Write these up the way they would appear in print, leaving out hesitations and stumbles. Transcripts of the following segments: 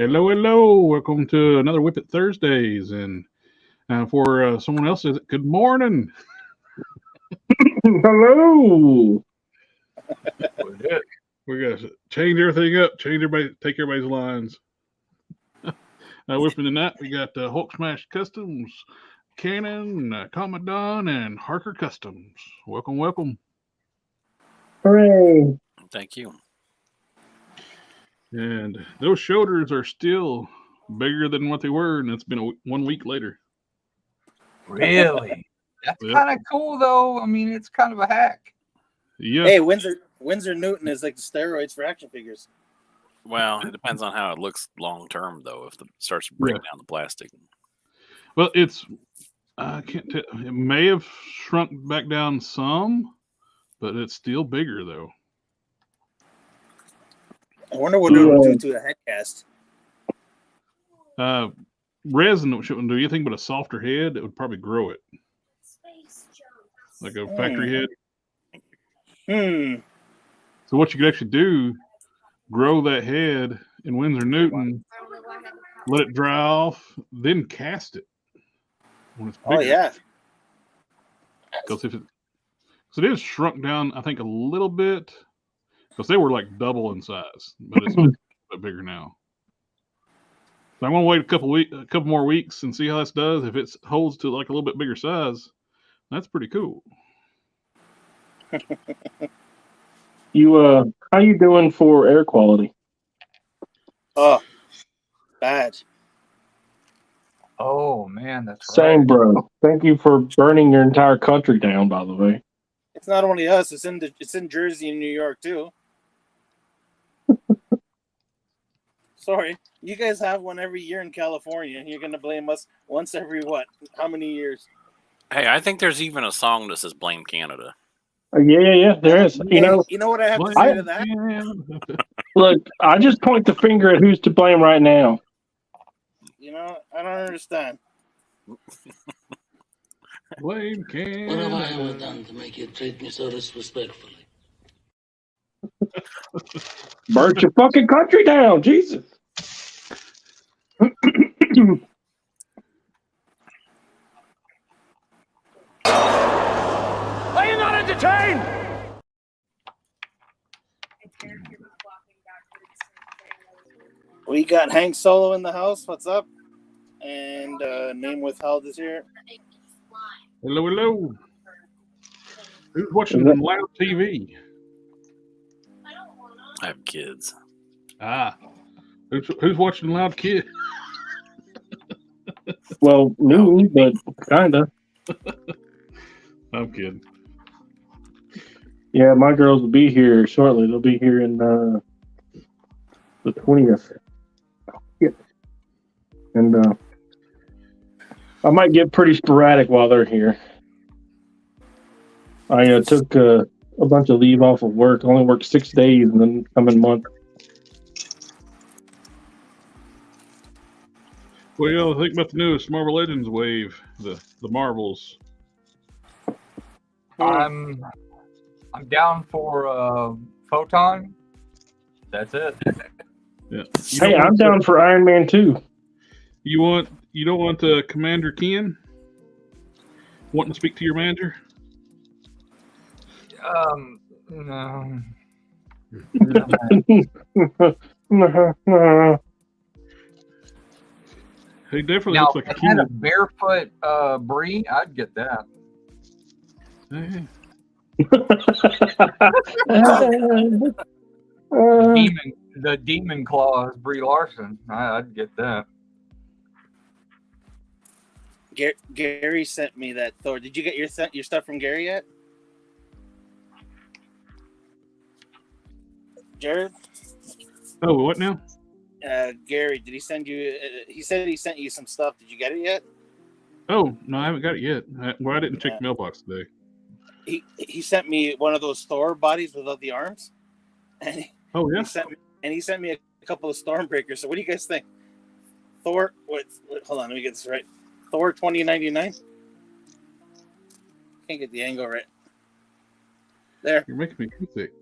Hello, hello. Welcome to another WIP IT Thursdays. And for someone else, good morning. Hello. We're going to change everything up, take everybody's lines. Whipping tonight, we got Hulk Smash Customs, Canon, Commandant, and Harker Customs. Welcome, welcome. Hooray. Thank you. And those shoulders are still bigger than what they were, and it's been 1 week later. Really? That's kind of cool, though. I mean, it's kind of a hack. Yeah. Hey, Windsor Newton is like the steroids for action figures. Well, it depends on how it looks long term, though. If it starts to break down the plastic. Well, I can't tell. It may have shrunk back down some, but it's still bigger, though. I wonder what it will do to a head cast. Resin shouldn't do anything but a softer head. It would probably grow it. Like a factory head. So what you could actually do, grow that head in Windsor Newton, let it dry off, then cast it when it's bigger. Oh, yeah. Because it is shrunk down, I think, a little bit. Because they were like double in size, but it's a bit bigger now. So I'm gonna wait a couple more weeks and see how this does. If it holds to like a little bit bigger size, that's pretty cool. How you doing for air quality? Oh, bad. Oh man, that's Same, right. bro. Thank you for burning your entire country down, by the way. It's not only us. It's in Jersey and New York too. Sorry, you guys have one every year in California, and you're gonna blame us once every what? How many years? Hey, I think there's even a song that says "Blame Canada." Yeah, there is. You know what I have to say to that? Look, I just point the finger at who's to blame right now. You know, I don't understand. Blame Canada. What have I ever done to make you treat me so disrespectfully? Burnt your fucking country down, Jesus. Are you not entertained? We got Hank Solo in the house. What's up? And name withheld is here. Hello, hello. Who's watching them loud TV? I have kids. Who's watching Loud Kid? Well, me, but kinda. I'm kidding. Yeah, my girls will be here shortly. They'll be here in the 20th. Yeah. And I might get pretty sporadic while they're here. I took a bunch of leave off of work. I only worked 6 days in the coming month. What do y'all think about the newest Marvel Legends wave? The Marvels. I'm down for Photon. That's it. Yeah. Hey, I'm down for Iron Man 2. You don't want the Commander Ken wanting to speak to your manager? No. He definitely Now, looks like if a I had a Ken. barefoot Brie, I'd get that. Hey. The demon claws, Brie Larson. I'd get that. Gary sent me that Thor. Did you get your stuff from Gary yet? Jared? Oh, what now? Gary, did he send you? He said he sent you some stuff. Did you get it yet? Oh, no, I haven't got it yet. I didn't check the mailbox today. He sent me one of those Thor bodies without the arms. And he sent me a couple of Stormbreakers. So what do you guys think? Thor, hold on, let me get this right. Thor 2099. Can't get the angle right. There. You're making me sick.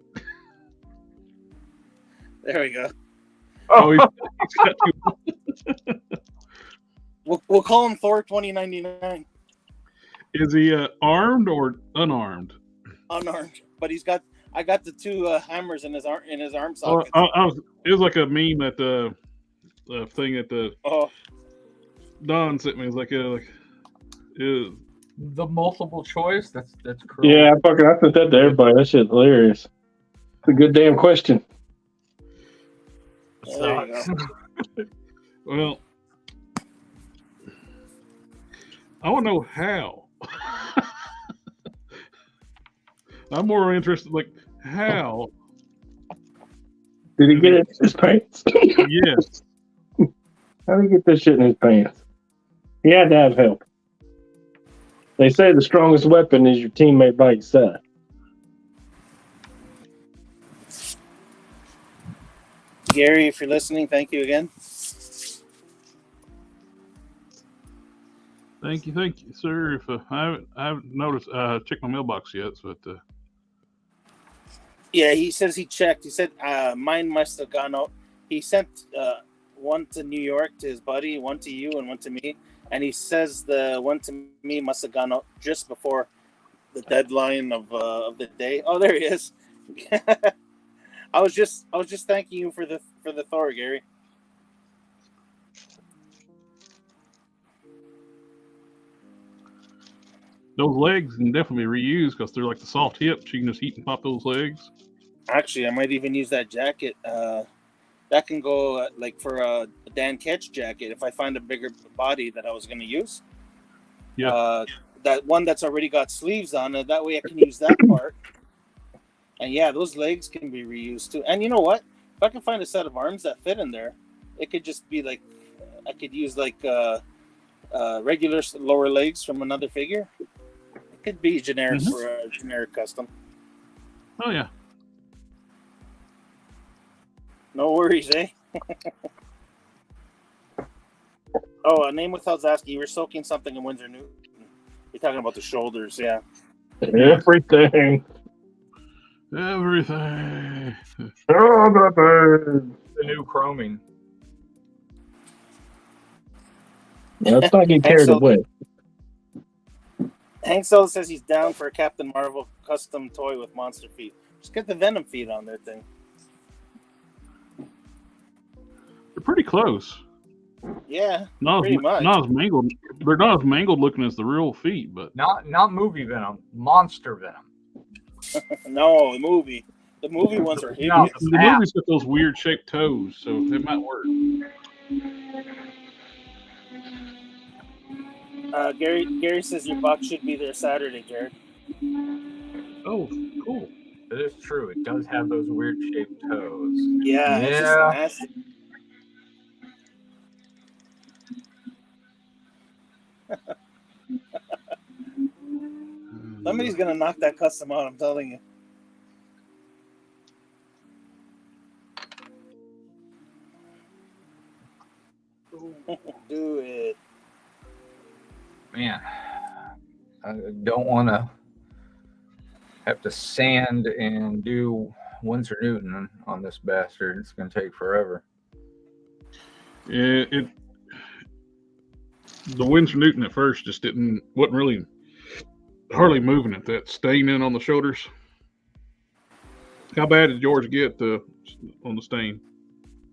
There we go. Oh, he's got two. We'll call him Thor 2099. Is he armed or unarmed? Unarmed, but I got the two hammers in his arm Oh, socket. it was like a meme at the thing at the Don sent me. It was like the multiple choice. That's cruel. Yeah, I sent that to everybody. That shit's hilarious. It's a good damn question. Sucks. Well, I want to know how. I'm more interested, like, how? Did he get it in his pants? Yes. How did he get this shit in his pants? He had to have help. They say the strongest weapon is your teammate by your side. Gary, if you're listening, thank you again. Thank you, sir. If I haven't noticed, checked my mailbox yet, but Yeah, he says he checked. He said mine must have gone out. He sent one to New York to his buddy, one to you, and one to me. And he says the one to me must have gone out just before the deadline of the day. Oh, there he is. I was just thanking you for the Thor, Gary. those legs can definitely be reused because they're like the soft hips. You can just heat and pop those legs. Actually, I might even use that jacket. That can go like for a Dan Ketch jacket if I find a bigger body that I was going to use. Yeah. That one that's already got sleeves on it. That way I can use that part. And yeah, those legs can be reused too. And you know what? If I can find a set of arms that fit in there, it could just be like, I could use like regular lower legs from another figure. It could be generic for a generic custom. Oh, yeah. No worries, eh? Name without asking, you were soaking something in Windsor Newton. You're talking about the shoulders, yeah. Everything. Everything. The The new chroming. Let's not get carried away. Hank Solo says he's down for a Captain Marvel custom toy with monster feet. Just get the Venom feet on that thing. They're pretty close. Yeah, Not pretty as, much. not as mangled. They're not as mangled looking as the real feet, but Not movie Venom, monster Venom. No, the movie. The movie ones are No, hideous. the movie's got those weird shaped toes, so it might work. Gary says your box should be there Saturday, Jared. Oh, cool. It is true. It does have those weird shaped toes. Yeah. It's just nasty. Somebody's gonna knock that custom out, I'm telling you. Do it. Man, I don't want to have to sand and do Windsor Newton on this bastard. It's going to take forever. Yeah, the Windsor Newton at first just wasn't really hardly moving it. That staining on the shoulders. How bad did yours get on the stain?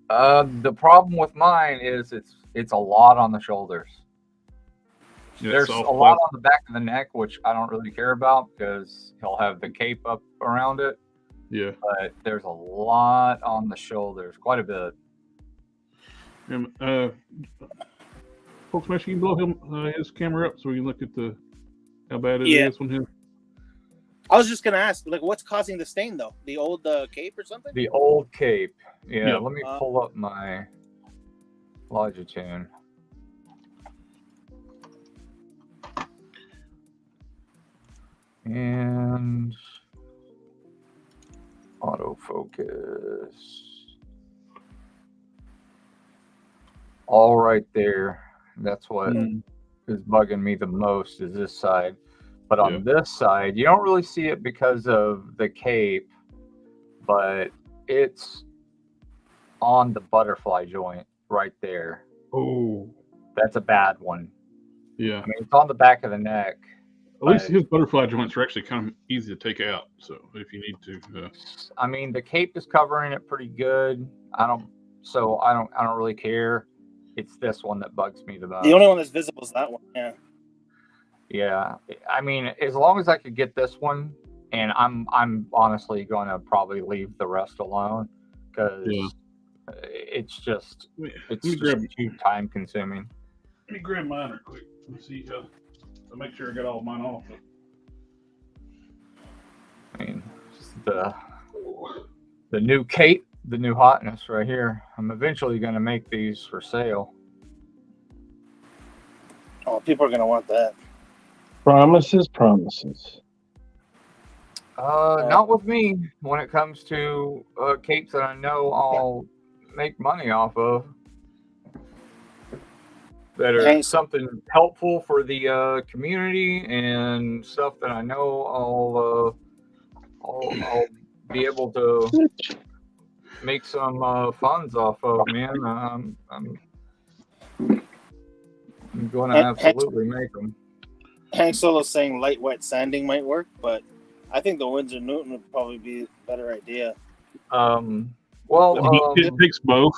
The problem with mine is it's a lot on the shoulders. Yeah, There's a lot on the back of the neck, which I don't really care about because he'll have the cape up around it. Yeah. But there's a lot on the shoulders, quite a bit. And, folks, make sure you blow his camera up so we can look at how bad it is when him. I was just gonna ask, like, what's causing the stain though? The old cape or something? The old cape. Yeah. Yep. Let me pull up my Logitune. And autofocus. All right there. That's what is bugging me the most is this side. But on this side, you don't really see it because of the cape, but it's on the butterfly joint right there. Oh, That's a bad one. yeah. I mean, it's on the back of the neck. At least his butterfly joints are actually kind of easy to take out. So if you need to, I mean, the cape is covering it pretty good. I don't really care. It's this one that bugs me the most. The only one that's visible is that one. Yeah. Yeah. I mean, as long as I could get this one, and I'm honestly going to probably leave the rest alone because it's just too time consuming. Let me grab mine real quick. Let me see. To make sure I got all mine off. I mean, the new cape, the new hotness right here. I'm eventually going to make these for sale. Oh, people are going to want that. Promises. Not with me when it comes to capes that I know I'll make money off of. That are something helpful for the community and stuff that I know I'll be able to make some funds off of, man. I'm going to absolutely make them. Hank Solo's saying light wet sanding might work, but I think the Winsor Newton would probably be a better idea. It takes both.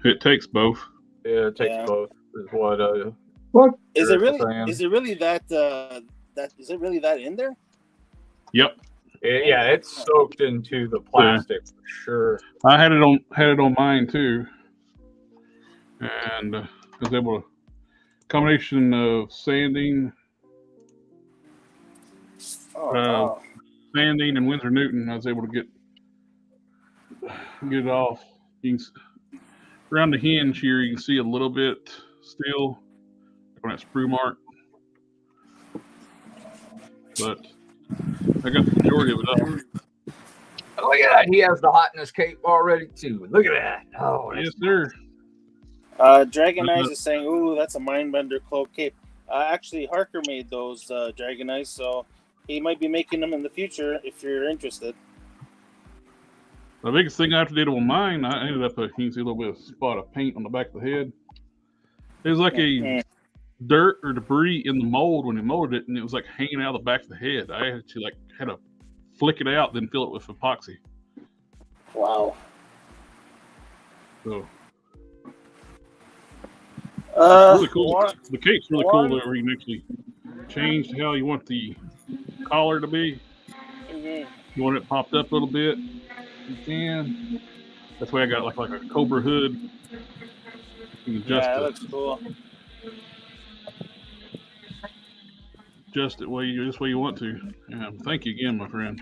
It takes both. Yeah, it takes both. Is what is it really? Is it really that? Is it really that in there? Yep. Yeah, it's soaked into the plastic for sure. I had it on mine too, and I was able to combination of sanding, sanding and Winsor Newton. I was able to get it off. You can, around the hinge here, you can see a little bit still on that sprue mark, but I got the majority of it up. Look at that. He has the hotness cape already too. Look at that. Oh, yes, sir. Dragon Eyes is saying, "Ooh, that's a Mindbender cloak cape." Actually, Harker made those Dragon Eyes, so he might be making them in the future if you're interested. The biggest thing I have to do on mine, I ended up, you can see a little bit of spot of paint on the back of the head. It was like a dirt or debris in the mold when he molded it, and it was like hanging out of the back of the head. I actually had to flick it out, then fill it with epoxy. Wow. So it's really cool. The cape's really cool where you can actually change how you want the collar to be. You want it popped up a little bit, you can. That's why I got like a Cobra hood. You can adjust that looks cool. Adjust it this way you want to. Thank you again, my friend.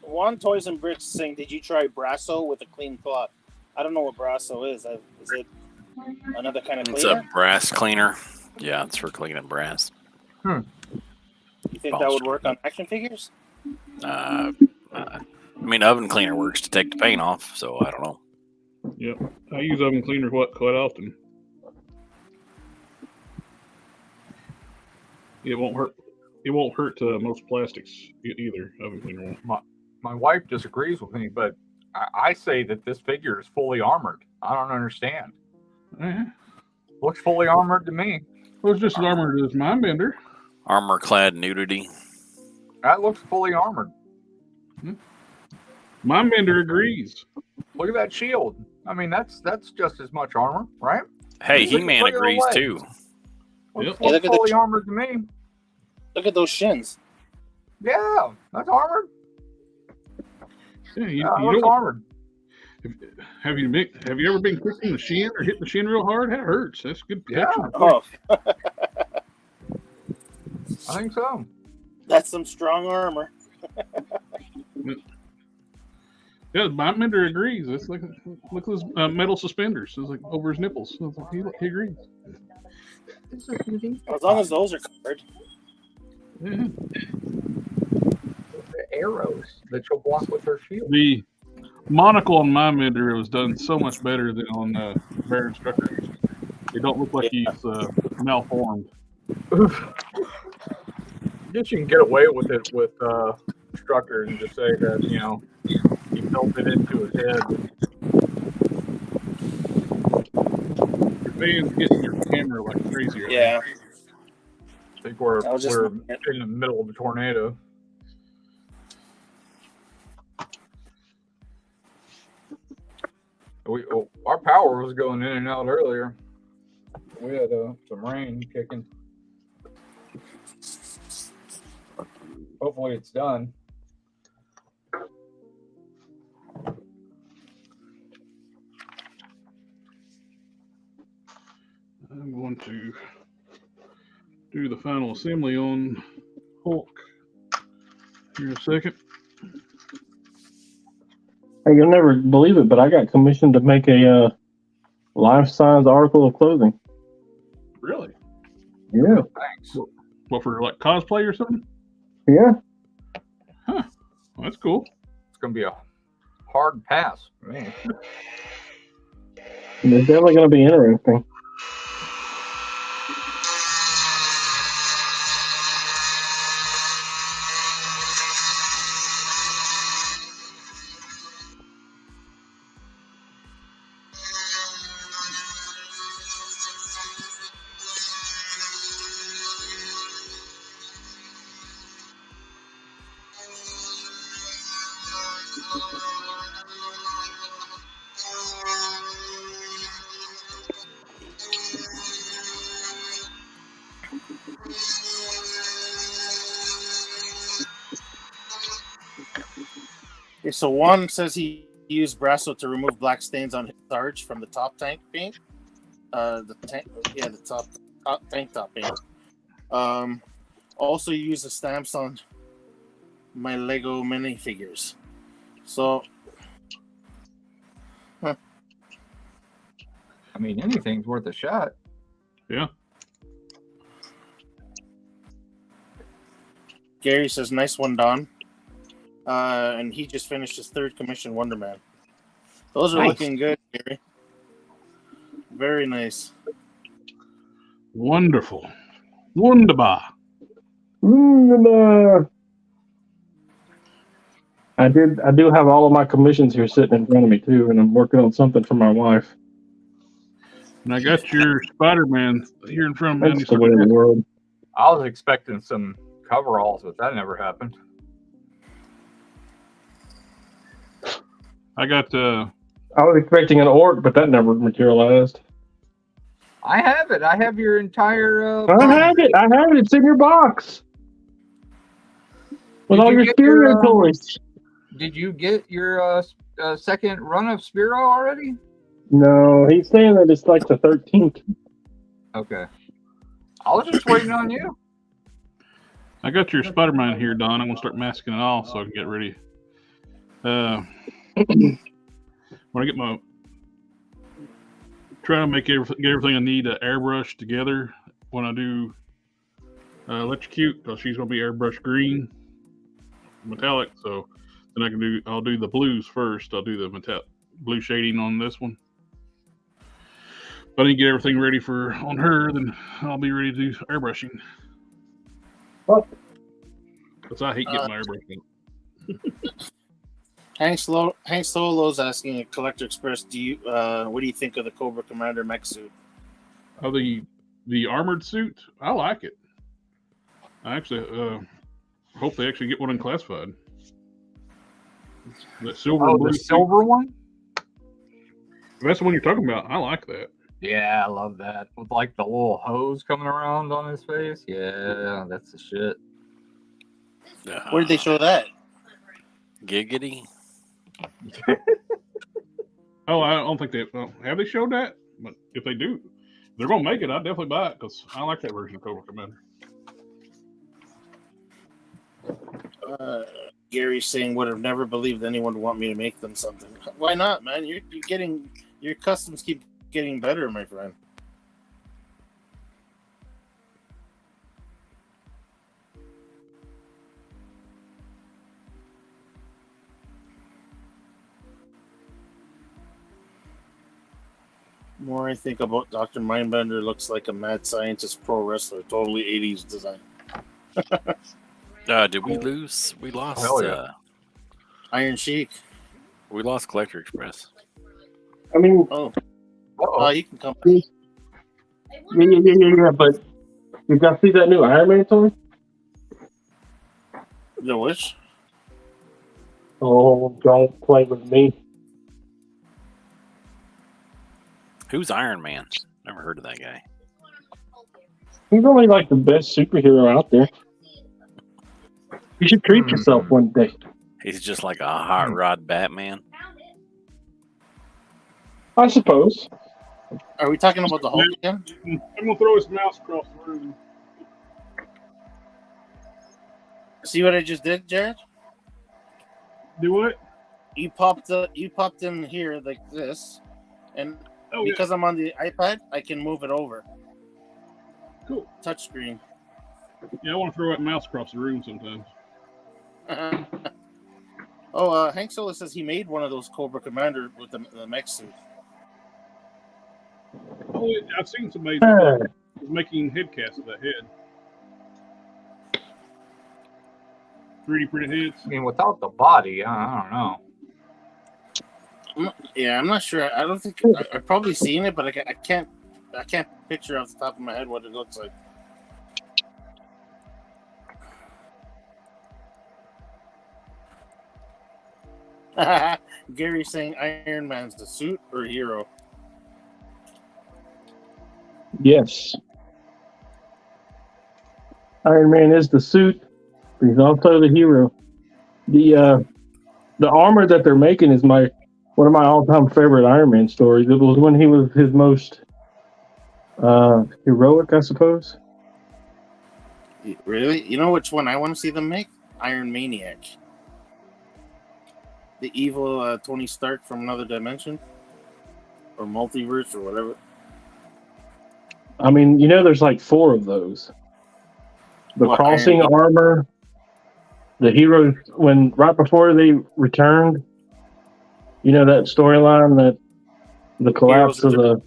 Juan Toys and Bricks saying, "Did you try Brasso with a clean cloth?" I don't know what Brasso is. Is it another kind of cleaner? It's a brass cleaner. Yeah, it's for cleaning brass. You think that would work on action figures? I mean, oven cleaner works to take the paint off, so I don't know. Yep, I use oven cleaner quite often. It won't hurt. It won't hurt most plastics either. Oven cleaner won't. My wife disagrees with me, but I say that this figure is fully armored. I don't understand. Looks fully armored to me. Well, it's just as armored as Mindbender. Armor-clad nudity. That looks fully armored. Mindbender agrees. Look at that shield. I mean, that's just as much armor, right? Hey, He-Man agrees too. Looks fully armored to me. Look at those shins. Yeah, that's armored. Yeah, you looks armored. Have you ever been kicking the shin or hitting the shin real hard? That hurts. That's good protection. Yeah. Oh. I think so. That's some strong armor. Yeah, Mindbender agrees. It's like look at those metal suspenders. It's like over his nipples. He agrees. As long as those are covered. Yeah. The arrows that you'll block with her shield. The monocle on Mindbender was done so much better than on Baron Strucker. They don't look like he's malformed. I guess you can get away with it with instructor and just say that, you know, he built it into his head. Your fan's hitting your camera like crazy. Right Yeah. I think we're I was just in the middle of a tornado. Our power was going in and out earlier. We had some rain kicking. Hopefully it's done. I'm going to do the final assembly on Hulk here in a second. Hey, you'll never believe it, but I got commissioned to make a life-size article of clothing. Really? Yeah. Thanks. What, for like cosplay or something? Yeah. Huh. Well, that's cool. It's going to be a hard pass for me. And it's definitely going to be interesting. Okay, so Juan says he used Brasso to remove black stains on his Sarge from the top tank paint. The top tank top paint. Also used the stamps on my Lego minifigures. So, I mean, anything's worth a shot. Yeah. Gary says, "Nice one, Don." And he just finished his third commission Wonder Man. Those are looking good, Gary. Very nice. Wonderful. Wunderbar. I do have all of my commissions here sitting in front of me too, and I'm working on something for my wife. And I got your Spider-Man here in front of me. That's the way of the world. I was expecting some coveralls, but that never happened. I got I was expecting an orc, but that never materialized. I have it. I have your entire. I have it. It's in your box with all your Spiro toys. Did you get your second run of Spiro already? No, he's saying that it's like the 13th. Okay. I was just waiting on you. I got your Spider-Man here, Don. I'm gonna start masking it off so I can get ready. When I get my try to get everything I need to airbrush together when I do electrocute, because she's gonna be airbrush green metallic. So then I'll do the blues first. I'll do the blue shading on this one. If I need to get everything ready on her, then I'll be ready to do airbrushing. What? Because I hate getting my airbrush in. Hank Solo's asking at Collector Express, what do you think of the Cobra Commander mech suit? Oh, the armored suit? I like it. I actually hope they actually get one unclassified. That silver and blue the silver one? If that's the one you're talking about, I like that. Yeah, I love that. With like the little hose coming around on his face. Yeah, that's the shit. Where did they show that? Giggity. Oh, I don't think have they showed that? But if they do, they're gonna make it. I'd definitely buy it because I like that version of Cobra Commander. Gary's saying, would have never believed anyone would want me to make them something. Why not, man? You're getting your customs keep getting better, my friend. The more I think about Dr. Mindbender, looks like a mad scientist pro wrestler, totally 80s design. Did we lose? We lost. Hell yeah. Iron Sheik. We lost Collector Express. I mean, Oh, Uh-oh. you can come back. yeah. But you guys see that new Iron Man toy? The which? Oh, don't play with me. Who's Iron Man? Never heard of that guy. He's only like the best superhero out there. You should treat yourself one day. He's just like a hot rod Batman. I suppose. Are we talking about the Hulk again? I'm gonna throw his mouse across the room. See what I just did, Jared? Do what? You popped in here like this, and because I'm on the iPad, I can move it over. Cool. Touchscreen. Yeah, I want to throw that mouse across the room sometimes. Hank Sola says he made one of those Cobra Commander with the mech suit. Oh, I've seen somebody making head casts of that head. 3D printed heads. I mean, without the body, I don't know. Yeah, I'm not sure. I don't think I've probably seen it, but I can't picture off the top of my head what it looks like. Gary's saying Iron Man's the suit or hero. Yes. Iron Man is the suit. He's also the hero. The armor that they're making is one of my all-time favorite Iron Man stories. It was when he was his most heroic, I suppose. Really? You know which one I want to see them make? Iron Maniac. The evil Tony Stark from another dimension? Or multiverse or whatever. I mean, there's like 4 of those. The crossing armor, the heroes, right before they returned, that storyline, that the collapse of the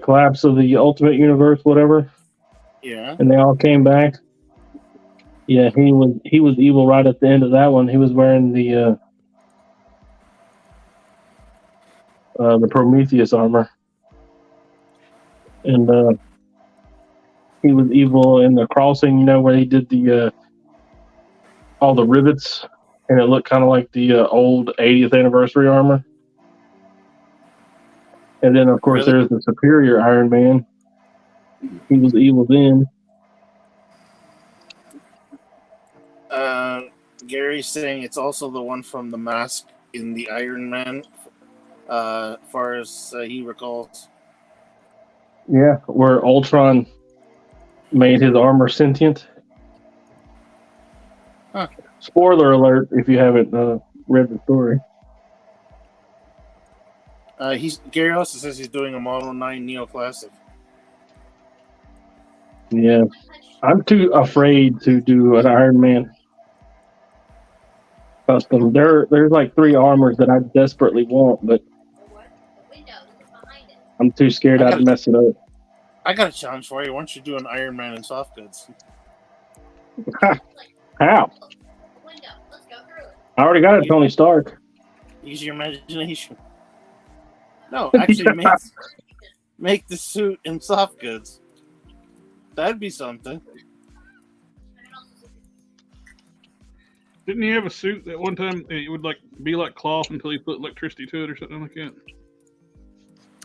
collapse of the Ultimate Universe, whatever. Yeah. And they all came back. Yeah, he was evil right at the end of that one. He was wearing the Prometheus armor. And he was evil in the crossing, where he did the all the rivets, and it looked kind of like the old 80th anniversary armor. And then, of course, there's the superior Iron Man. He was evil then. Gary's saying it's also the one from the mask in the Iron Man, far as he recalls. Yeah, where Ultron made his armor sentient. Huh. Spoiler alert if you haven't read the story. Gary also says he's doing a Model 9 Neoclassic. Yeah, I'm too afraid to do an Iron Man custom. There's like 3 armors that I desperately want, but I'm too scared I'd mess it up. I got a challenge for you. Why don't you do an Iron Man in soft goods? How? I already got a Tony Stark. Use your imagination. No, actually, make the suit in soft goods. That'd be something. Didn't he have a suit that one time it would be like cloth until he put electricity to it or something like that?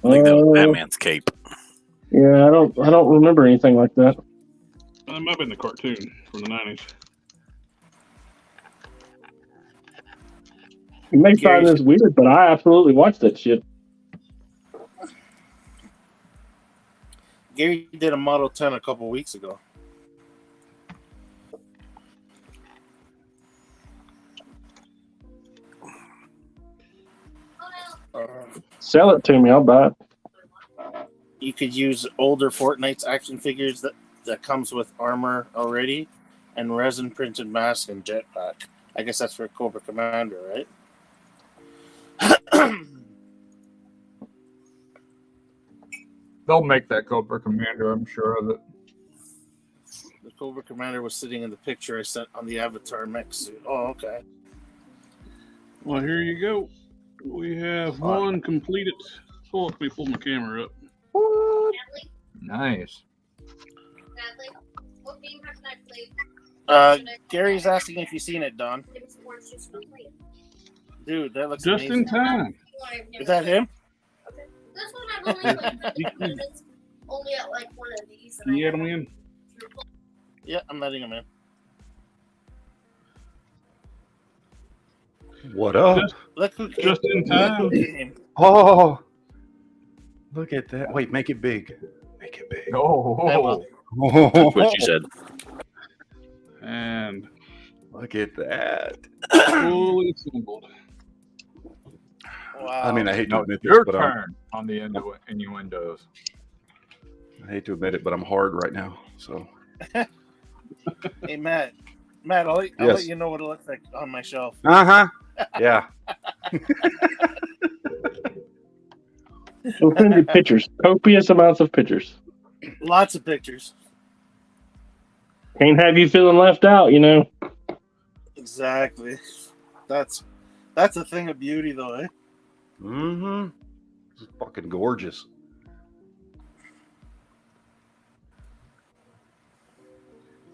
I think that was Batman's cape. Yeah, I don't remember anything like that. It might have been the cartoon from the 90s. You may find this weird, but I absolutely watched that shit. Gary did a Model 10 a couple weeks ago. Sell it to me, I'll buy it. You could use older Fortnite's action figures that comes with armor already, and resin printed mask and jetpack. I guess that's for Cobra Commander, right? They'll make that Cobra Commander, I'm sure of it. The Cobra Commander was sitting in the picture I sent on the Avatar mech suit. Oh, okay. Well, here you go. We have one completed. Oh, let me pull my camera up. What? Nice. Gary's asking if you've seen it, Don. Dude, that looks Just amazing. in time. Is that him? This one I've only only at like one of these. Can you get him in? Yeah, I'm letting him in. What up? Look who Just in time. Oh, look at that. Wait, make it big. Make it big. Oh, That's what you said. And Look at that. fully assembled. Wow. I mean, I hate to no, admit this, your but turn on the innuendos. I hate to admit it, but I'm hard right now. So Hey, Matt. Matt, I'll Yes. let you know what it looks like on my shelf. yeah. We'll send you pictures. Copious amounts of pictures. Lots of pictures. Can't have you feeling left out, you know. Exactly. That's a thing of beauty, though, eh? Mm-hmm. This is fucking gorgeous.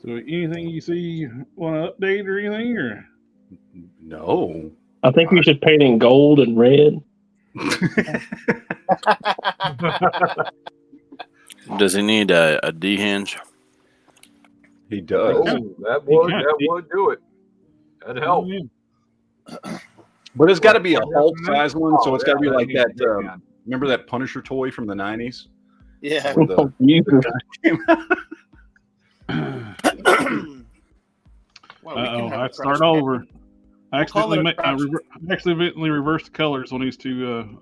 So, anything you see want to update or anything, or No. I think we should paint in gold and red. Does he need a D hinge? He does. Oh, that would do it. That'd help. But it's got to be a Hulk size one, so Oh, it's got to be yeah, like needs that. to be on. Remember that Punisher toy from the 90s? Yeah. Where the- Jesus. Well, we can have I a start cross- over. I call it a accidentally reversed the colors on these two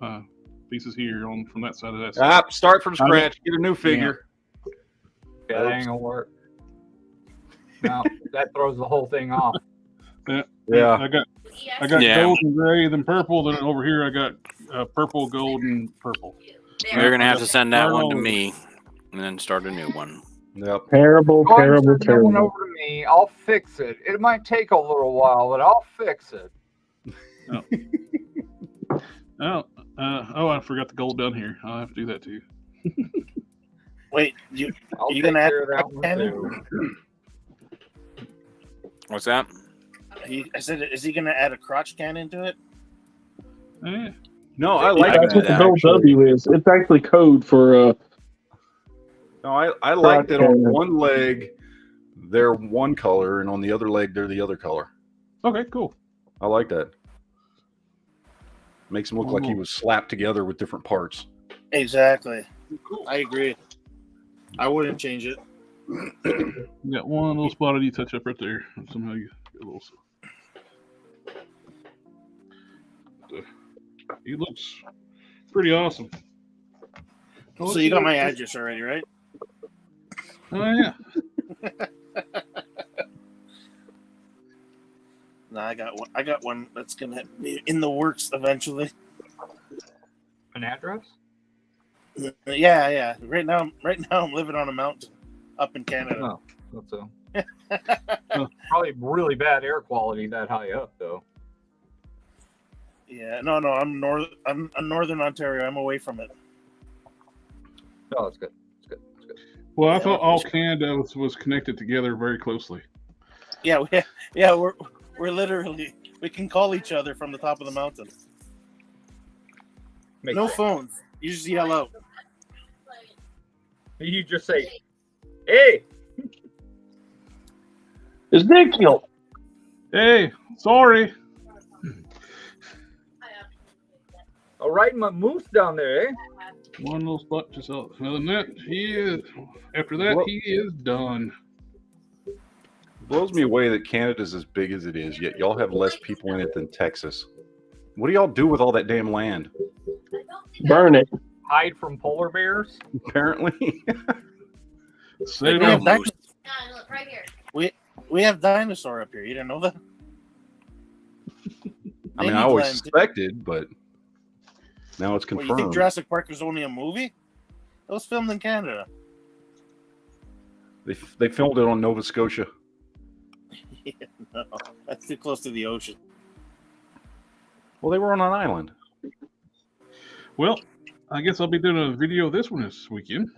pieces here from that side of that side. start from scratch. Get a new figure. Yeah, that ain't gonna work. No, that throws the whole thing off. Yeah. I got Yeah. gold and gray, then purple. Then over here I got purple, gold, and purple. You're gonna have to send that one to Start me, and then start a new one. Yep. Terrible, Go ahead and terrible, send that one terrible. over to me. I'll fix it. It might take a little while, but I'll fix it. I forgot the gold down here. I'll have to do that too. Wait, I'll you take gonna add care of that one cannon? too. What's that? I said, is he gonna add a crotch cannon to it? Eh, No, I like That's what that. the gold Actually. W is. It's actually code for No, I like that on cannon. one leg they're one color, and on the other leg they're the other color. okay, cool. I like that. Makes him look like he was slapped together with different parts. Exactly. I agree. I wouldn't change it. You got one little spot I need to touch up right there. Somehow you get a little. He looks pretty awesome. So you got my address already, right? Oh yeah. No, I got one that's gonna be in the works eventually. An address? Yeah. Right now I'm living on a mountain up in Canada. No, that's probably really bad air quality that high up, though. Yeah, no, I'm northern Ontario. I'm away from it. No, it's good. It's good. It's good. Well, I Yeah, thought all Canada was connected together very closely. Yeah, we're literally, we can call each other from the top of the mountain. Makes No sense. phones. You just yell out. You just say, "Hey, Ezekiel. Hey, sorry. I'm riding my moose down there, eh?" One little spot just out. Other than that, after that, he is done. Blows me away that Canada's as big as it is, yet y'all have less people in it than Texas. What do y'all do with all that damn land? Burn it. Hide from polar bears. Apparently. Say We no. have, moose. Look right here. we have dinosaur up here. You didn't know that? I mean, They I need always land, too. suspected, but now it's What, you think confirmed. Jurassic Park was only a movie? It was filmed in Canada. They filmed it on Nova Scotia. Yeah, no, that's too close to the ocean. Well, they were on an island. Well, I guess I'll be doing a video of this one this weekend.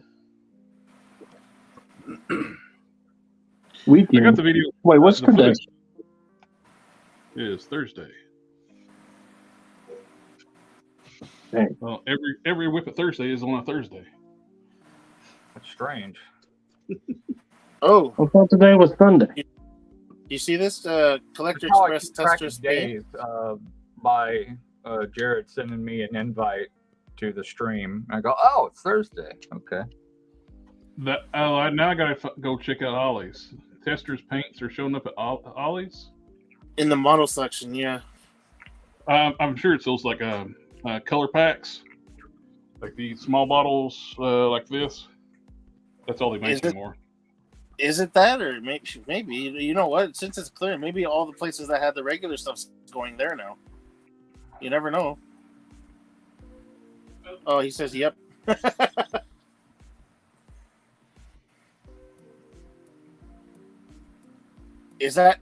I got the video. Wait, what's today? It is Thursday. Dang. Well, every WIP It Thursday is on a Thursday. That's strange. Oh, I thought today was Sunday. you see this? Collector That's how I Express keep track Testers of Day. days, by Jared sending me an invite to the stream. I go, oh, it's Thursday. Okay. Now I gotta go check out Ollie's. Testers paints are showing up at Ollie's. In the model section, yeah. I'm sure it's those like color packs, like these small bottles like this. That's all they make anymore. Is it that, or maybe you know what? Since it's clear, maybe all the places that had the regular stuff's going there now. You never know. Oh, he says, "Yep." Is that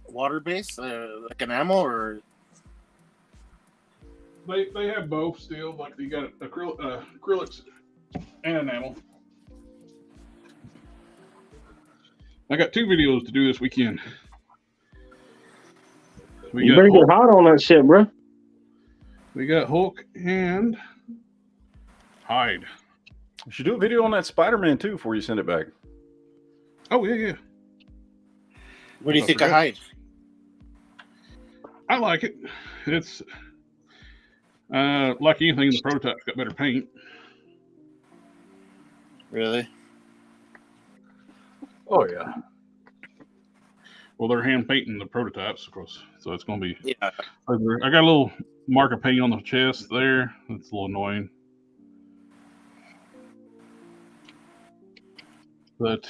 water based, like enamel, or They have both still. Like you got acrylics and enamel. I got 2 videos to do this weekend. You better get hot on that shit, bro. We got Hulk and Hyde. You should do a video on that Spider-Man too before you send it back. Oh yeah. what do you think of Hyde? I like it. It's like anything, the prototype's got better paint. Really? Oh, yeah. Well, they're hand painting the prototypes, of course, so it's going to be. Yeah. I got a little mark of paint on the chest there. That's a little annoying. But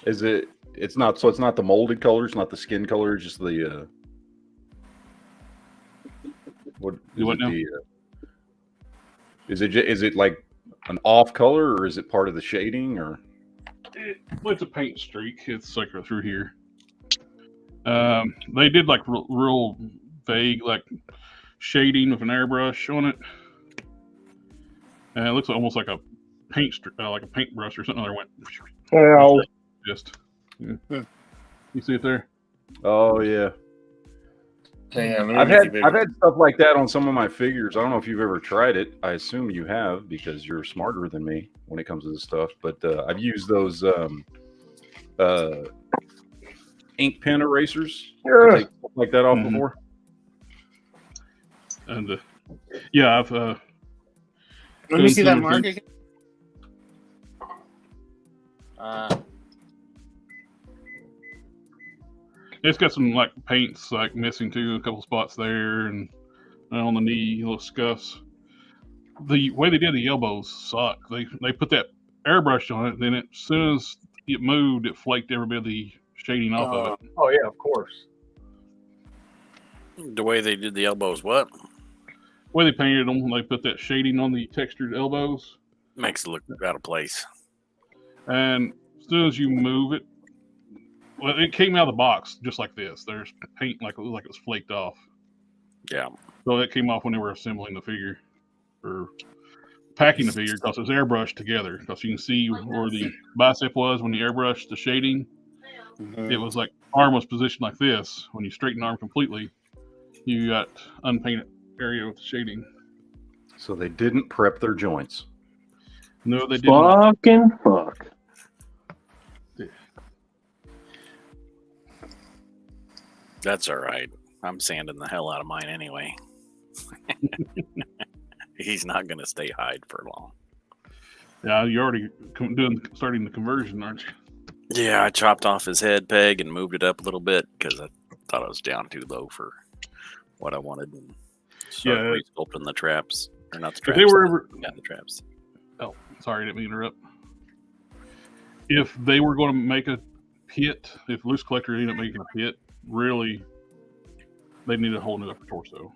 it's not the molded colors, not the skin color, just the what now? Is it like an off color, or is it part of the shading, or it's a paint streak. It's like through here. They did like real vague like shading with an airbrush on it, and it looks almost like a paint like a paintbrush or something. There went. Ow. Just yeah. You see it there? Oh yeah. Damn, I've had stuff like that on some of my figures. I don't know if you've ever tried it. I assume you have because you're smarter than me when it comes to this stuff. But I've used those ink pen erasers to take stuff like that off before. And yeah, I've. Let me see that mark again. It's got some like paints like missing too, a couple spots there, and on the knee, little scuffs. The way they did the elbows suck. They put that airbrush on it, then as soon as it moved, it flaked every bit of the shading off of it. Oh yeah, of course. The way they did the elbows, what? The way they painted them, they put that shading on the textured elbows. Makes it look out of place. And as soon as you move it, well, it came out of the box just like this. There's paint like it was flaked off. Yeah. So it came off when they were assembling the figure or packing the figure because it was airbrushed together. Because you can see where the bicep was when you airbrushed the shading. It was like arm was positioned like this. When you straighten the arm completely, you got unpainted area with the shading. So they didn't prep their joints. No, they didn't. Fucking fuck. That's all right. I'm sanding the hell out of mine anyway. He's not going to stay Hyde for long. Yeah, you're already starting the conversion, aren't you? Yeah, I chopped off his head peg and moved it up a little bit because I thought I was down too low for what I wanted. And started resculpting the traps. Or not the traps. If they were ever... Yeah, the traps. Oh, sorry, I didn't mean to interrupt. If they were going to make a pit, if Loose Collector ended up making a pit, really, they need a whole new upper torso.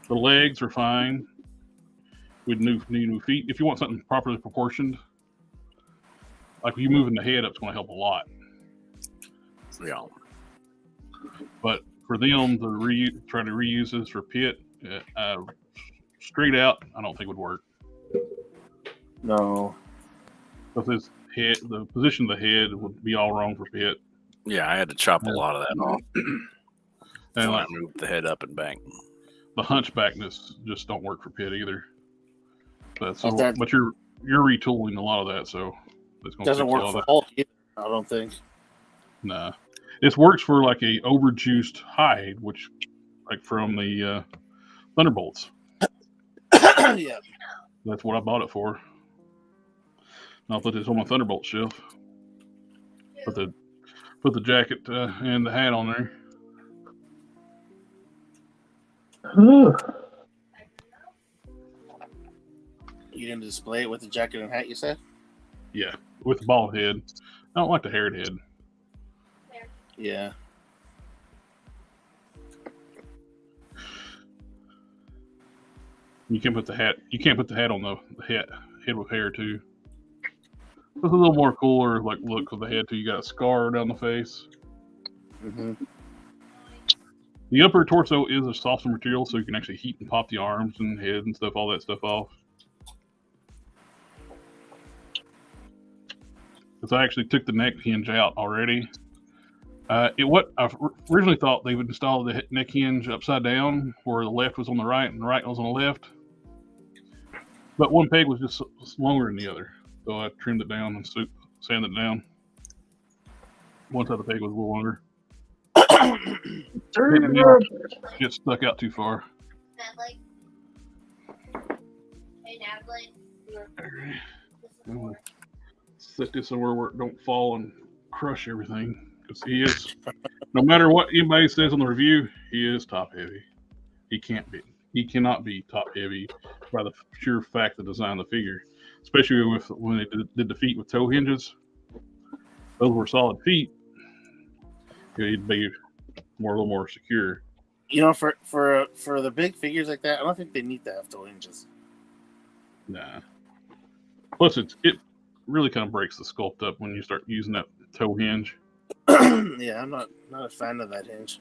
The legs are fine. with new feet. If you want something properly proportioned, like you moving the head up, it's going to help a lot. Yeah. But for them to try to reuse this for pit, straight out, I don't think would work. No. Because his head, the position of the head would be all wrong for pit. Yeah, I had to chop a lot of that off. And I moved the head up and back. The hunchbackness just don't work for pit either. But you're retooling a lot of that, so it's going to doesn't work for Hulk either, I don't think. Nah, it works for like a overjuiced hide, which like from the Thunderbolts. Yeah, that's what I bought it for. I'll put this on my Thunderbolt shelf. Put the jacket and the hat on there. You didn't display it with the jacket and hat, you said? Yeah, with the bald head. I don't like the haired head. Yeah. You can't put the hat. You can't put the hat on the head with hair too. It's a little more cooler, like look of the head too. You got a scar down the face. Mm-hmm. The upper torso is a softer material, so you can actually heat and pop the arms and head and stuff, all that stuff off. Because I actually took the neck hinge out already. What I originally thought they would install the neck hinge upside down, where the left was on the right and the right was on the left. But one peg was just longer than the other, so I trimmed it down and sanded it down. One side of the peg was a little longer. Get stuck out too far. Set this somewhere where it don't fall and crush everything. Because he is, no matter what anybody says on the review, he is top heavy. He cannot be top heavy by the sheer fact of design of the figure. Especially when they did the feet with toe hinges. Those were solid feet. He'd be a little more secure. You know, for the big figures like that, I don't think they need to have toe hinges. Nah. Plus, it really kind of breaks the sculpt up when you start using that toe hinge. Yeah, I'm not a fan of that hinge.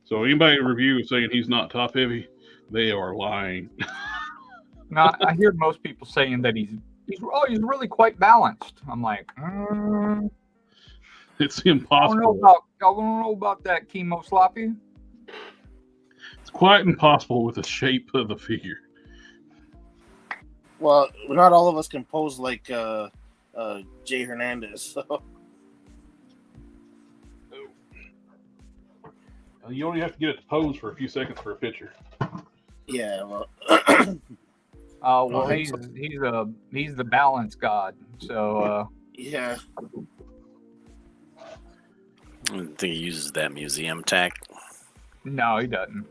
So anybody in review saying he's not top heavy, they are lying. No, I hear most people saying that he's really quite balanced. I'm like, it's impossible. I don't know about that chemo sloppy. It's quite impossible with the shape of the figure. Well, not all of us can pose like Jay Hernandez. So. You only have to get it to pose for a few seconds for a picture. Yeah, well. Well, he's the balance god. So. Yeah. I think he uses that museum tack. No, he doesn't.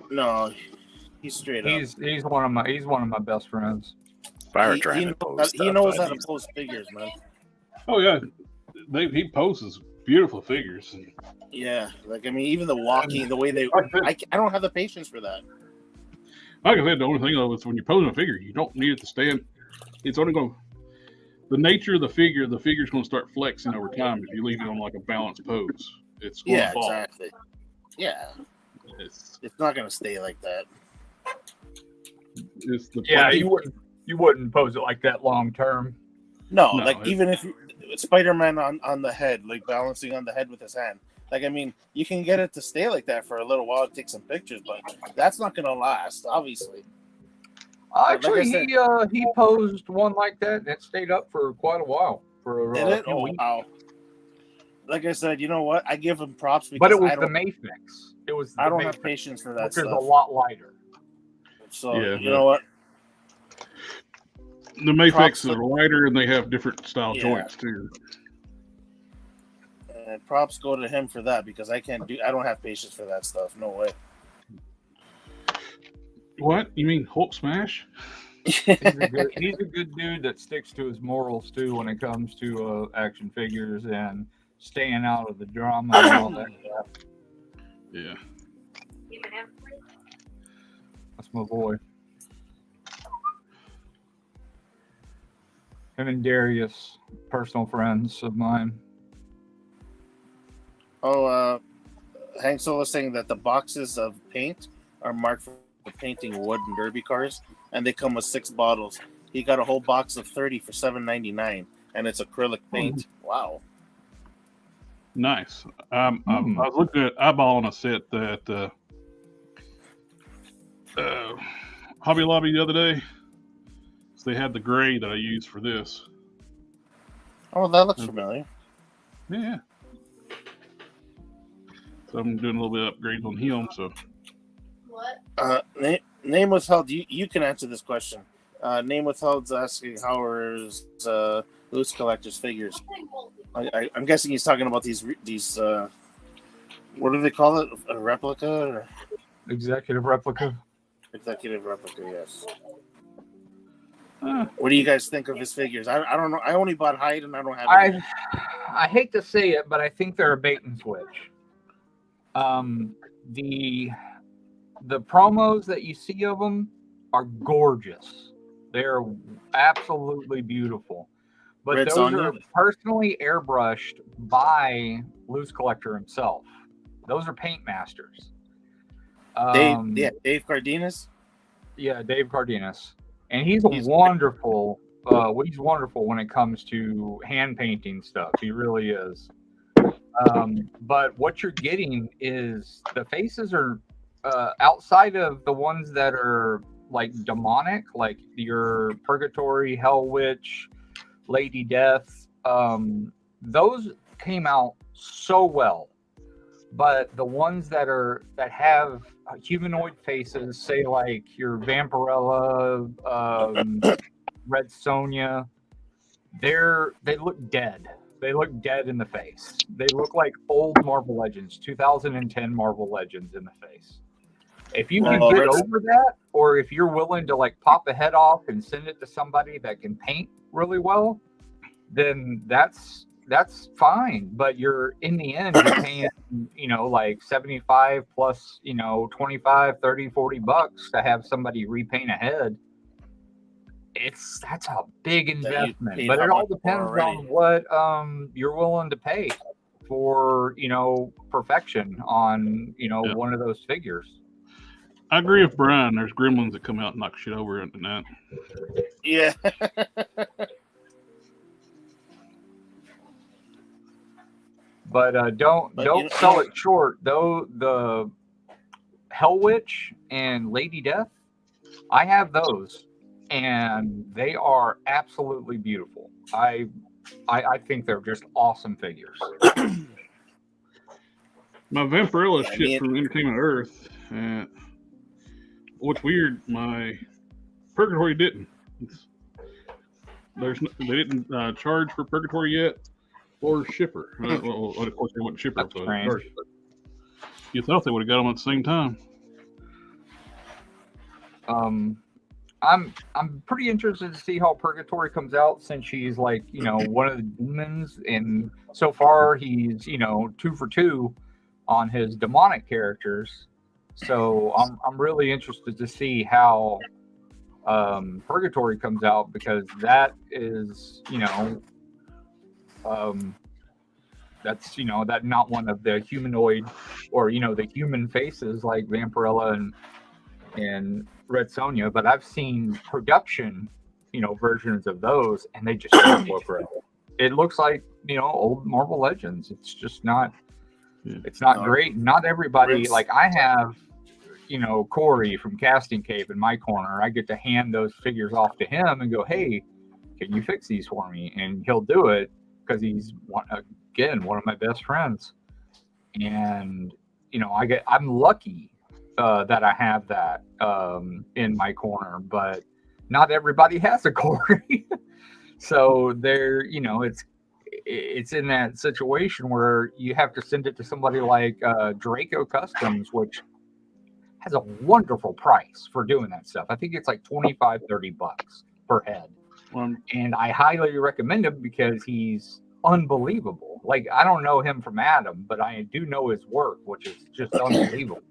No, he's straight up. He's one of my best friends. If I were trying to pose he knows how to pose figures, man. Oh yeah, he poses beautiful figures. Yeah, like I mean, even the walking, the way they. I don't have the patience for that. Like I said, the only thing though is when you're posing a figure, you don't need it to stand. It's only going. The nature of the figure's going to start flexing over time if you leave it on like a balanced pose. It's going to fall. Exactly. Yeah. It's not going to stay like that. You wouldn't pose it like that long term. No, like even if Spider-Man on the head, like balancing on the head with his hand. Like, I mean, you can get it to stay like that for a little while, take some pictures, but that's not going to last, obviously. Actually, like he posed one like that, and it stayed up for quite a while. Did it? Oh, wow. Like I said, you know what? I give him props because but it was the Mayfix. I don't have patience for that stuff. It's a lot lighter. So, you know what? The Mayfix are lighter, and they have different style joints, too. And props go to him for that because I don't have patience for that stuff. No way. What? You mean Hulk smash? He's a good dude that sticks to his morals too when it comes to action figures, and staying out of the drama and all that stuff. Yeah. That's my boy. Him and Darius, personal friends of mine. Oh, Hank Solo was saying that the boxes of paint are marked for painting wood and derby cars, and they come with 6 bottles. He got a whole box of 30 for $7.99, and it's acrylic paint. Wow. Nice. I was looking at eyeballing a set that Hobby Lobby the other day. So they had the gray that I used for this. Oh, that looks familiar. Yeah. So I'm doing a little bit of upgrades on him. So. What? Name withheld. You can answer this question. Name withheld's asking how are loose collectors figures. I'm guessing he's talking about these. What do they call it? A replica or executive replica? Executive replica. Yes. What do you guys think of his figures? I don't know. I only bought height, and I don't have. I hate to say it, but I think they're a bait and switch. The promos that you see of them are gorgeous. They're absolutely beautiful. But Red those Sonja? are personally airbrushed by Loose Collector himself. Those are paint masters. Dave Cardenas. Yeah, Dave Cardenas. And he's wonderful. He's wonderful when it comes to hand painting stuff. He really is. But what you're getting is the faces are outside of the ones that are like demonic, like your Purgatory, Hell Witch, Lady Death. Those came out so well. But the ones that have humanoid faces, say like your Vampirella, Red Sonja, they look dead. They look dead in the face. They look like old Marvel Legends, 2010 Marvel Legends in the face. If you can get over that, or if you're willing to like pop a head off and send it to somebody that can paint really well, then that's fine. But you're in the end, you're paying, like 75 plus, 25, 30, 40 bucks to have somebody repaint a head. That's a big investment, but it all depends on what you're willing to pay for, perfection on, one of those figures. I agree with Brian. There's gremlins that come out and knock shit over at the night. Yeah. But don't sell it short though. The Hell Witch and Lady Death, I have those, and they are absolutely beautiful. I think they're just awesome figures. My Vampirella shit from Entertainment Earth. What's weird, my Purgatory didn't. They didn't charge for Purgatory yet, or shipper. Well, of course they wouldn't shipper. So you thought they would have got them at the same time. I'm pretty interested to see how Purgatory comes out, since she's like, one of the demons, and so far he's 2 for 2 on his demonic characters. So I'm really interested to see how Purgatory comes out, because that is that's that not one of the humanoid or the human faces like Vampirella and Red Sonja, but I've seen production versions of those, and they just don't look right. It looks like old Marvel Legends. It's just not. It's not great. Not everybody, like I have Corey from Casting Cave in my corner. I get to hand those figures off to him and go, hey, can you fix these for me? And he'll do it because he's one of my best friends. And I'm lucky that I have that in my corner, but not everybody has a Corey. So there, it's in that situation where you have to send it to somebody like Draco Customs, which has a wonderful price for doing that stuff. I think it's like 25, 30 bucks per head. And I highly recommend him because he's unbelievable. unbelievable. Like, I don't know him from Adam, but I do know his work, which is just unbelievable.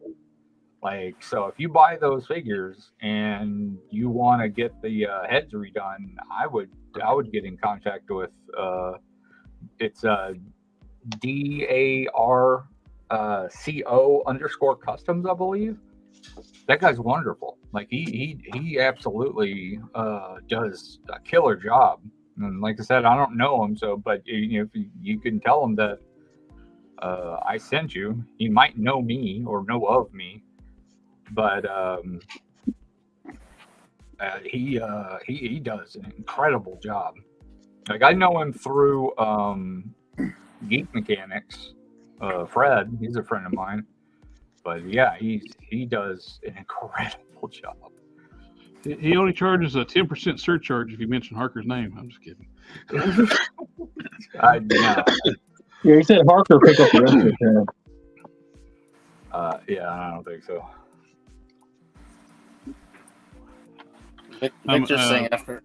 Like, so if you buy those figures and you want to get the heads redone, I would get in contact with it's DARCO_customs, I believe. That guy's wonderful. Like he absolutely does a killer job. And like I said, I don't know him, so but if you can tell him that I sent you, he might know me or know of me. But he does an incredible job. Like, I know him through Geek Mechanics. Fred, he's a friend of mine. But yeah, he does an incredible job. He only charges a 10% surcharge if you mention Harker's name. I'm just kidding. No. Yeah, he said Harker pick up the rest of the channel. Yeah, I don't think so. Victor's saying after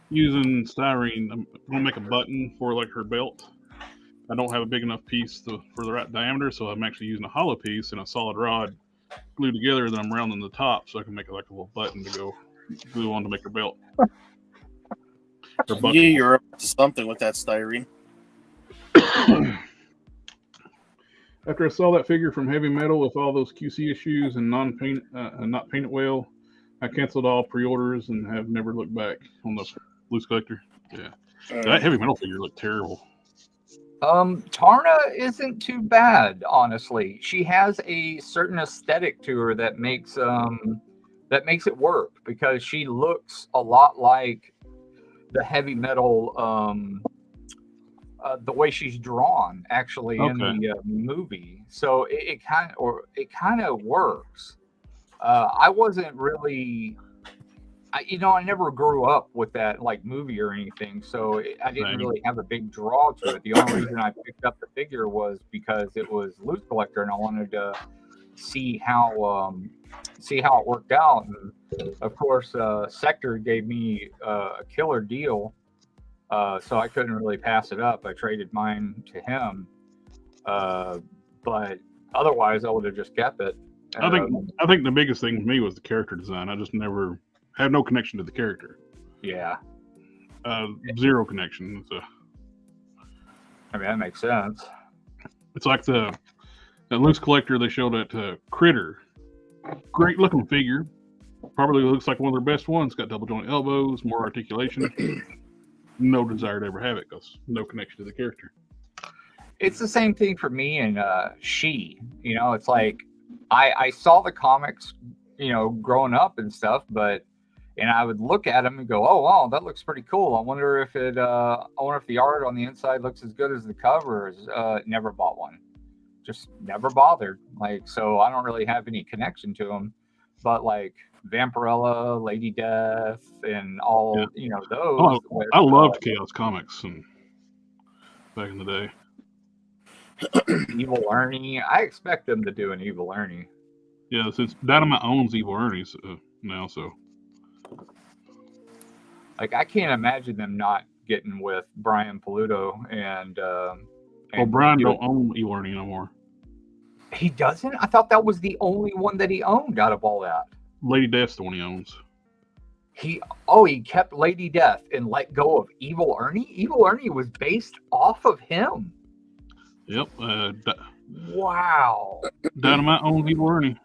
using styrene, I'm going to make a button for like her belt. I don't have a big enough piece for the right diameter, so I'm actually using a hollow piece and a solid rod glued together. Then I'm rounding the top so I can make like a little button to go glue on to make her belt. You're up to something with that styrene. After I saw that figure from Heavy Metal with all those QC issues and not painted well, I canceled all pre-orders and have never looked back on the Loose Collector. Yeah, that Heavy Metal figure looked terrible. Tarna isn't too bad, honestly. She has a certain aesthetic to her that makes it work, because she looks a lot like the Heavy Metal, the way she's drawn actually in the movie. So it kind of works. I wasn't really, I never grew up with that like movie or anything, so I didn't really have a big draw to it. The only reason I picked up the figure was because it was Loose Collector, and I wanted to see how it worked out. And of course, Sector gave me a killer deal, so I couldn't really pass it up. I traded mine to him, but otherwise, I would have just kept it. I think the biggest thing with me was the character design. I just never had no connection to the character. Yeah. Zero connection. So. I mean, that makes sense. It's like that Loose Collector they showed at Critter. Great looking figure. Probably looks like one of their best ones. Got double joint elbows, more articulation. No desire to ever have it because no connection to the character. It's the same thing for me and She. It's like I saw the comics, growing up and stuff, and I would look at them and go, "Oh wow, that looks pretty cool. I wonder if the art on the inside looks as good as the covers." Never bought one. Just never bothered. Like, so I don't really have any connection to them. But like Vampirella, Lady Death, and all those. I loved Chaos Comics and back in the day. Evil Ernie. I expect them to do an Evil Ernie. Yeah, since Dynamite owns Evil Ernie now, so. Like, I can't imagine them not getting with Brian Paluto and Brian don't own Evil Ernie no more. He doesn't? I thought that was the only one that he owned out of all that. Lady Death's the one he owns. He kept Lady Death and let go of Evil Ernie? Evil Ernie was based off of him. Yep. Wow. Dynamite owns Evil Ernie.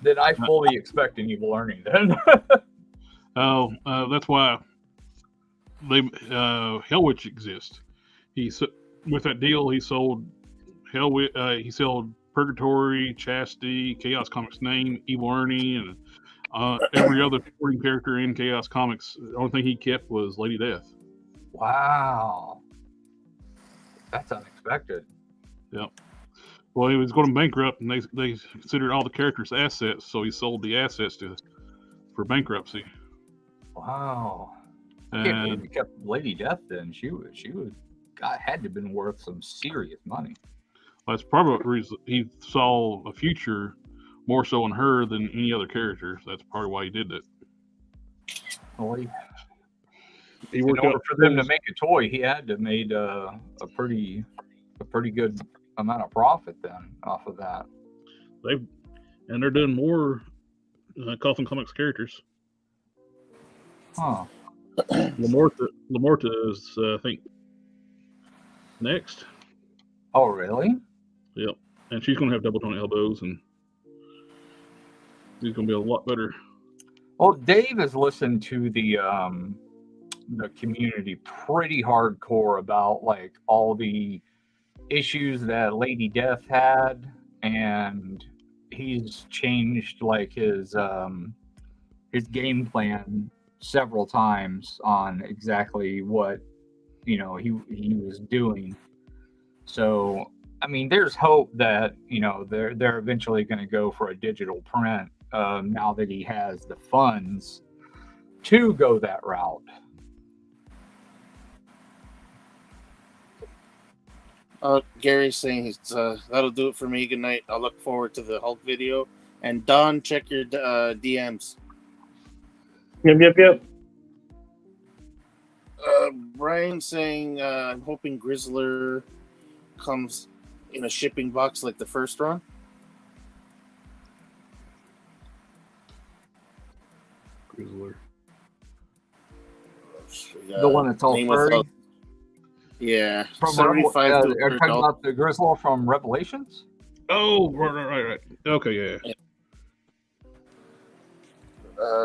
Then I fully expect an Evil Ernie then. That's why Hellwitch exists. With that deal, he sold he sold Purgatory, Chastity, Chaos Comics name, Evil Ernie, and every other supporting character in Chaos Comics. The only thing he kept was Lady Death. Wow. That's unexpected. Yep. Well, he was going bankrupt, and they considered all the characters assets, so he sold the assets for bankruptcy. Wow. I can't believe he kept Lady Death then. She had to have been worth some serious money. Well, that's probably the reason he saw a future more so in her than any other character. So that's probably why he did that. Well, he In worked order out for them to make a toy, he had to made a pretty good amount of profit then off of that. They're doing more Coffin Comics characters. Huh. Lamorta is, I think, next. Oh, really? Yep. And she's going to have double joint elbows, and she's going to be a lot better. Well, Dave has listened to the community pretty hardcore about like all the issues that Lady Death had, and he's changed like his game plan several times on exactly what he was doing. So I mean, there's hope that they're eventually going to go for a digital print now that he has the funds to go that route. Gary's saying that'll do it for me. Good night. I'll look forward to the Hulk video. And Don, check your DMs. Yep. Brian saying, I'm hoping Grizzler comes in a shipping box like the first run. Grizzler. The one that's all furry? Yeah. From 75 are you talking about the Grizzler from Revelations? Oh, right. Okay, yeah.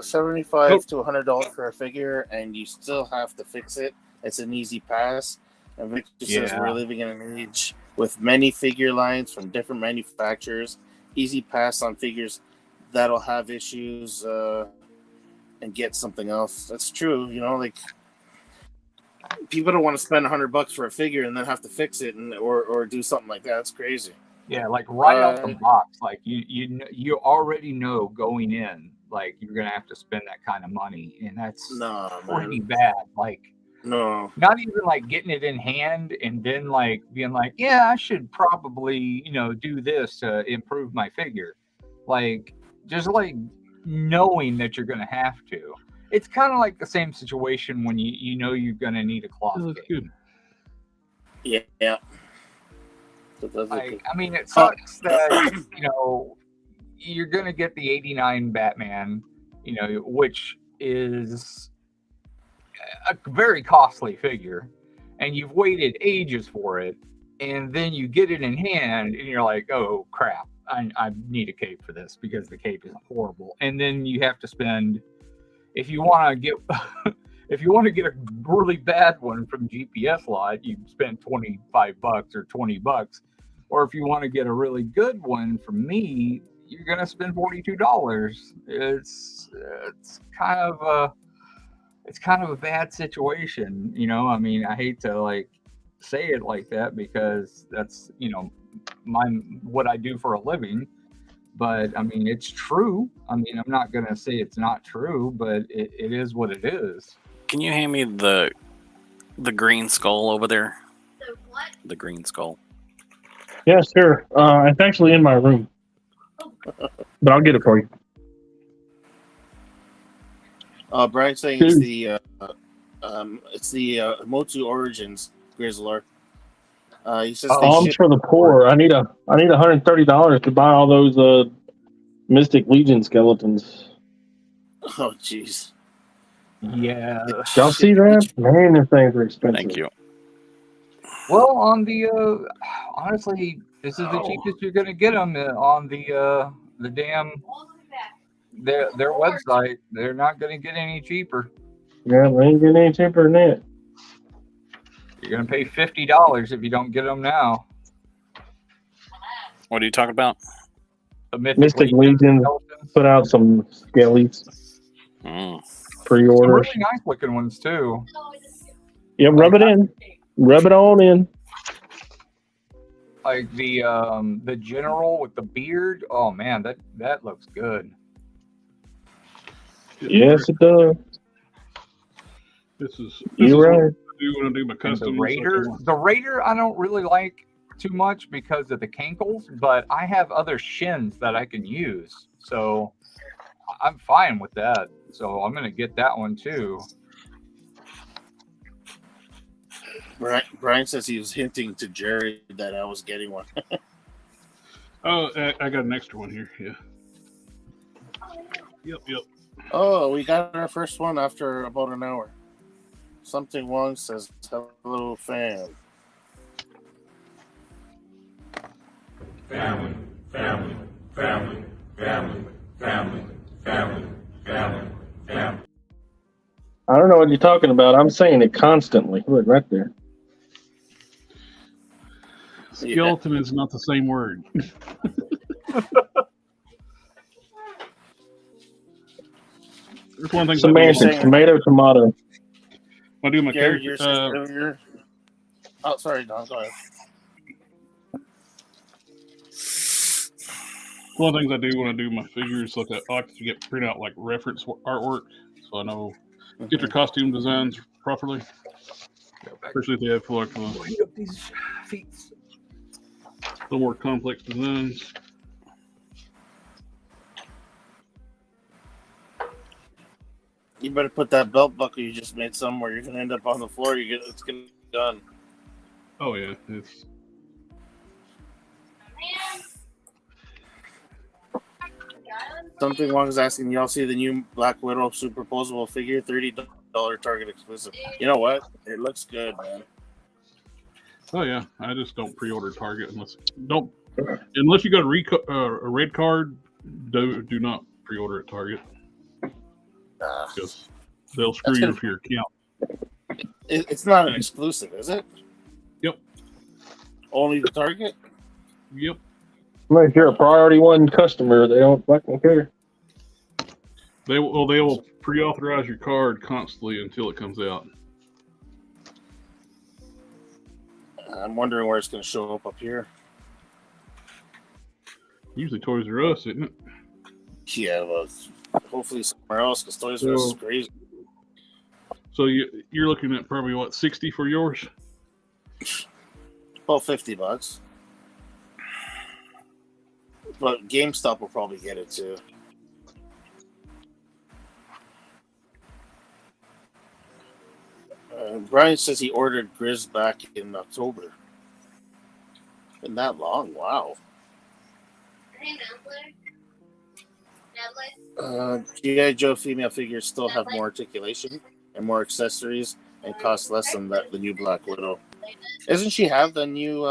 75 to $100 for a figure, and you still have to fix it. It's an easy pass. And Victor says we're living in an age with many figure lines from different manufacturers. Easy pass on figures that'll have issues and get something else. That's true. Like people don't want to spend $100 for a figure and then have to fix it or do something like that. That's crazy. Yeah, like right out the box, like you already know going in, like you're gonna have to spend that kind of money, and that's pretty bad. Like, no, not even like getting it in hand and then like being like, yeah, I should probably do this to improve my figure. Like, just like knowing that you're gonna have to. It's kind of like the same situation when you know you're gonna need a cloth game. Yeah. Like, I mean, it sucks that you're gonna get the '89 Batman, which is a very costly figure, and you've waited ages for it, and then you get it in hand, and you're like, oh crap, I need a cape for this because the cape is horrible, and then you have to spend, if you want to get a really bad one from GPS lot, you spend $25 or $20. Or if you want to get a really good one from me, you're gonna spend $42. It's kind of a bad situation, I mean, I hate to like say it like that because that's what I do for a living. But I mean, it's true. I mean, I'm not gonna say it's not true, but it is what it is. Can you hand me the green skull over there? The what? The green skull. Yeah, sure. It's actually in my room, but I'll get it for you. Brian's saying it's the Motu Origins Grizzler. He says Alms for the poor. I need $130 to buy all those Mystic Legion skeletons. Oh, jeez. Yeah. Y'all see that? Man, these things are expensive. Thank you. Well, on the honestly, this is the cheapest you're gonna get them on the damn their website. They're not gonna get any cheaper. Yeah, they ain't getting any cheaper than that. You're gonna pay $50 if you don't get them now. What are you talking about? Mystic Legion put out some skellies. Pre-orders. Some really nice looking ones too. Yeah, rub it in. Rub it on in. Like the general with the beard. Oh man, that looks good. Yes, it does. This is you're right. You want to do my custom. The Raider I don't really like too much because of the cankles, but I have other shins that I can use, so I'm fine with that. So I'm gonna get that one too. Brian says he was hinting to Jerry that I was getting one. Oh, I got an extra one here. Yeah. Yep. Oh, we got our first one after about an hour. Something Wong says, hello, fam. Family. I don't know what you're talking about. I'm saying it constantly. Look, right there. Skeleton is not the same word. There's one thing. Semantics. Tomato. I do my Gary, character. Oh, sorry, Don. Go ahead. One of the things I do when I do my figures, like I like to print out like reference artwork, so I know get your costume designs properly. Especially if they have like these feet. A little more complex designs. You better put that belt buckle you just made somewhere. You're gonna end up on the floor. It's gonna be done. Oh yeah, it's. Something Wong is asking. Y'all see the new Black Widow superposable figure? $30 Target exclusive. You know what? It looks good, man. Oh yeah, I just don't pre-order Target unless you got a red card. Do not pre-order at Target because they'll screw you for your account. It's not an exclusive, is it? Yep. Only the Target? Yep. Well, if you're a priority one customer, they don't fucking care. They will pre-authorize your card constantly until it comes out. I'm wondering where it's going to show up here. Usually Toys R Us, isn't it? Yeah, well, hopefully somewhere else because Toys R Us is crazy. So you're looking at probably what, 60 for yours? About $50. But GameStop will probably get it too. Brian says he ordered Grizz back in October. Been that long? Wow. G.I. Joe female figures still have more articulation and more accessories and cost less than the new Black Widow. Doesn't she have the new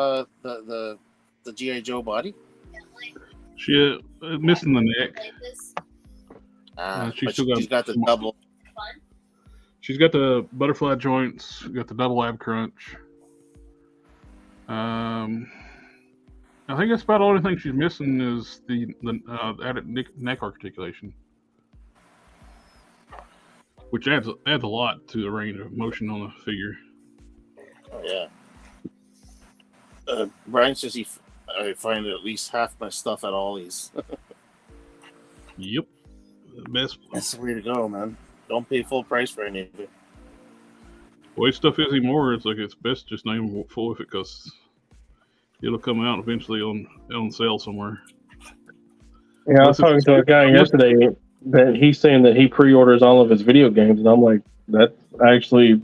the G.I. Joe body? She missing the neck. She's got the double. She's got the butterfly joints. Got the double ab crunch. I think that's about the only thing she's missing is the added neck articulation, which adds a lot to the range of motion on the figure. Oh yeah. Brian says I find at least half my stuff at Ollie's. Yep, the best. That's the way to go, man. Don't pay full price for anything. The way stuff is anymore, it's like it's best just name full of it because it'll come out eventually on sale somewhere. Yeah, I was talking to a guy yesterday that he's saying that he pre-orders all of his video games, and I'm like, that's actually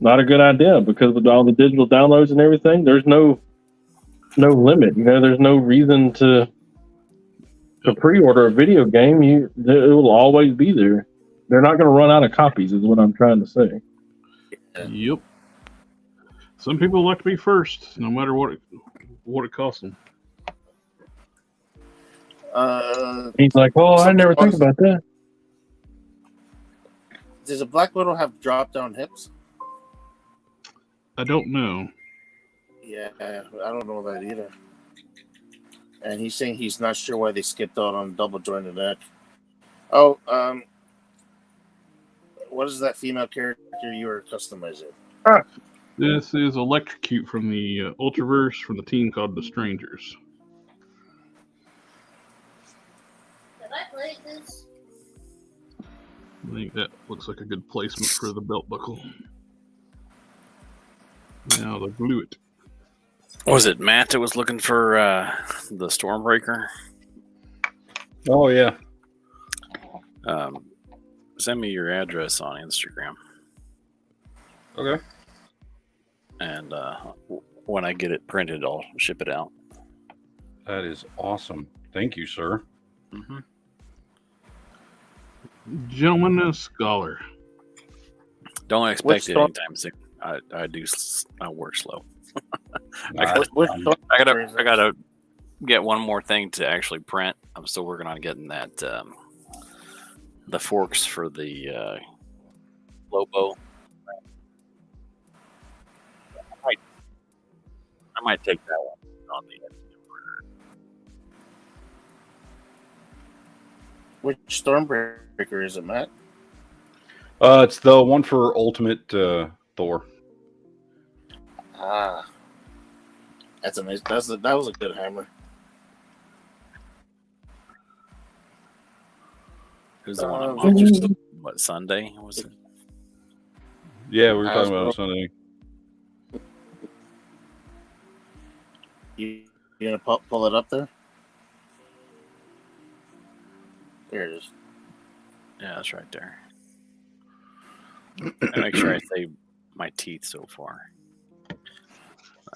not a good idea because with all the digital downloads and everything, there's no limit. You know, there's no reason to pre-order a video game. It will always be there. They're not going to run out of copies, is what I'm trying to say. Yep. Some people like to be first, no matter what it costs them. He's like, "Oh, I never think about that." Does a Black Widow have drop-down hips? I don't know. Yeah, I don't know that either. And he's saying he's not sure why they skipped out on double jointed neck. Oh, what is that female character you were customizing? This is Electrocute from the Ultraverse from the team called The Strangers. Have I played this? I think that looks like a good placement for the belt buckle. Now they blew it. Was it Matt that was looking for the Stormbreaker? Oh, yeah. Send me your address on Instagram. Okay. and when I get it printed, I'll ship it out. That is awesome. Thank you, sir. Mm-hmm. Gentleman and scholar. Don't expect it anytime soon. I work slow. I gotta get one more thing to actually print. I'm still working on getting that the forks for the Lobo. I might take that one on the end. Which Stormbreaker is it, Matt? It's the one for Ultimate Thor. Ah, that's a nice. That was a good hammer. Who's the one I watched? What, Sunday was it? Yeah, we were talking about it Sunday. You gonna pull it up there? There it is. Yeah, that's right there. I make sure I save my teeth so far. And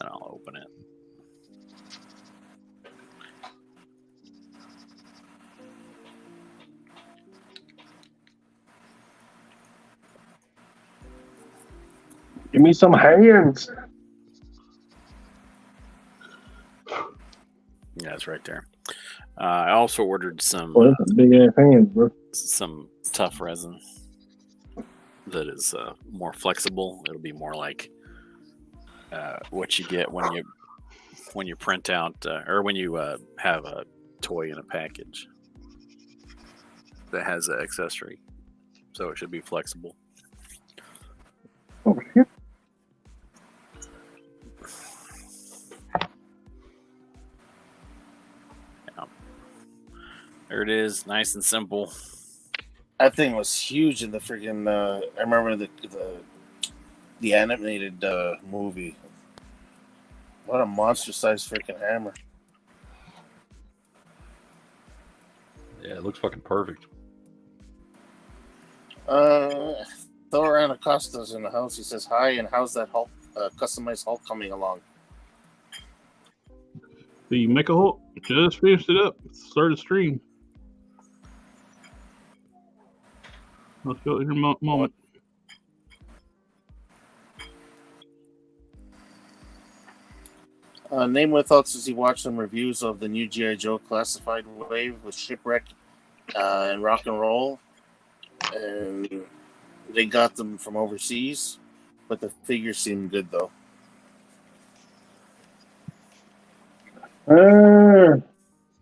I'll open it. Give me some hands. Yeah, it's right there. I also ordered some Well, that's a big ass hands, bro. some tough resin that is more flexible. It'll be more like what you get when you print out or when you have a toy in a package that has an accessory. So it should be flexible. Oh shit. There it is, nice and simple. That thing was huge in the freaking. I remember the animated movie. What a monster-sized freaking hammer! Yeah, it looks fucking perfect. Thor Anacosta's in the house. He says hi, and how's that Hulk customized Hulk coming along? The Mecha Hulk just finished it up. Started stream. Let's go in a moment. Name what thoughts as he watched some reviews of the new G.I. Joe classified wave with Shipwreck and Rock and Roll. And they got them from overseas, but the figures seem good though.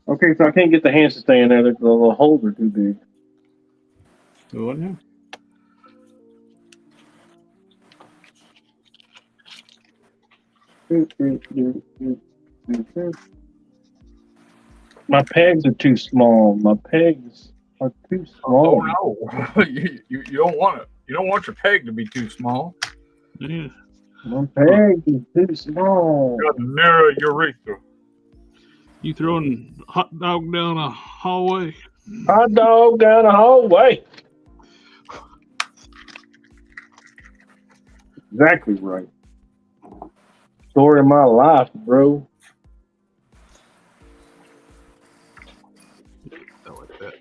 Okay, so I can't get the hands to stay in there. The holes are too big. What now? My pegs are too small. My pegs are too small. Oh no! you don't want it. You don't want your peg to be too small. Yeah. My peg is too small. You got to narrow your urethra. You throwing hot dog down a hallway? Hot dog down the hallway. Exactly right. Story of my life, bro. I like that.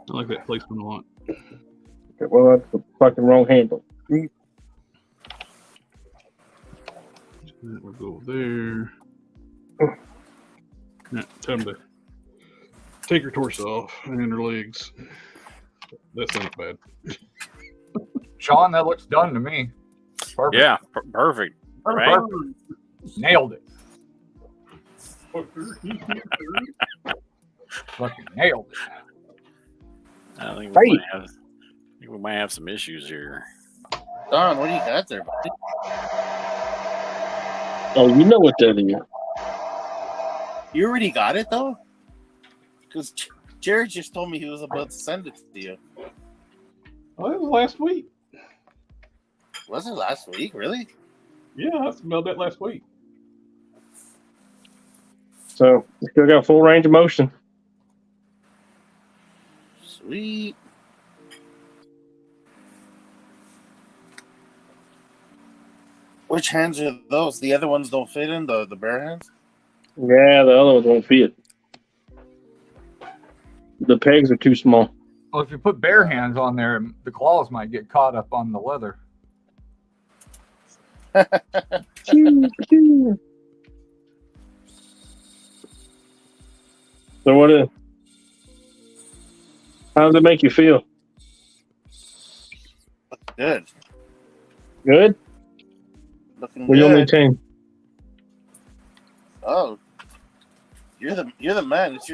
I like that placement a lot. Okay, well, that's the fucking wrong handle. We'll go there. Now, time to take her torso off and her legs. That's not bad. Sean, that looks done to me. Perfect. Yeah, perfect. Right? Nailed it. Fucking nailed it. I think we might have some issues here. Don, what do you got there, buddy? Oh, you know what that is. You already got it though? Because Jared just told me he was about to send it to you. Oh, it was last week. Was it last week? Really? Yeah, I smelled that last week. So, still got full range of motion. Sweet. Which hands are those? The other ones don't fit in the bare hands. Yeah, the other ones won't fit. The pegs are too small. Well, if you put bare hands on there, the claws might get caught up on the leather. So how does it make you feel? Good. Good? Looking What do you want me good. to change? Oh, you're the man. It's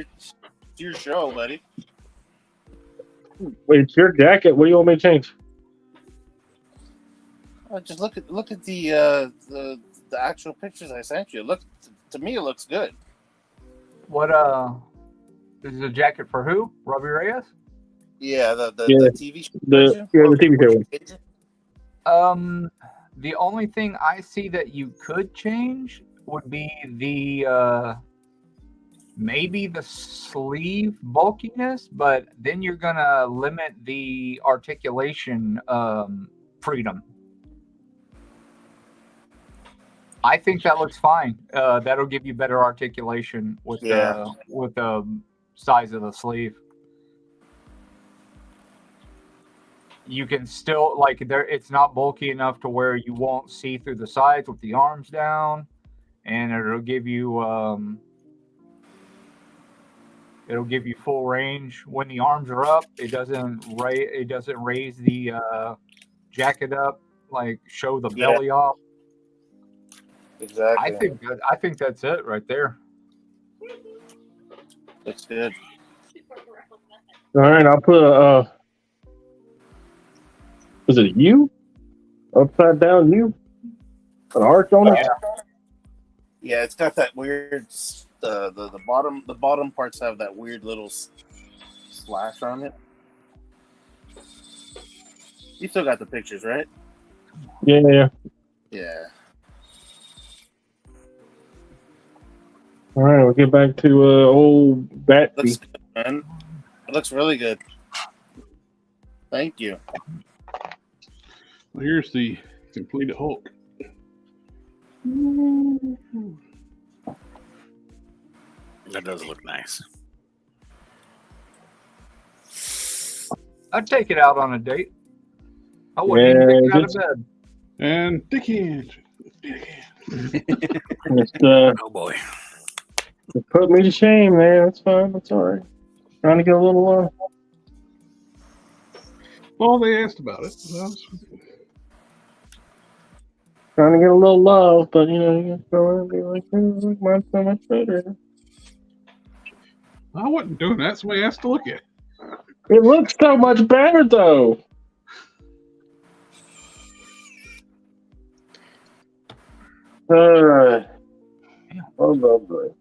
your show, buddy. Wait, it's your jacket. What do you want me to change? Just look at the actual pictures I sent you. Look, to me it looks good. What this is a jacket for who? Robbie Reyes? Yeah, the TV show. The TV show. The only thing I see that you could change would be the maybe the sleeve bulkiness, but then you're gonna limit the articulation freedom. I think that looks fine. That'll give you better articulation with the size of the sleeve. You can still it's not bulky enough to where you won't see through the sides with the arms down, and it'll give you full range when the arms are up. It doesn't raise the jacket up, like show the belly off. Exactly. I think that's it right there. Looks good. All right, I'll put a is it a U? Upside down U? An arch on it? Yeah, it's got that weird the bottom parts have that weird little slash on it. You still got the pictures, right? Yeah. Yeah. All right, we'll get back to old Batsy. Looks good, man. It looks really good. Thank you. Well, here's the completed Hulk. That does look nice. I'd take it out on a date. I wouldn't even take it out of bed. And Dickhand. Oh boy. It put me to shame, man. That's fine. That's all right. Trying to get a little Well, they asked about it. trying to get a little love, but you just go and be like, oh, mine's so much better. I wasn't doing that. Somebody asked to look at it. It looks so much better, though. Oh, lovely.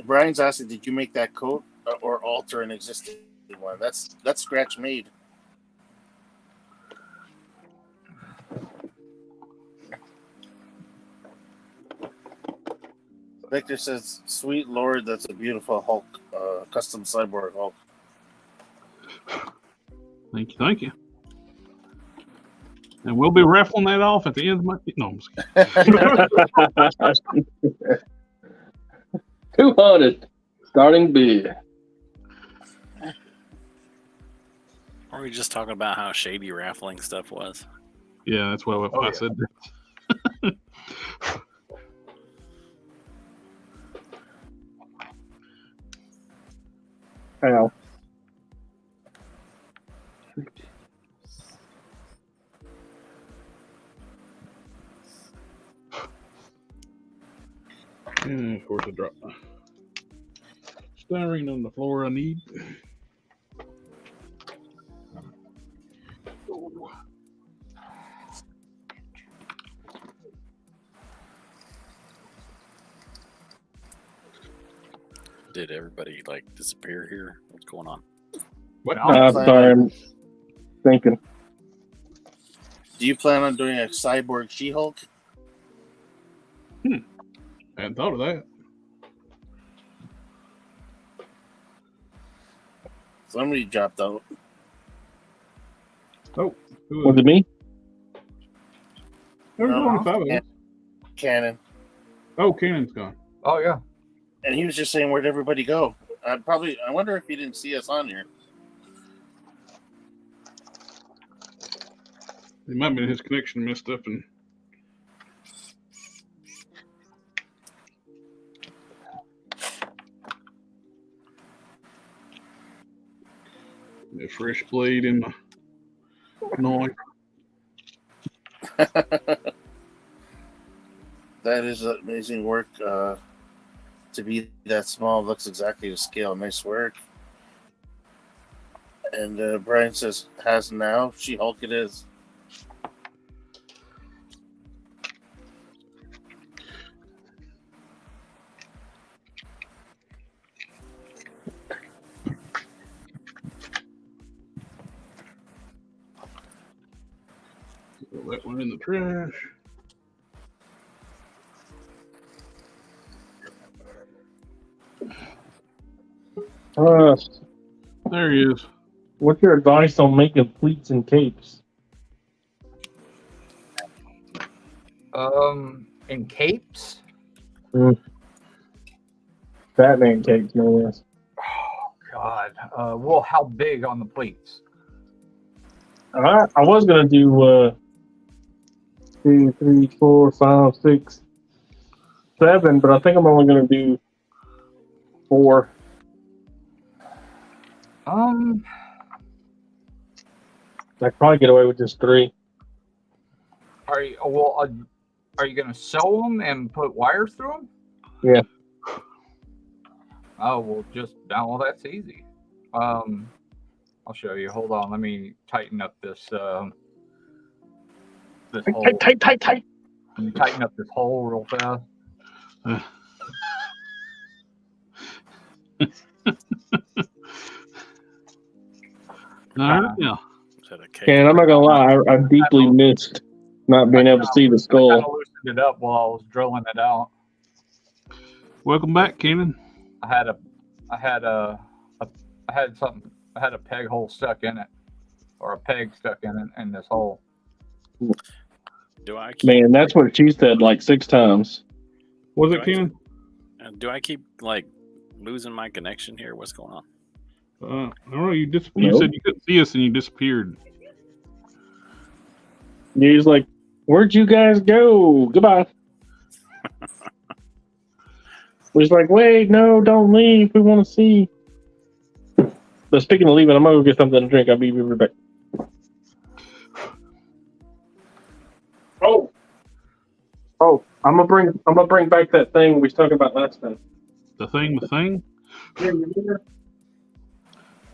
Brian's asking, did you make that coat or alter an existing one? That's scratch made. Victor says, "Sweet Lord, that's a beautiful Hulk, custom cyborg Hulk." Thank you. And we'll be raffling that off at the end of my. No, I'm just kidding. 200 starting bid. Are we just talking about how shady raffling stuff was? Yeah, that's what I said. Ow. And of course, I dropped my styrene on the floor. I need. Did everybody disappear here? What's going on? What? Sorry, I'm thinking. Do you plan on doing a cyborg She-Hulk? I hadn't thought of that. Somebody dropped out. Oh, Was it me? There's No. only 5 of us. Cannon. Oh, Cannon's gone. Oh yeah. And he was just saying, where'd everybody go? I wonder if he didn't see us on here. It might be his connection messed up and. A fresh blade in my knife. That is amazing work. To be that small looks exactly to scale. Nice work. And Brian says, has now. She-Hulk it is. Throw that one in the trash. There he is. What's your advice on making pleats and capes? In capes. Batman capes, no less. Oh God. Well, how big on the pleats? I was gonna do 2, 3, 4, 5, 6, 7, but I think I'm only gonna do 4. I'd probably get away with just 3. Are you gonna sew them and put wires through them? Yeah. Oh well, that's easy. I'll show you. Hold on, let me tighten up this hole. Tight. Let me tighten up this hole real fast. Yeah. And I'm not gonna lie, I deeply missed not being able to see the I skull. kind of loosened it up while I was drilling it out. Welcome back, Kenan. I had a peg hole stuck in it, or a peg stuck in this hole. Man, that's what she said like 6 times. Was it Kenan? Do I keep like losing my connection here? What's going on? I don't know. You said you couldn't see us and you disappeared. Yeah, he's like, "Where'd you guys go? Goodbye." He's like, "Wait, no, don't leave. We want to see." But speaking of leaving, I'm gonna go get something to drink. I'll be right back. Oh, I'm gonna bring back that thing we was talking about last time. The thing? Yeah, you remember?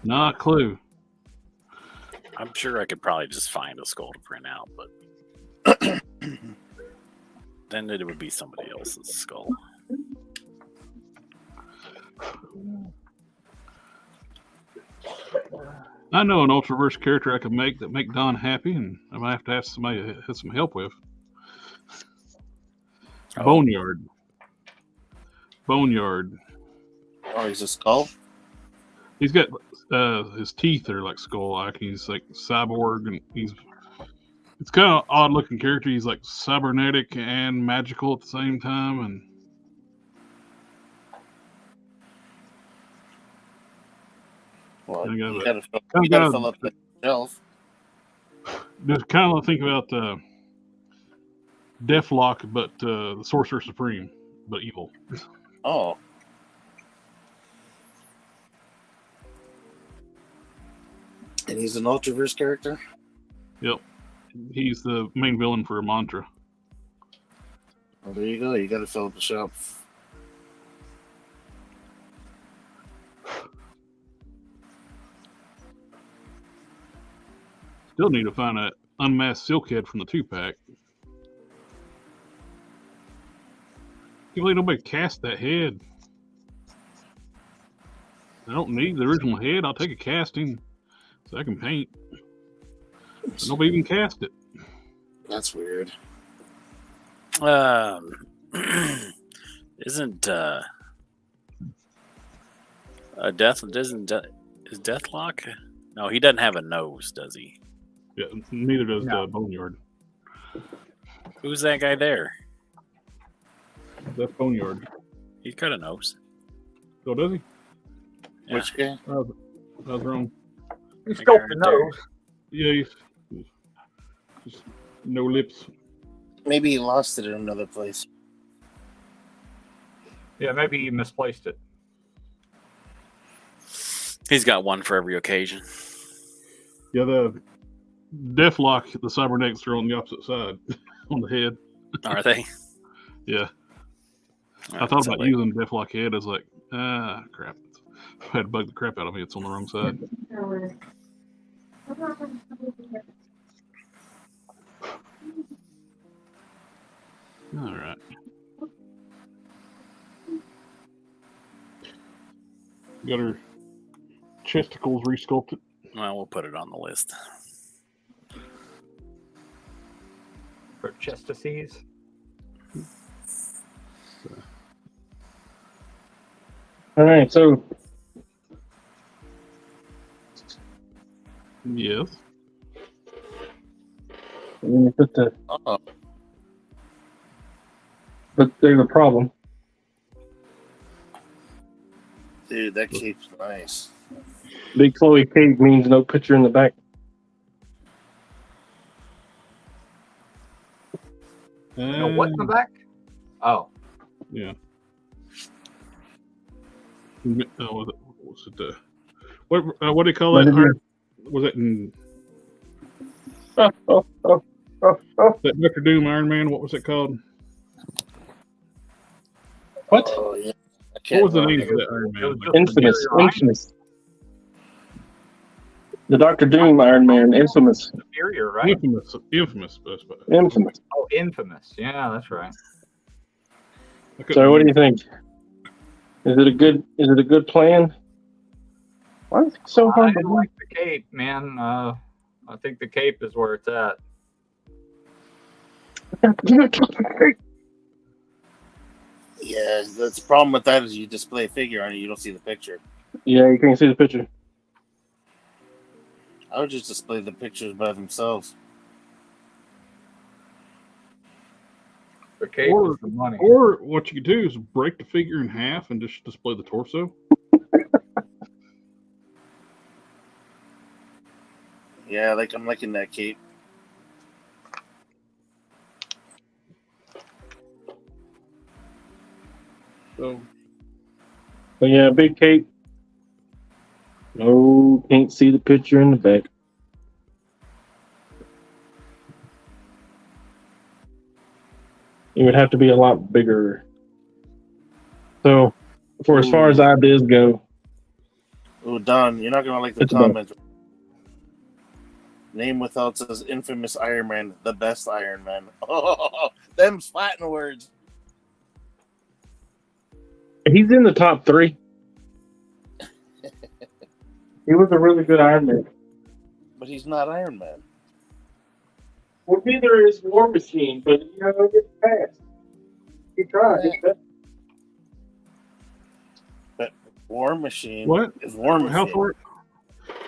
Not a clue. I'm sure I could probably just find a skull to print out, but then it would be somebody else's skull. I know an Ultraverse character I could make that make Don happy, and I might have to ask somebody to have some help with. Boneyard. Oh, he's a skull? He's got his teeth are like skull-like. He's like cyborg, and it's kind of odd looking character. He's like cybernetic and magical at the same time, and well, you gotta fill up the shelf. Just kind of think about Deathlock, but the Sorcerer Supreme, but evil. Oh. And he's an Ultraverse character? Yep. He's the main villain for Mantra. Well, there you go. You got to fill up the shelf. Still need to find an unmasked Silkhead from the 2-pack. Can't believe nobody cast that head. I don't need the original head. I'll take a casting so I can paint. But nobody even cast it. That's weird. Isn't is Deathlock? No, he doesn't have a nose, does he? Yeah, neither does Boneyard. Who's that guy there? That's Boneyard. He kind of knows. Oh, does he? Yeah. Which guy? I was wrong. He's sculpting nose. Yeah, he's just no lips. Maybe he lost it in another place. Yeah, maybe he misplaced it. He's got one for every occasion. Yeah, the Deathlock, the cybernetics are on the opposite side, on the head. Are they? Yeah. I thought about using Deathlock head. I was like, crap. I had to bug the crap out of me. It's on the wrong side. All right. Got her chesticles resculpted. Well, we'll put it on the list. For chestices. All right, so Yes. let me put the. Oh, But there's a problem. dude, that cape's nice. Big Chloe cape means no picture in the back. No, what in the back? Oh, Yeah. What's it? What do you call What that? is it? Was it in Oh. that Dr. Doom Iron Man? What was it called? What? Oh, yeah. What was the name of that Iron Man? Infamous. The Dr. Doom Iron Man, infamous. superior, right? Infamous. Infamous. Oh, infamous. Yeah, that's right. So, what do you think? Is it a good plan? Why is it so I hard to like the cape, man. I think the cape is where it's at. Yeah, that's the problem with that is you display a figure on it, you don't see the picture. Yeah, you can't see the picture. I would just display the pictures by themselves. The cape is the money. Or what you could do is break the figure in half and just display the torso. Yeah, like I'm liking that cape. So But yeah, big cape. No, can't see the picture in the back. It would have to be a lot bigger. So, for as far as ideas go, Oh, Don, you're not gonna like the It's about- comment. Name without says infamous Iron Man, the best Iron Man. Oh, them's fighting words. he's in the top 3. He was a really good Iron Man. But he's not Iron Man. Well, neither is War Machine, but you know, it gets past. He tried. Yeah. But War Machine what? is War Machine.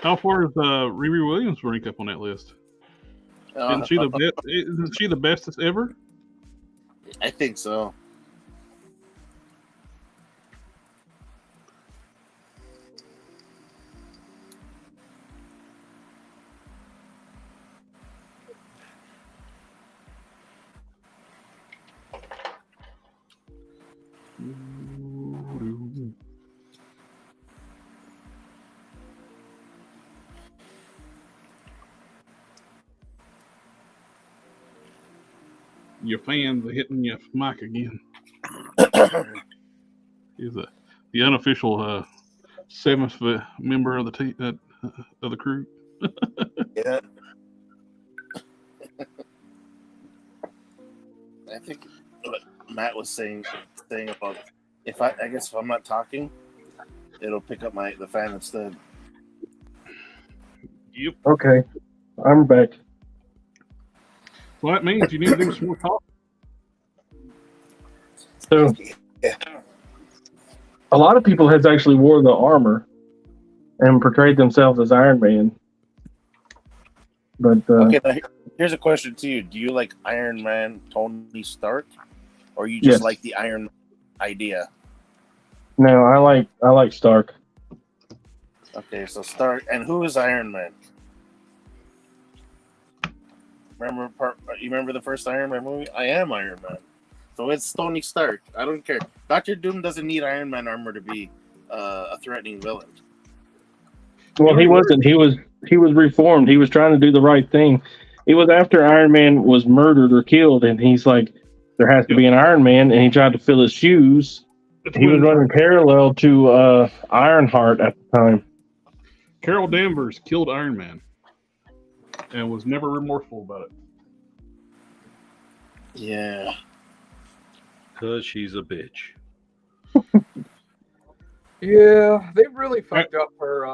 How far is Riri Williams rank up on that list? Isn't she the best? Isn't she the bestest ever? I think so. Your fans are hitting your mic again. He's the unofficial 7th member of the team of the crew. Yeah. I think what Matt was saying about I guess if I'm not talking, it'll pick up the fan instead. Yep. Okay, I'm back. Well, that means you need to do some more talking. So, Yeah. a lot of people has actually wore the armor and portrayed themselves as Iron Man. But Okay, now here's a question to you: do you like Iron Man, Tony Stark, or you just Yes. like the Iron Man idea? no, I like Stark. Okay, so Stark, and who is Iron Man? You remember the first Iron Man movie? I am Iron Man. So it's Tony Stark. I don't care. Doctor Doom doesn't need Iron Man armor to be a threatening villain. Well, he wasn't. He was reformed. He was trying to do the right thing. It was after Iron Man was murdered or killed, and he's like, there has to be an Iron Man, and he tried to fill his shoes. He was running parallel to Ironheart at the time. Carol Danvers killed Iron Man and was never remorseful about it. Yeah. Because she's a bitch. Yeah, they really fucked up her.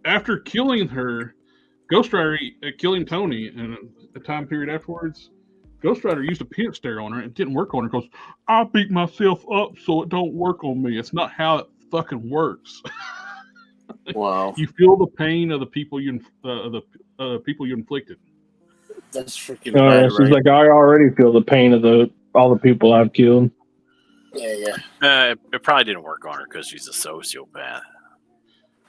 After killing her, Ghost Rider killing Tony, and a time period afterwards, Ghost Rider used a peanut stare on her. It didn't work on her because I beat myself up so it don't work on me. It's not how it fucking works. Wow. You feel the pain of the people you people you inflicted. That's freaking bad, She's right? like, I already feel the pain of all the people I've killed. Yeah. It probably didn't work on her because she's a sociopath.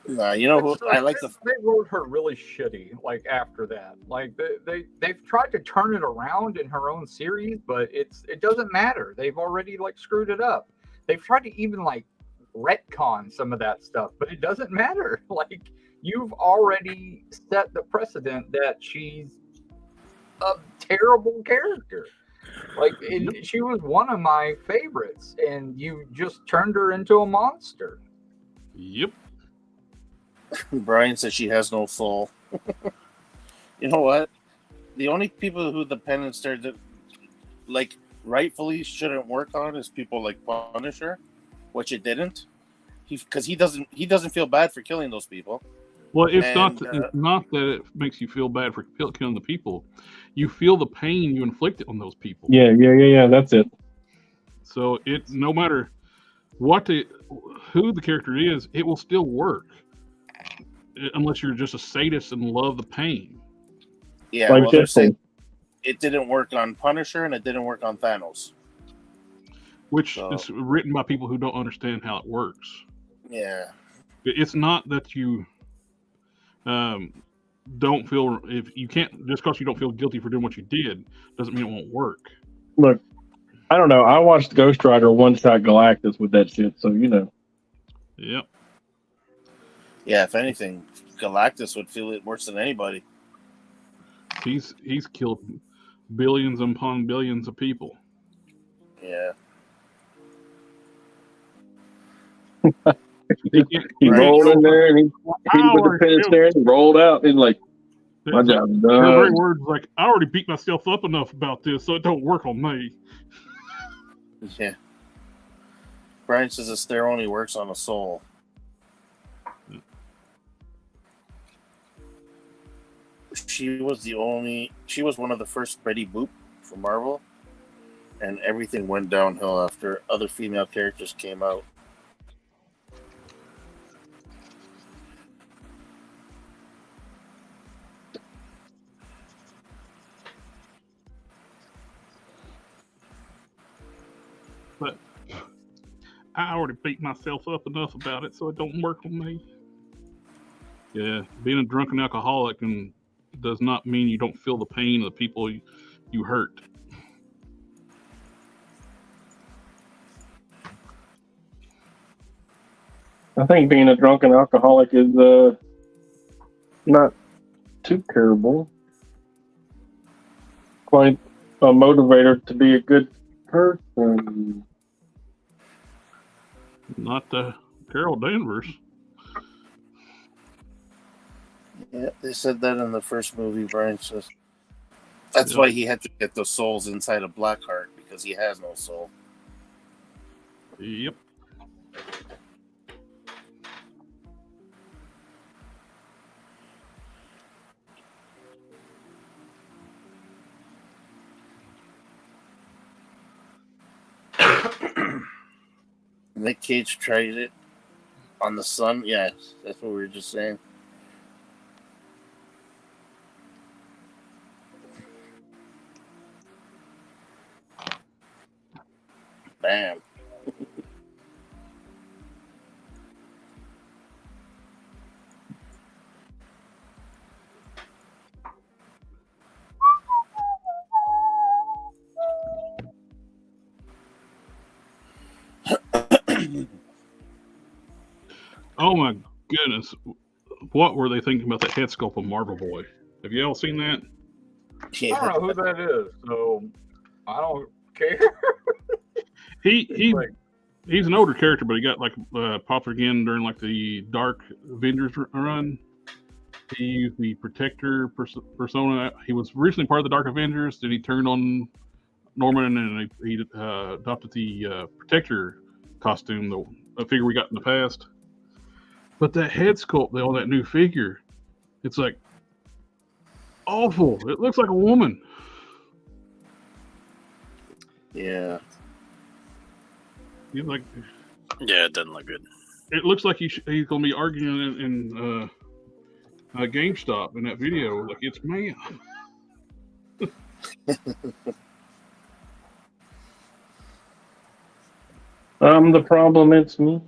Nah, you know who I like They wrote her really shitty. Like after that, like they've tried to turn it around in her own series, but it doesn't matter. They've already like screwed it up. They've tried to even like retcon some of that stuff, but it doesn't matter. Like you've already set the precedent that she's a terrible character. Like she was one of my favorites, and you just turned her into a monster. Yep. Brian says she has no soul. You know what? The only people who the penance started, like, rightfully shouldn't work on is people like Punisher, which it didn't. Because he doesn't feel bad for killing those people. Well, it's not that it makes you feel bad for killing the people. You feel the pain you inflicted on those people. Yeah. That's it. So no matter who the character is, it will still work. Unless you're just a sadist and love the pain. Yeah, well, they're saying it didn't work on Punisher and it didn't work on Thanos. Which is written by people who don't understand how it works. Yeah. It's not that you don't feel, if you can't, just because you don't feel guilty for doing what you did, doesn't mean it won't work. Look, I don't know. I watched Ghost Rider one-shot Galactus with that shit, so you know. Yep. Yeah, if anything, Galactus would feel it worse than anybody. He's killed billions upon billions of people. Yeah. He rolled in there and he put the penance there and he rolled out and like, my job's done. Their very words like, I already beat myself up enough about this, so it don't work on me. Yeah. Brian says this there only works on a soul. She was one of the first Betty Boop for Marvel, and everything went downhill after other female characters came out. But I already beat myself up enough about it, so it don't work on me. Yeah, being a drunken alcoholic does not mean you don't feel the pain of the people you hurt. I think being a drunken alcoholic is not too terrible. Quite a motivator to be a good person. Not the Carol Danvers. Yeah, they said that in the first movie, Brian says. That's why he had to get the souls inside of Blackheart, because he has no soul. Yep. Nick Cage tried it on the sun. Yeah, that's what we were just saying. Bam. Oh my goodness. What were they thinking about that head sculpt of Marvel Boy? Have you all seen that? I don't know who that is, so I don't care. He's an older character, but he got like popular again during like the Dark Avengers run. He's the protector persona. He was originally part of the Dark Avengers. Then he turned on Norman and he adopted the protector costume, the figure we got in the past. But that head sculpt on that new figure, it's like awful. It looks like a woman. Yeah. He's like, Yeah, it doesn't look good. it looks like he's going to be arguing in GameStop in that video. Like, it's man. I'm the problem, it's me.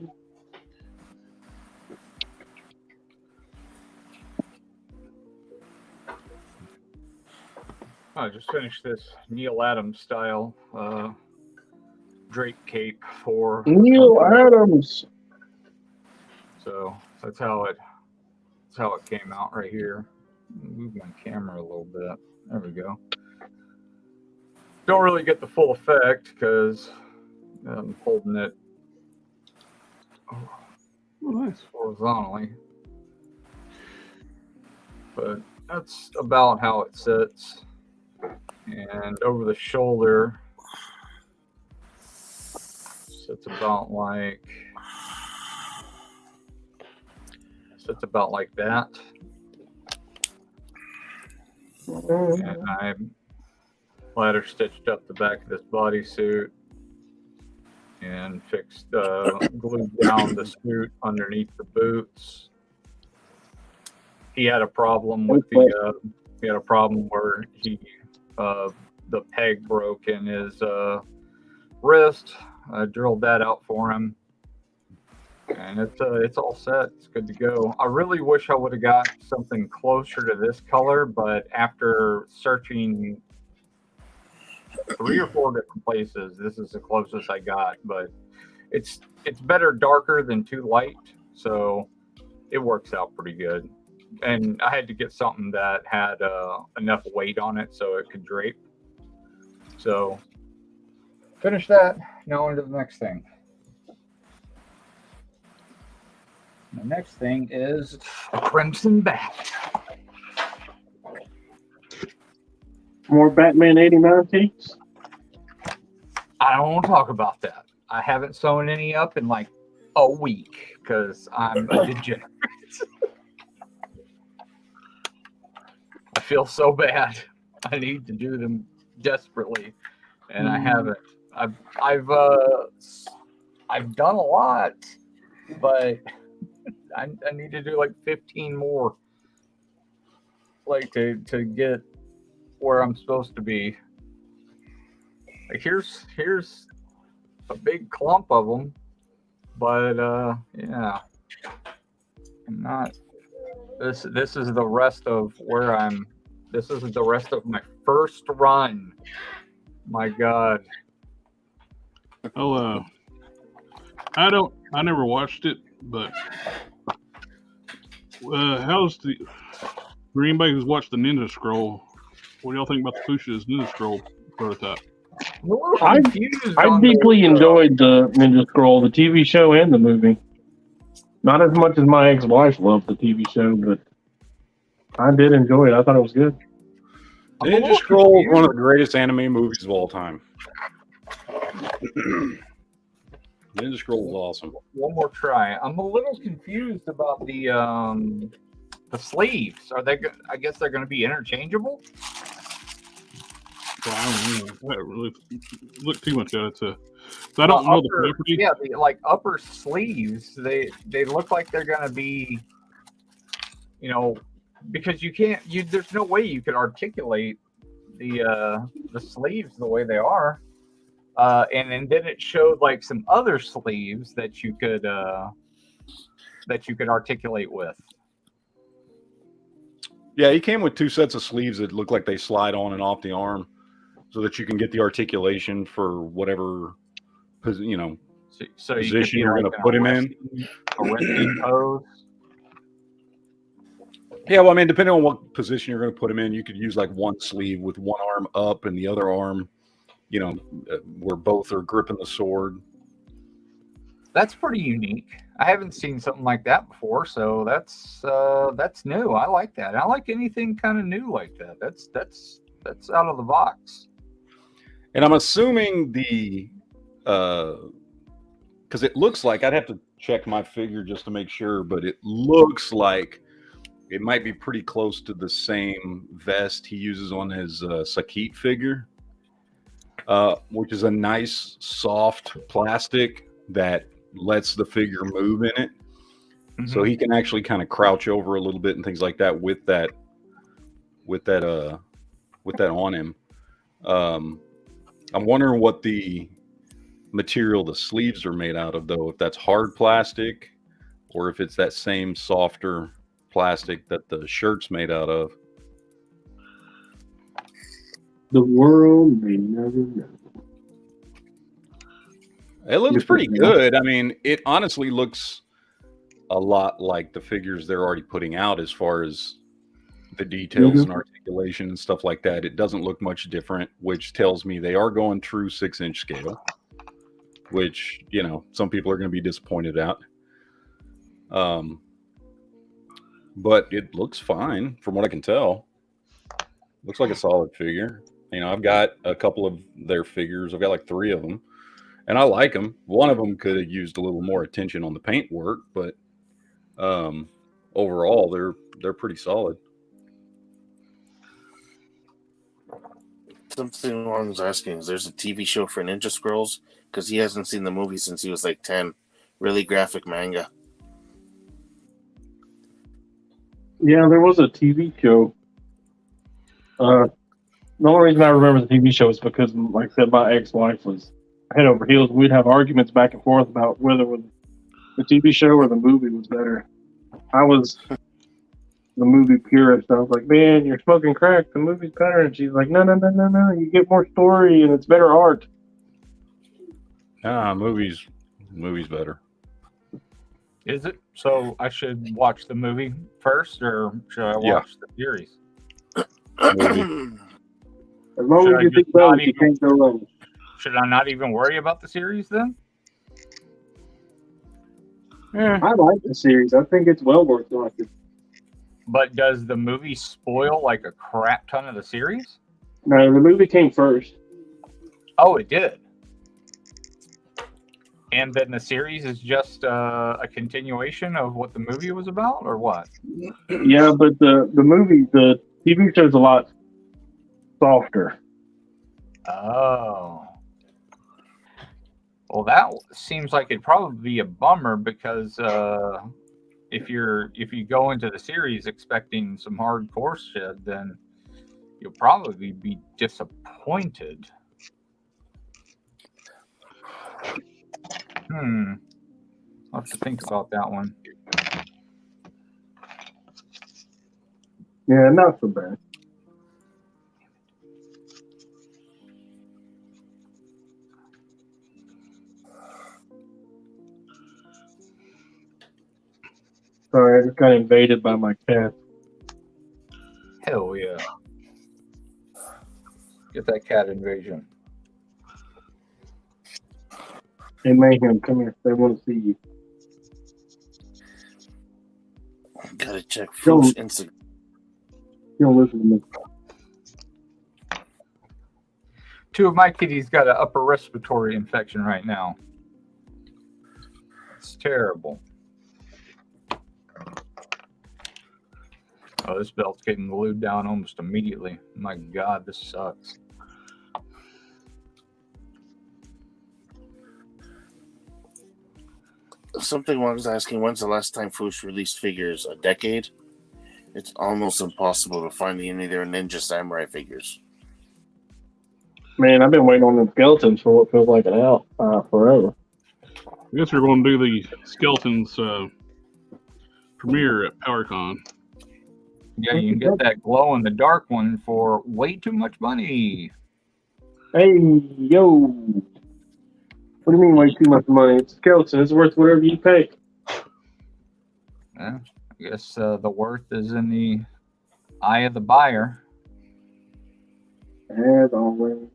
I just finished this Neil Adams style Drake cape for Neil Adams. So that's how it came out right here. Move my camera a little bit. There we go. Don't really get the full effect because I'm holding it nice. horizontally. But that's about how it sits. And over the shoulder sits about like that. And I ladder stitched up the back of this bodysuit and glued down the suit underneath the boots. He had a problem with he had a problem where the peg broke in his wrist. I drilled that out for him, and it's all set. It's good to go. I really wish I would have got something closer to this color, but after searching 3 or 4 different places, this is the closest I got. But it's better darker than too light, so it works out pretty good. And I had to get something that had enough weight on it so it could drape. So finish that. Now on to the next thing. The next thing is a Crimson Bat. More Batman 89 tapes? I don't want to talk about that. I haven't sewn any up in like a week because I'm a degenerate. I feel so bad. I need to do them desperately, and I haven't. I've done a lot, but I need to do like 15 more, like to get where I'm supposed to be. Like here's a big clump of them, but yeah, I'm not. This is the rest of where I'm. This is the rest of my first run. My God. Oh, I never watched it, but how's for anybody who's watched the Ninja Scroll? What do y'all think about the Fuchsia's Ninja Scroll prototype? I deeply enjoyed the Ninja Scroll, the TV show and the movie. Not as much as my ex-wife loved the TV show, but I did enjoy it. I thought it was good. Ninja Scroll is one of the greatest anime movies of all time. Ninja Scroll is awesome. One more try. I'm a little confused about the sleeves. Are they? I guess they're going to be interchangeable. Well, I don't know. I haven't really look too much at it. So I don't know the property. Yeah, the like upper sleeves. They look like they're going to be, because you can't. There's no way you could articulate the sleeves the way they are. and then it showed like some other sleeves that you could articulate with. Yeah, he came with 2 sets of sleeves that look like they slide on and off the arm, so that you can get the articulation for whatever, So position you're going to put him in. A resting pose. Yeah, well, I mean, depending on what position you're going to put him in, you could use like one sleeve with one arm up and the other arm, where both are gripping the sword. That's pretty unique. I haven't seen something like that before, so that's new. I like that. I like anything kind of new like that. That's out of the box. And I'm assuming because it looks like, I'd have to check my figure just to make sure, but it looks like it might be pretty close to the same vest he uses on his Sakit figure, which is a nice soft plastic that lets the figure move in it. Mm-hmm. So he can actually kind of crouch over a little bit and things like that with that on him. I'm wondering what the material the sleeves are made out of, though, if that's hard plastic or if it's that same softer plastic that the shirt's made out of. The world may never know. It looks pretty good. I mean, it honestly looks a lot like the figures they're already putting out as far as the details and articulation and stuff like that. It doesn't look much different, which tells me they are going true 6-inch scale, which, some people are going to be disappointed at. But it looks fine from what I can tell. Looks like a solid figure. I've got a couple of their figures. I've got like 3 of them, and I like them. One of them could have used a little more attention on the paint work, but overall, they're pretty solid. Something I was asking is there's a TV show for Ninja Scrolls, because he hasn't seen the movie since he was like 10. Really graphic manga. Yeah, there was a TV show. The only reason I remember the TV show is because, like I said, my ex-wife was head over heels. We'd have arguments back and forth about whether the TV show or the movie was better. I was the movie purist. I was like, man, you're smoking crack. The movie's better. And she's like, no. You get more story and it's better art. Movie's better. Is it? So I should watch the movie first, or should I watch the series? Movie. As long as you think about it, you can't go wrong. Should I not even worry about the series then? I like the series. I think it's well worth watching. But does the movie spoil like a crap ton of the series? No, the movie came first. Oh, it did. And then the series is just a continuation of what the movie was about, or what? Yeah, but the movie, the TV show is a lot softer. Oh. Well, that seems like it'd probably be a bummer, because if you go into the series expecting some hardcore shit, then you'll probably be disappointed. I'll have to think about that one. Yeah, not so bad. Sorry, I just got invaded by my cat. Hell yeah. Get that cat invasion. Hey, Mayhem, come here. They want to see you. Gotta check Fruit's Instagram. Don't listen to me. 2 of my kitties got an upper respiratory infection right now. It's terrible. Oh, this belt's getting glued down almost immediately. My God, this sucks. Something I was asking, when's the last time Fush released figures? A decade? It's almost impossible to find any of their Ninja Samurai figures. Man, I've been waiting on the skeletons for what feels like forever. I guess we're going to do the Skeletons premiere at PowerCon. Yeah, you can get that glow in the dark one for way too much money. Hey, yo. What do you mean way too much money? It's a skeleton. It's worth whatever you pay. I guess the worth is in the eye of the buyer. As always.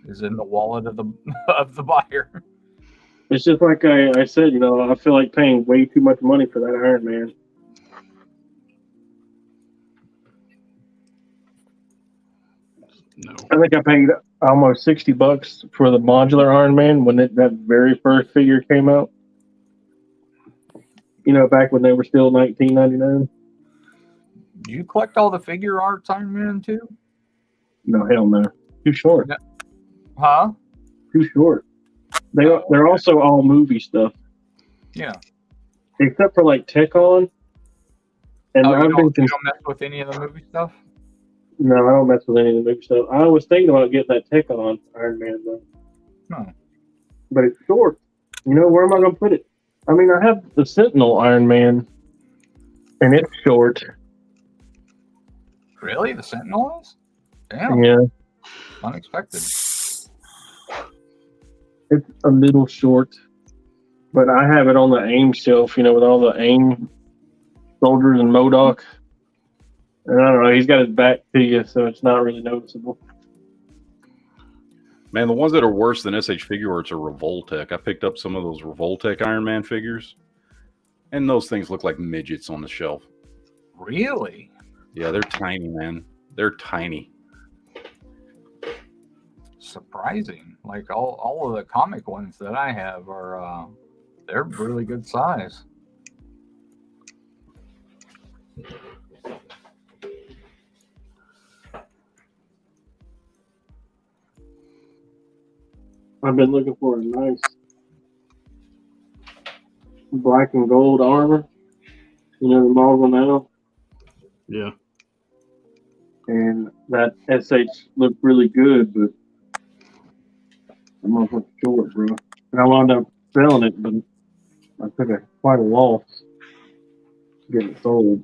Is in the wallet of the of the buyer. It's just like I said, I feel like paying way too much money for that Iron Man. No. I think I paid almost $60 for the modular Iron Man when that very first figure came out. Back when they were still $19.99. Do you collect all the figure arts Iron Man too? No, hell no. Too short. No. Huh? Too short. They're also all movie stuff. Yeah. Except for like Tech-On. And you don't mess with any of the movie stuff? No, I don't mess with any of the movie stuff. I was thinking about getting that Tech-On Iron Man though. No. But it's short. Where am I going to put it? I mean, I have the Sentinel Iron Man, and it's short. Really? The Sentinel is? Damn. Yeah. Unexpected. It's a little short. But I have it on the AIM shelf, with all the AIM soldiers and MODOK. And I don't know, he's got his back to you, so it's not really noticeable. Man, the ones that are worse than SH Figure Arts are Revoltech. I picked up some of those Revoltech Iron Man figures, and those things look like midgets on the shelf. Really? Yeah, they're tiny, man. They're tiny. Surprising. Like all of the comic ones that I have are they're really good size. I've been looking for a nice black and gold armor. The Marvel now. Yeah. And that SH looked really good, but I'm not short, bro. And I wound up selling it, but I took quite a loss getting it sold.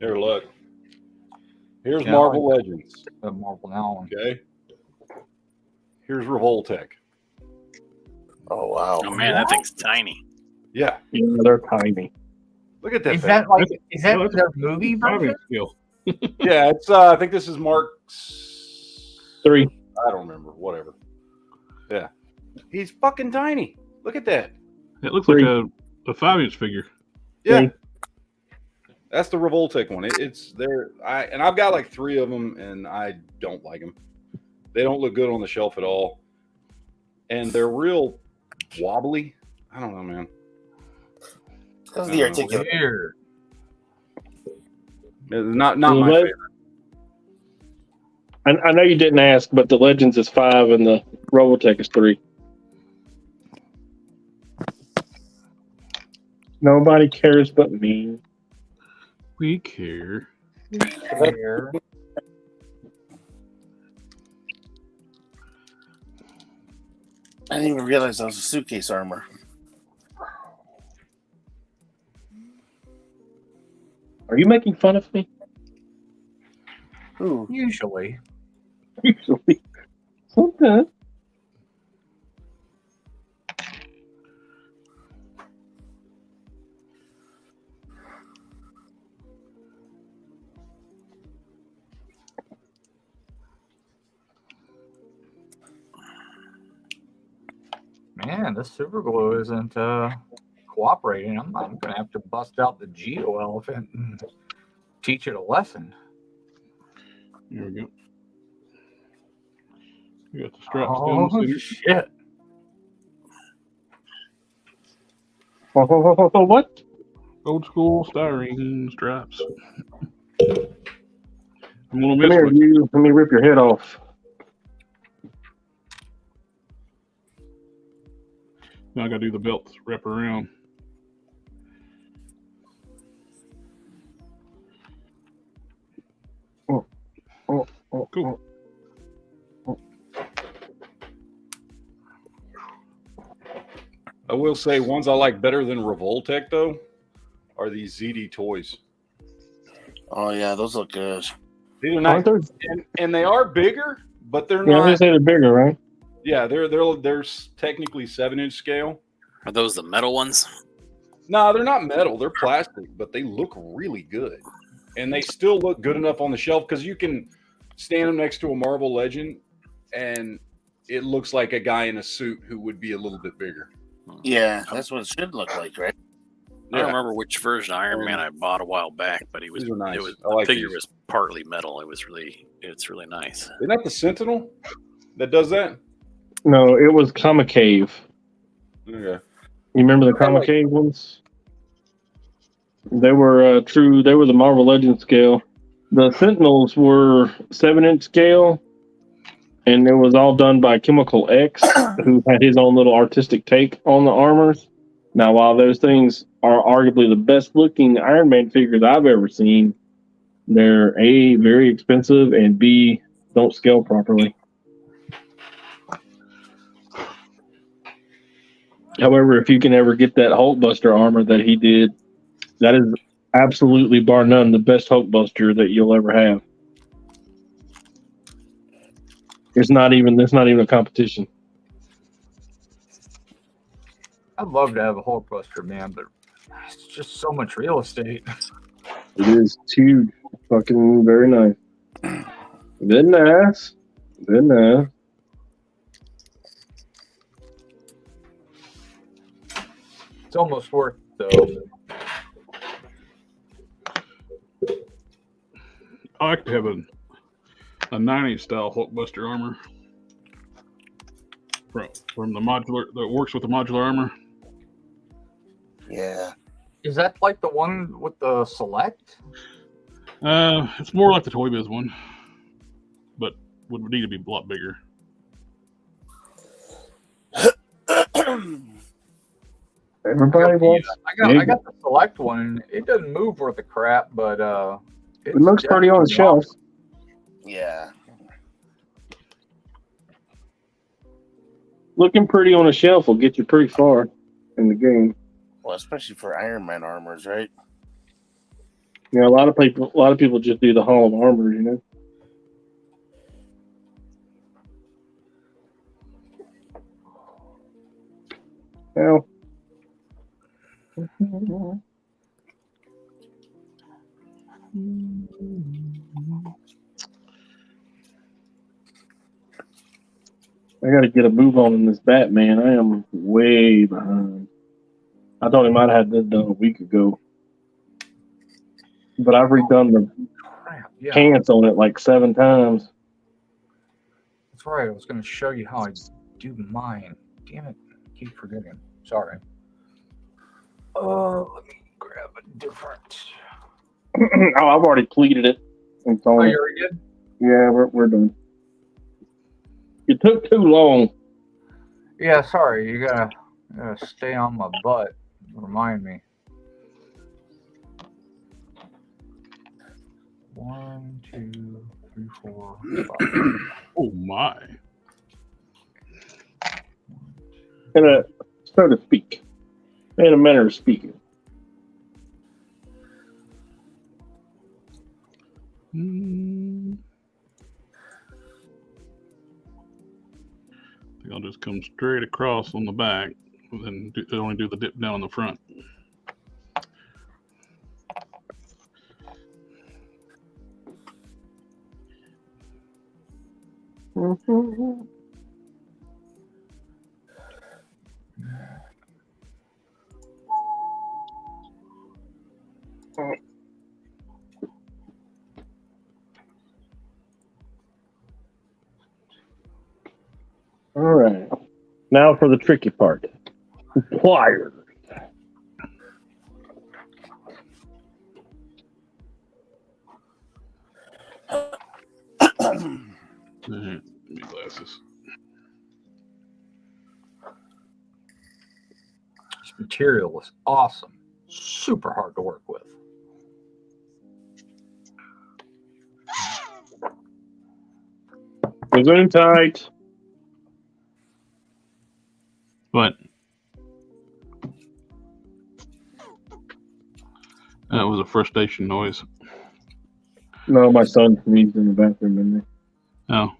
Here, look. Here's Yeah, Marvel Legends. The Marvel now one. Okay. Here's Revoltech. Oh wow! Oh man, that thing's tiny. Yeah. Yeah, they're tiny. Look at that. Is thing. that like That's their movie version? Skill. Yeah, it's I think this is Mark's 3. I don't remember. Whatever. Yeah. He's fucking tiny. Look at that. It looks like a 5-inch figure. Yeah. 3. That's the Revoltech one. It's there. I've got like 3 of them, and I don't like them. They don't look good on the shelf at all, and they're real wobbly. I don't know, man. That was the articulate. Weird. It's not my favorite. I know you didn't ask, but the Legends is 5 and the Robotech is 3. Nobody cares but me. We care. Weird. I didn't even realize that was a suitcase armor. Are you making fun of me? Ooh. Usually. Usually. Sometimes. Man, this super glue isn't cooperating. I'm gonna have to bust out the Geo elephant and teach it a lesson. Here we go. You got the straps Oh down the center. shit! What? Old school styrene straps. I'm gonna Come miss here, one. you. Let me rip your head off. Now I gotta do the belt wrap around. Oh, Cool. I will say ones I like better than Revoltech though are these ZD toys. Oh yeah, those look good. These are nice, and they are bigger, but they're not. I was gonna say they're bigger, right? Yeah, they're technically 7-inch scale. Are those the metal ones? No, they're not metal. They're plastic, but they look really good, and they still look good enough on the shelf because you can stand them next to a Marvel Legend, and it looks like a guy in a suit who would be a little bit bigger. Yeah, that's what it should look like, right? I don't remember which version of Iron Man I bought a while back, but he was nice. it was like the figure these. was partly metal. It's really nice. Isn't that the Sentinel that does that? No, it was Cave. Okay. You remember the Cave ones? They were They were the Marvel Legends scale. The Sentinels were 7-inch scale, and it was all done by Chemical X, who had his own little artistic take on the armors. Now, while those things are arguably the best looking Iron Man figures I've ever seen, they're A, very expensive, and B, don't scale properly. However, if you can ever get that Hulkbuster armor that he did, that is absolutely, bar none, the best Hulkbuster that you'll ever have. There's not even a competition. I'd love to have a Hulkbuster, man, but it's just so much real estate. It is too fucking very nice. Good nice. Good nice. It's almost worth it, though. I like to have a 9-inch style Hulkbuster armor from the modular that works with the modular armor. Yeah. Is that like the one with the Select? It's more like the Toy Biz one, but would need to be a lot bigger. Everybody wants. I got the Select one. It doesn't move worth a crap, but it looks pretty on the shelf. Yeah. Looking pretty on a shelf will get you pretty far in the game. Well, especially for Iron Man armors, right? Yeah, a lot of people just do the Hall of Armor, you know. Well. I got to get a move on in this Batman. I am way behind. I thought he might have had this done a week ago. But I've redone the pants on it like 7 times. That's right. I was going to show you how I do mine. Damn it. I keep forgetting. Sorry. Let me grab a different. Oh, I've already pleated it. Oh, you already did? Yeah, we're done. It took too long. Yeah, sorry. You gotta stay on my butt. Remind me. 1, 2, 3, 4, 5. Oh my! So to speak, in a manner of speaking. I think I'll just come straight across on the back, and then only do the dip down in the front. Mm-hmm. All right. Now for the tricky part. Pliers. Give me glasses. This material is awesome. Super hard to work with. Zoom tight. But That was a frustration noise. No, my son sneezed in the bathroom in there. Oh.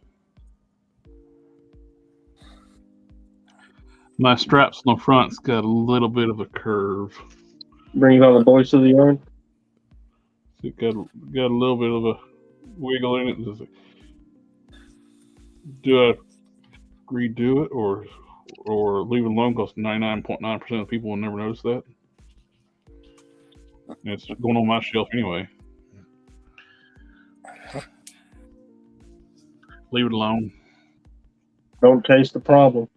My straps on the front's got a little bit of a curve. Brings all the boys to the yard. It got a little bit of a wiggle in it. Do I redo it or leave it alone? Because 99.9% of people will never notice that. And it's going on my shelf anyway. Leave it alone. Don't chase the problem.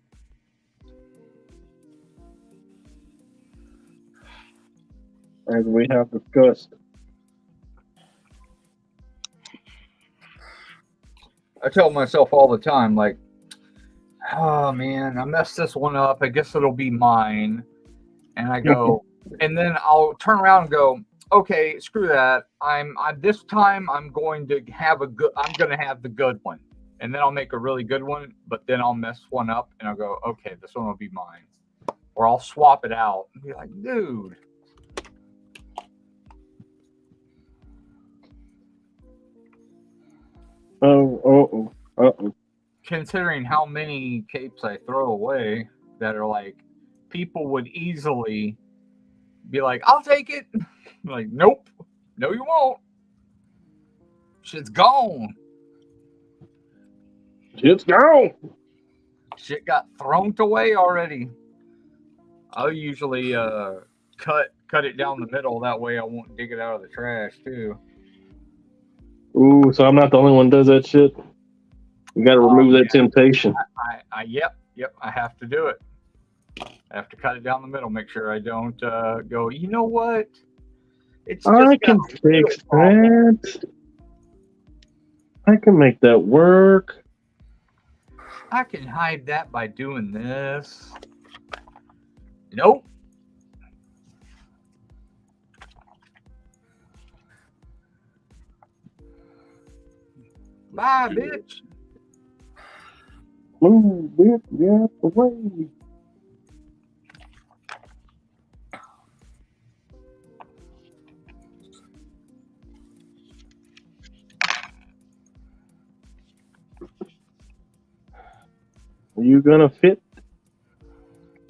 As we have discussed. I tell myself all the time, like, oh man, I messed this one up. I guess it'll be mine. And I go, and then I'll turn around and go, okay, screw that. This time I'm going to have the good one. And then I'll make a really good one, but then I'll mess one up and I'll go, okay, this one will be mine. Or I'll swap it out and be like, dude. Considering how many capes I throw away that are like, people would easily be like, I'll take it. Like, nope. No, you won't. Shit's gone. Shit's gone. Shit got thrown away already. I'll usually cut it down the middle. That way I won't dig it out of the trash too. Ooh, so I'm not the only one that does that shit. You got to remove that temptation. Yep. I have to do it. I have to cut it down the middle. Make sure I don't go, you know what? It's just I can fix that. I can make that work. I can hide that by doing this. Nope. Bye, bitch. Move, bitch, get away. Are you gonna fit?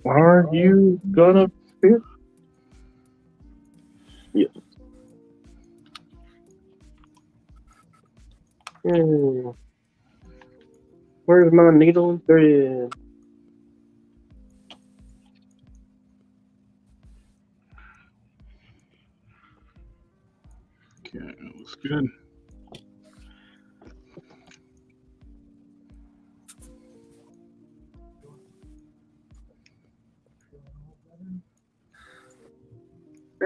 Are you gonna fit? Yes. Where's my needle and thread? Okay, that looks good. I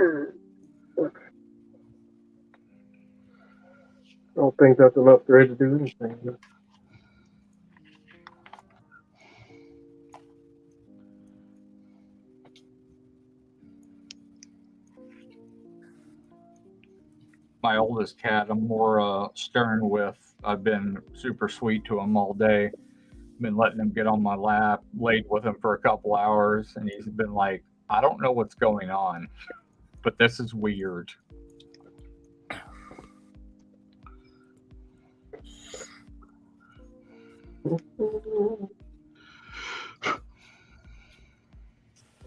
don't think that's enough thread to do anything. My oldest cat, I'm more stern with. I've been super sweet to him all day. Been letting him get on my lap, laid with him for a couple hours, and he's been like, I don't know what's going on, but this is weird.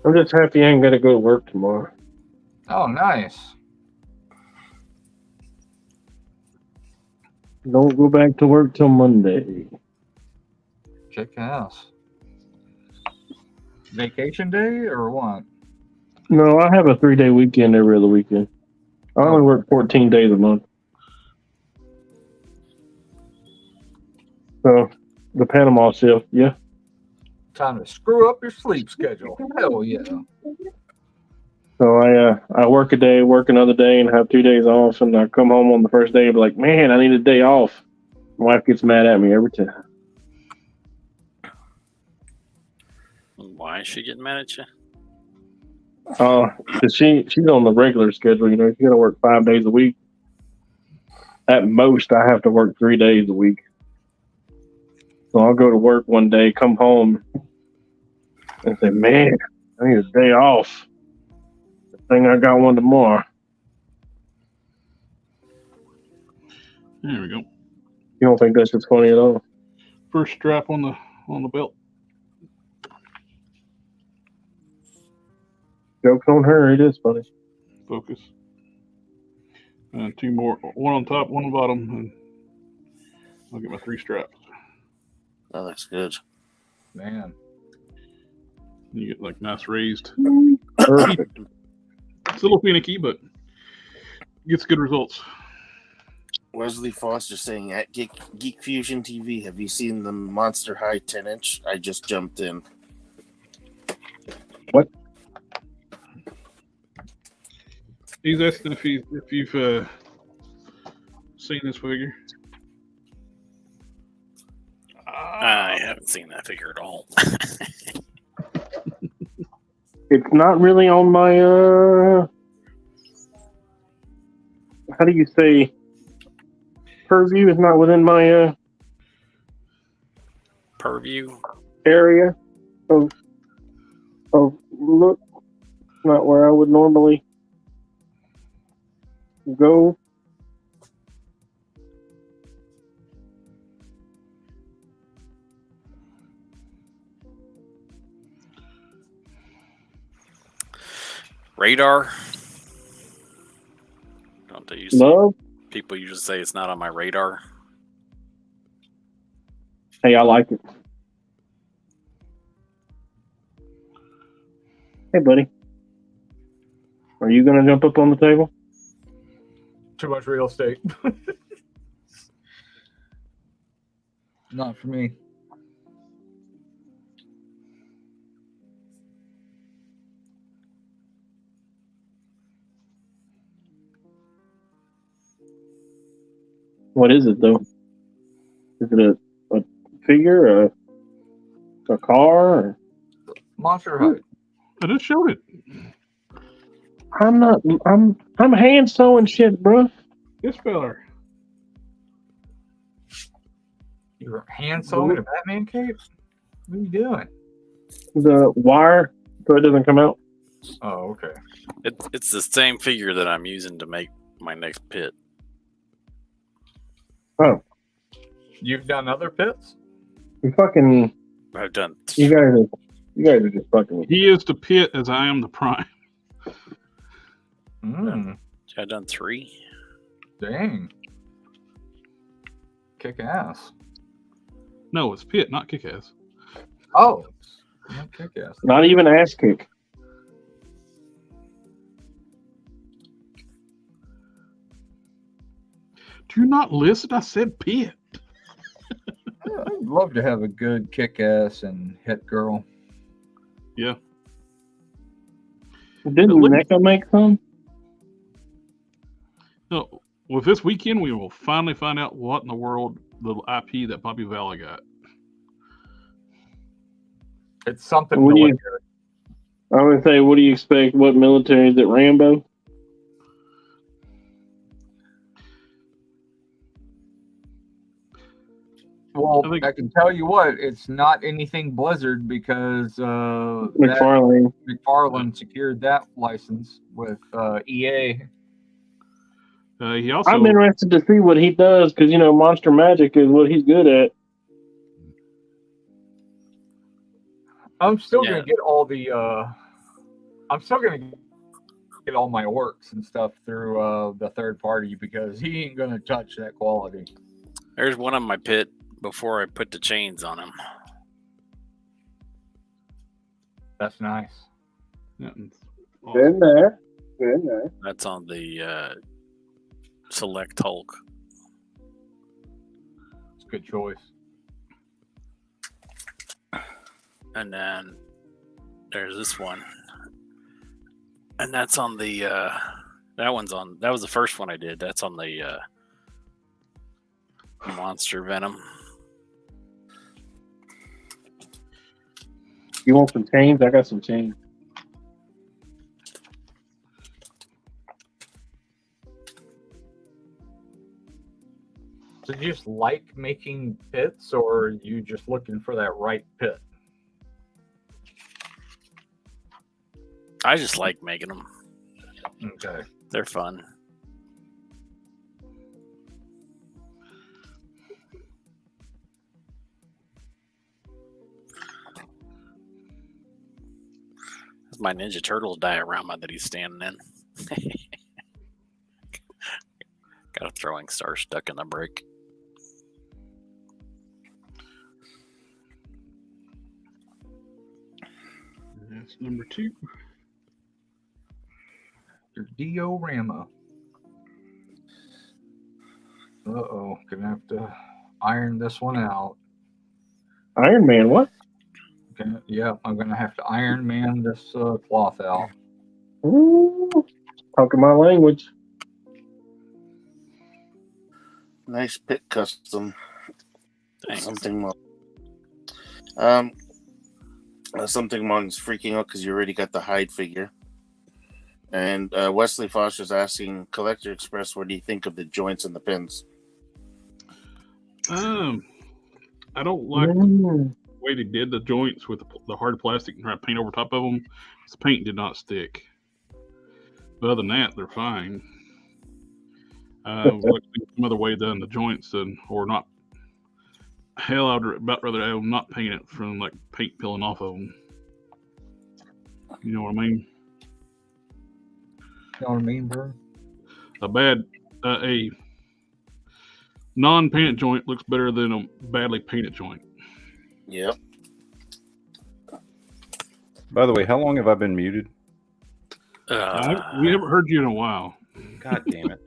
I'm just happy I ain't got to go to work tomorrow. Oh, nice. Don't go back to work till Monday. Check house. Vacation day or what? No, I have a 3-day weekend every other weekend. I only work 14 days a month. So, the Panama shift, yeah. Time to screw up your sleep schedule. Hell yeah. So I work a day, work another day, and have 2 days off, and I come home on the first day and be like, man, I need a day off. My wife gets mad at me every time. Why is she getting mad at you? Cause she's on the regular schedule, you know, she's gonna work 5 days a week. At most, I have to work 3 days a week. So I'll go to work one day, come home, and say, man, I need a day off. Good thing I got one tomorrow. There we go. You don't think that's just funny at all? First strap on the belt. Joke's on her. It is funny. Focus. And two more. One on top, one on bottom. And I'll get my 3 straps. That looks good. Man. You get like nice raised. Perfect. It's a little finicky, but gets good results. Wesley Foster saying at Geek Fusion TV, have you seen the Monster High 10-inch? I just jumped in. What? He's asking if you've seen this figure. I haven't seen that figure at all. It's not really on my how do you say, purview? Is not within my Purview. area of look. Not where I would normally go. Radar. Don't they use Love. people usually say it's not on my radar? Hey, I like it. Hey, buddy. Are you going to jump up on the table? Too much real estate. Not for me. What is it, though? Is it a figure, a car? Or... Monster High. I just showed it. I'm hand sewing shit, bro. This feller. You're hand sewing a Batman cape? What are you doing? The wire so it doesn't come out. Oh, okay. It's the same figure that I'm using to make my next pit. Oh, You've done other pits? you fucking. I've done. You guys are just fucking with me. He is the pit as I am the prime. I've done 3. Dang. Kick ass. No, it's pit, not kick ass. Oh. Not kick ass. Not even ass kick. Do you not listen? I said pit. I'd love to have a good kick ass and hit girl. Yeah. Didn't NECA make some? No. Well, this weekend we will finally find out what in the world the IP that Bobby Valla got. It's something What do you? military. I would say, what do you expect? What military is it? Rambo? Well, I think- I can tell you what, it's not anything Blizzard because McFarlane. secured that license with EA. He also. I'm interested to see what he does because Monster Magic is what he's good at. I'm still Yeah. gonna get all the. I'm still gonna get all my works and stuff through the third party because he ain't gonna touch that quality. There's one on my pit before I put the chains on him. That's nice. Yeah, Been there. Been there. That's on the Select Hulk. It's a good choice. And then there's this one. And that's on the that was the first one I did. That's on the Monster Venom. You want some chains? I got some chains. So you just like making pits, or are you just looking for that right pit? I just like making them. Okay. They're fun. have my Ninja Turtles diorama that he's standing in. Got a throwing star stuck in the brick. That's number 2. Your diorama. Uh-oh, gonna have to iron this one out. Iron Man, what? Yeah, I'm gonna have to Iron Man this cloth out. Ooh, talking my language. Nice pit custom. Thanks. Something Mong's freaking out because you already got the hide figure. And Wesley Foster's asking Collector Express, what do you think of the joints and the pins? I don't like the way they did the joints with the hard plastic and try to paint over top of them. The paint did not stick. But other than that, they're fine. Like some other way done the joints or not. Hell, I'd about rather have them not paint it from like paint peeling off of them. You know what I mean? You know what I mean, bro? A non-painted joint looks better than a badly painted joint. Yep. By the way, how long have I been muted? We haven't heard you in a while. God damn it.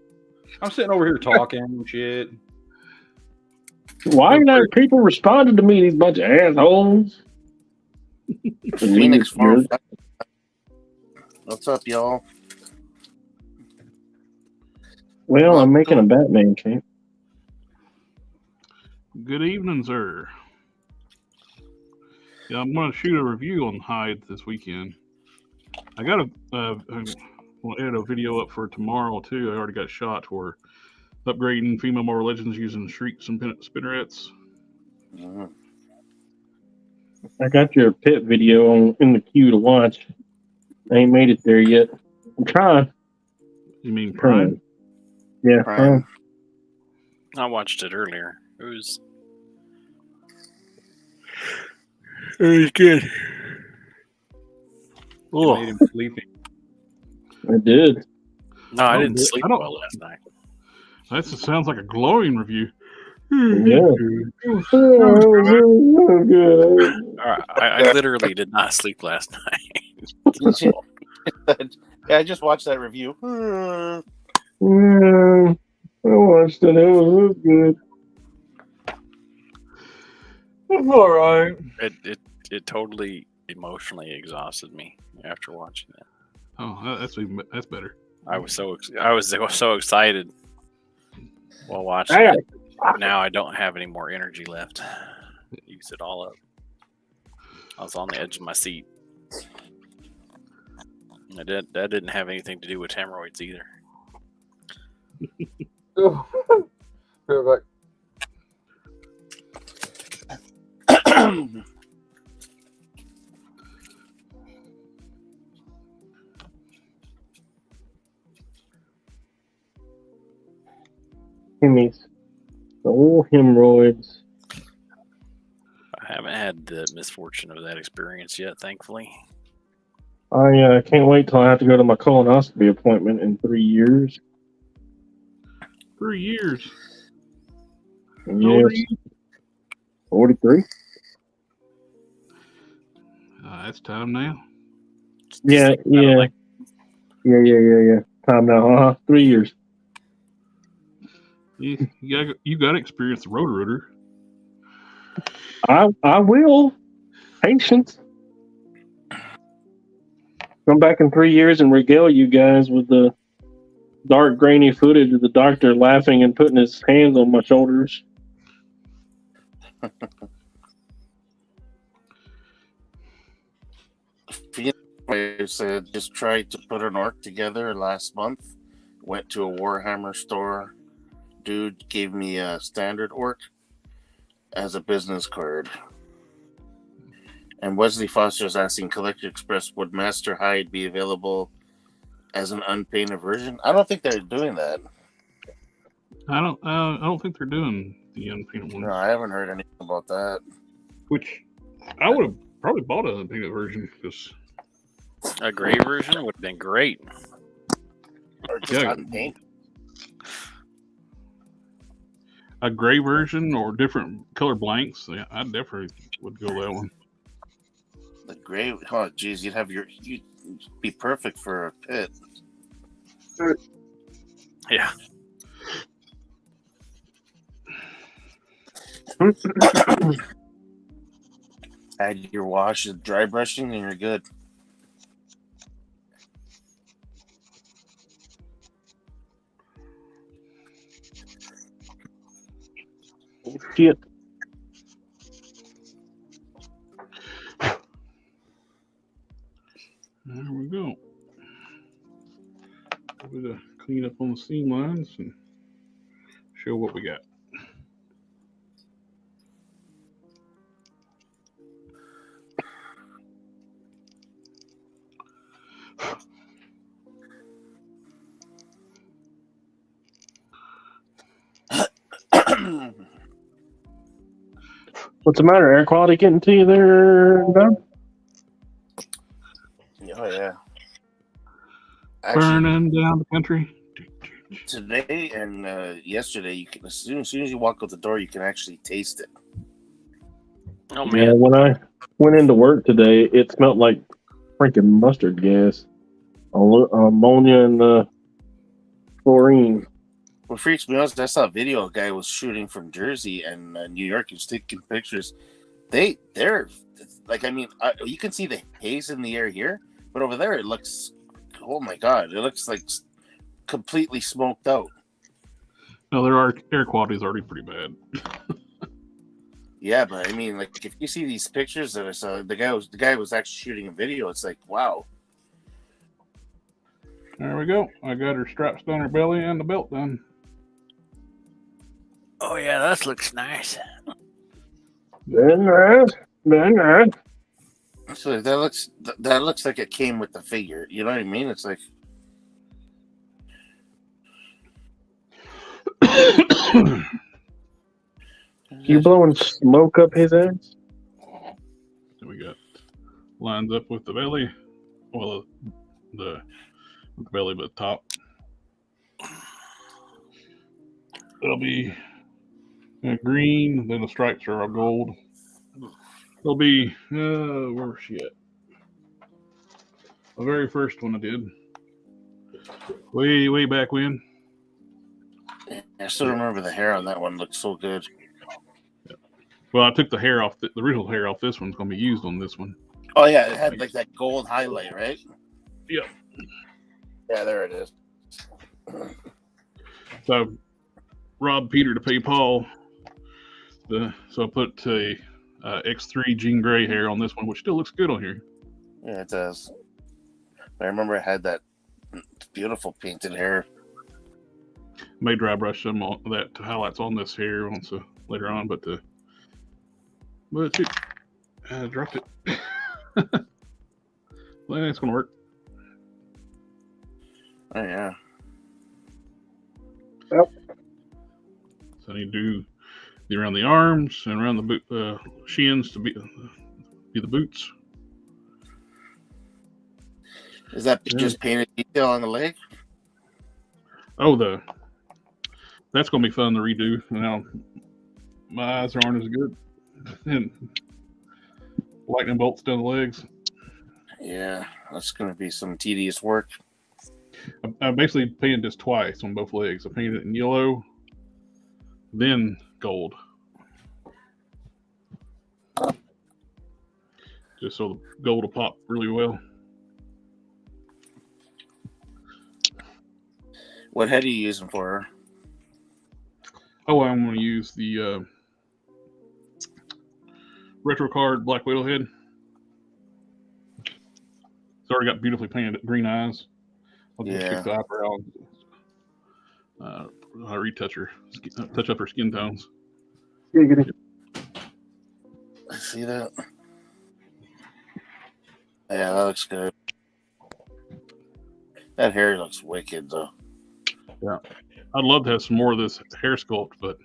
I'm sitting over here talking and shit. Why are not people responding to me, these bunch of assholes? Phoenix Farm. What's up, y'all? Well, I'm making a Batman cape. Good evening, sir. Yeah, I'm going to shoot a review on hides this weekend. I got we'll add a video up for tomorrow too. I already got shot for upgrading female Marvel Legends using shrieks and spinnerets. Mm-hmm. I got your pit video in the queue to watch. I ain't made it there yet. I'm trying. You mean Prime? Yeah, Prime. I watched it earlier. It was good. You made him sleepy. I did. No, I didn't sleep well last night. That sounds like a glowing review. Yeah. I literally did not sleep last night. Yeah, I just watched that review. Yeah, I watched it. It was good. All right. It totally emotionally exhausted me after watching it. Oh, that's better. I was so excited while watching it. Now I don't have any more energy left. Use it all up. I was on the edge of my seat. That didn't have anything to do with hemorrhoids either. Himmies. The old hemorrhoids. I haven't had the misfortune of that experience yet, thankfully. I can't wait till I have to go to my colonoscopy appointment in 3 years. 3 years. Yes. 43. That's time now. Yeah. Time now. 3 years. You got to experience the Roto-Rooter. I will. Patience. Come back in 3 years and regale you guys with the dark, grainy footage of the doctor laughing and putting his hands on my shoulders. I said just tried to put an orc together last month. Went to a Warhammer store. Dude gave me a standard orc as a business card. And Wesley Foster is asking Collector Express, would Master Hide be available as an unpainted version? I don't think they're doing that. I don't think they're doing the unpainted ones. No, I haven't heard anything about that. Which I would have probably bought an unpainted version because A gray version would have been great. Or just on paint. A gray version or different color blanks. Yeah, I definitely would go that one. The gray. Oh, geez, you'd be perfect for a pit. Yeah. Add your wash and dry brushing, and you're good. Shit. There we go. A bit of clean up on the seam lines and show what we got. What's the matter? Air quality getting to you there, Doug? Oh yeah. Actually, Burning down the country. today and yesterday, you can as soon as you walk out the door, you can actually taste it. Oh man. Yeah, when I went into work today, it smelled like freaking mustard gas, ammonia, and chlorine. What freaks me out is I saw a video. A guy was shooting from Jersey and New York. He was taking pictures. They're like, I mean, you can see the haze in the air here, but over there it looks. Oh my god! It looks like completely smoked out. No, their air quality is already pretty bad. Yeah, but I mean, like, if you see these pictures that I saw, the guy was actually shooting a video. It's like, wow. There we go. I got her straps down her belly and the belt done. Oh yeah, that looks nice. Very nice. Very nice. So that looks like it came with the figure. You know what I mean? It's like. You blowing smoke up his ass? So we got lines up with the belly. Well, the belly, but top. It'll be green. Then the stripes are all gold. It'll be where's she at? The very first one I did. Way back when. I still remember the hair on that one looked so good. Well, I took the hair off. The original hair off this one's going to be used on this one. Oh yeah, it had like that gold highlight, right? Yep. Yeah, there it is. So, robbed Peter to pay Paul. So I put a X3 Jean Grey hair on this one, which still looks good on here. Yeah, it does. I remember it had that beautiful painted hair. May dry brush some on that highlights on this hair also later on, but shoot, I dropped it. Well, it's gonna work. Oh yeah. Yep. So I need to do around the arms and around the shins to be the boots. Is that just painted detail on the leg? Oh, that's gonna be fun to redo. Now my eyes aren't as good, and lightning bolts down the legs. Yeah, that's gonna be some tedious work. I basically painted this twice on both legs. I painted it in yellow, then gold, just so the gold will pop really well. What head are you using for her? Oh, I'm going to use the Retro Card Black Widow head. It's already got beautifully painted green eyes. I'll just fix the eyebrow. I'll retouch her, touch up her skin tones. See that? Yeah, that looks good. That hair looks wicked, though. Yeah, I'd love to have some more of this hair sculpt, but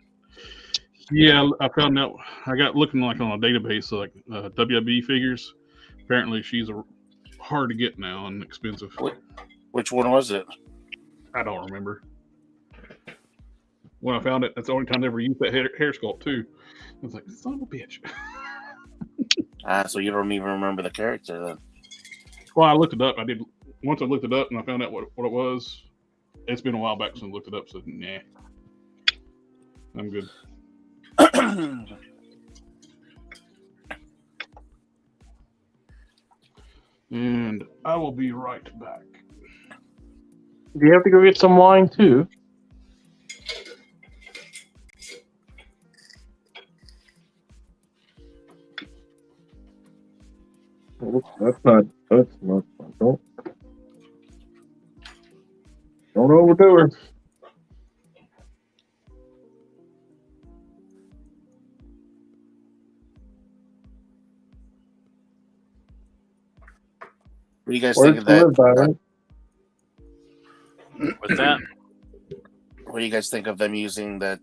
yeah, I found out. I got looking like on a database, like WB figures. Apparently, she's a hard to get now and expensive. Which one was it? I don't remember. When I found it, that's the only time I ever used that hair sculpt too. I was like, son of a bitch. So you don't even remember the character then? Well, I looked it up. I did. Once I looked it up and I found out what it was. It's been a while back since I looked it up. So nah, I'm good. And I will be right back. Do you have to go get some wine too? That's not. Don't overdo her. What do you guys think of that? With that, What do you guys think of them using that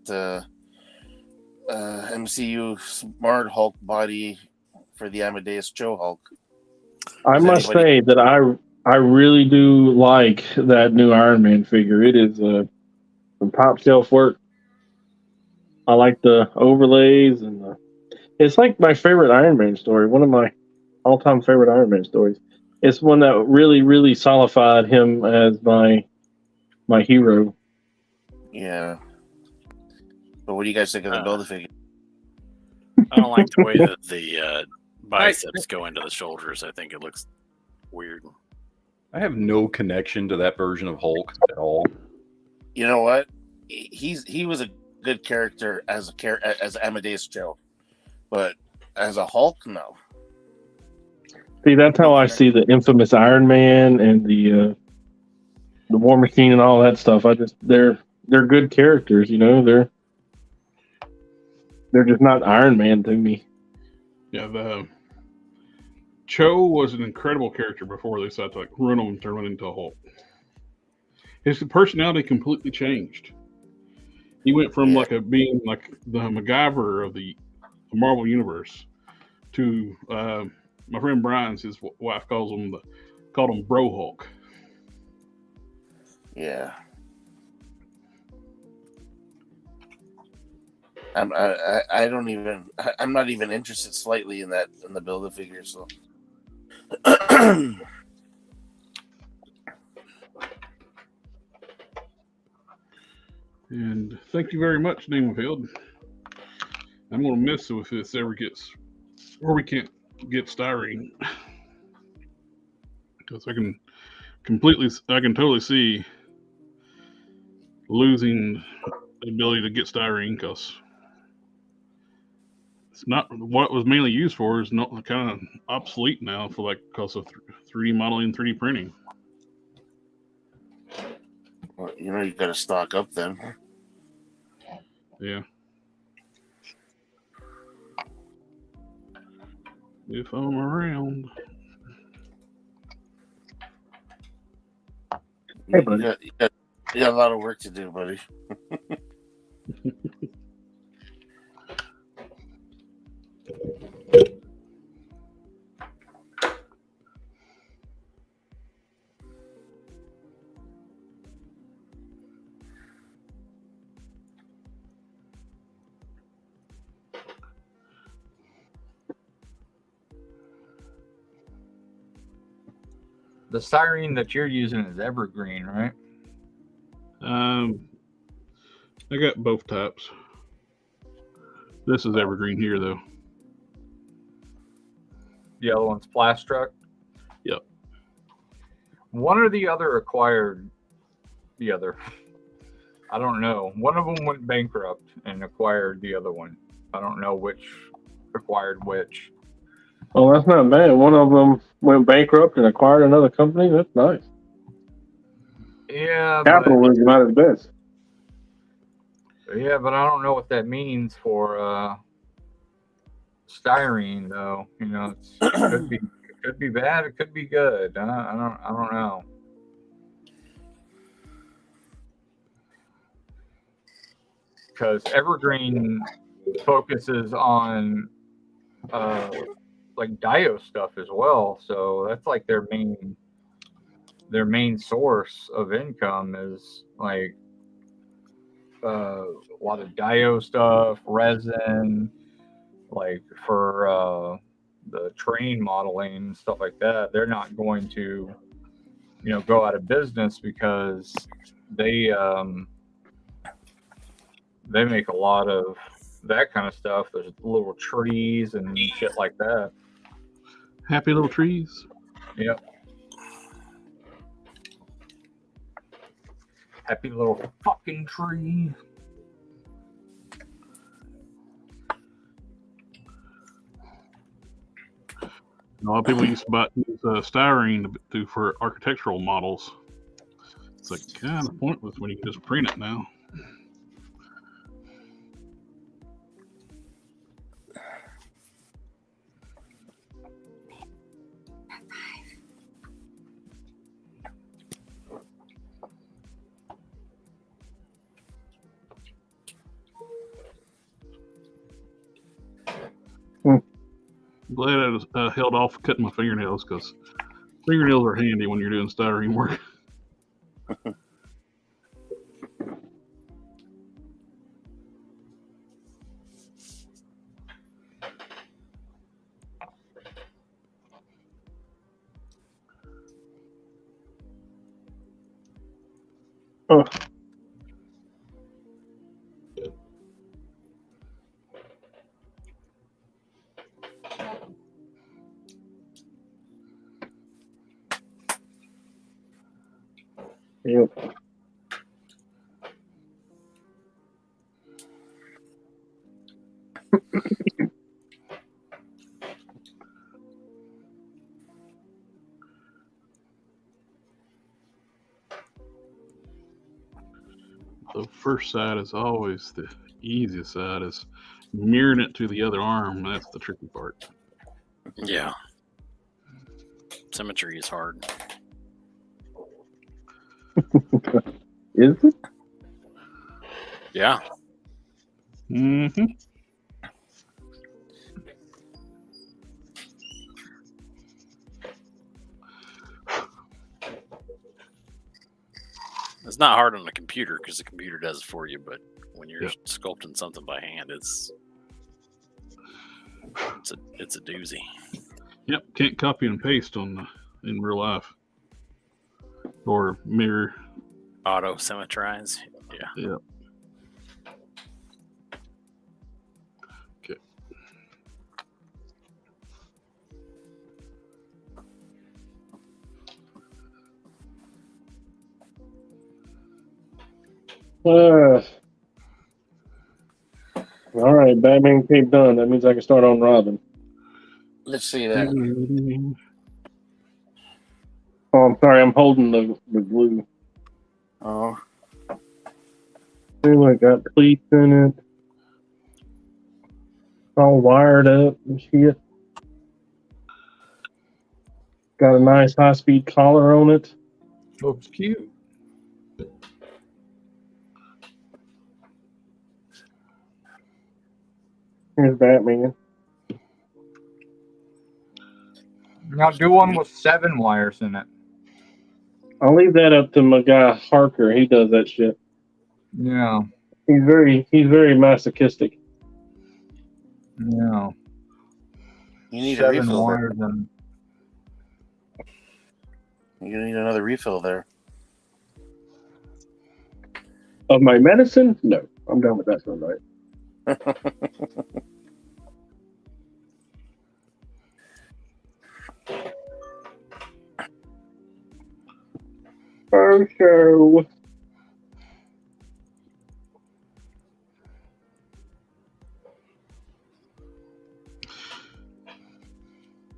MCU Smart Hulk body for the Amadeus Cho Hulk? I must say that I really do like that new Iron Man figure. It is some top shelf work. I like the overlays and it's like my favorite Iron Man story. One of my all-time favorite Iron Man stories. It's one that really, really solidified him as my hero. Yeah. But what do you guys think of the Build-A-Figure? I don't like the way that the biceps go into the shoulders. I think it looks weird. I have no connection to that version of Hulk at all. You know what? He was a good character as Amadeus Cho, but as a Hulk, no. See, that's how I see the infamous Iron Man and the War Machine and all that stuff. They're good characters, you know. They're just not Iron Man to me. Yeah, the Cho was an incredible character before they decided to like run him and turn him into a Hulk. His personality completely changed. He went from being like the MacGyver of the Marvel universe to my friend Brian's his wife called him Bro Hulk. Yeah. I'm not even interested slightly in the Build-A-Figure. So. And thank you very much, Ningfield. I'm gonna miss if this ever gets where we can't get styrene, because I can totally see losing the ability to get styrene, because it's not what it was mainly used for. Is not kind of obsolete now for because of 3D modeling, 3D printing. Well, you got to stock up then. Yeah. If I'm around. Hey, buddy. You got a lot of work to do, buddy. The styrene that you're using is evergreen, right? I got both types. This is evergreen here, though. The other one's Plastruck. Yep. One or the other acquired the other. I don't know. One of them went bankrupt and acquired the other one. I don't know which acquired which. Oh, that's not bad. One of them went bankrupt and acquired another company. That's nice. Yeah, capitalism at its best. Yeah, but I don't know what that means for styrene, though. It could be bad. It could be good. I don't know. Because evergreen focuses on like Dio stuff as well. So that's like their main source of income is like a lot of Dio stuff, resin, like for the train modeling and stuff like that. They're not going to, go out of business because they make a lot of that kind of stuff. There's little trees and shit like that. Happy little trees. Yep. Happy little fucking tree. A lot of people used to use styrene to do for architectural models. It's like kind of pointless when you can just print it now. I'm glad I was, held off cutting my fingernails because fingernails are handy when you're doing styrene work. Oh. Yep. The first side is always the easiest side. Is mirroring it to the other arm. That's the tricky part. Yeah. Symmetry is hard. Is it? Yeah. Mm-hmm. It's not hard on a computer because the computer does it for you, but when you're sculpting something by hand, it's a doozy. Yep, can't copy and paste in real life or mirror. Auto symmetrize. Yeah. Yep. Okay. All right, Batman Cape done. That means I can start on Robin. Let's see that. Oh, I'm sorry. I'm holding the glue. Oh, See, I got pleats in it. All wired up and shit. Got a nice high-speed collar on it. Looks cute. Here's Batman. Now do one with 7 wires in it. I'll leave that up to my guy Harker. He does that shit. Yeah. He's very masochistic. Yeah. you need a 7 refill there. wires and You need another refill there. Of my medicine? No, I'm done with that for the night. Oh, show.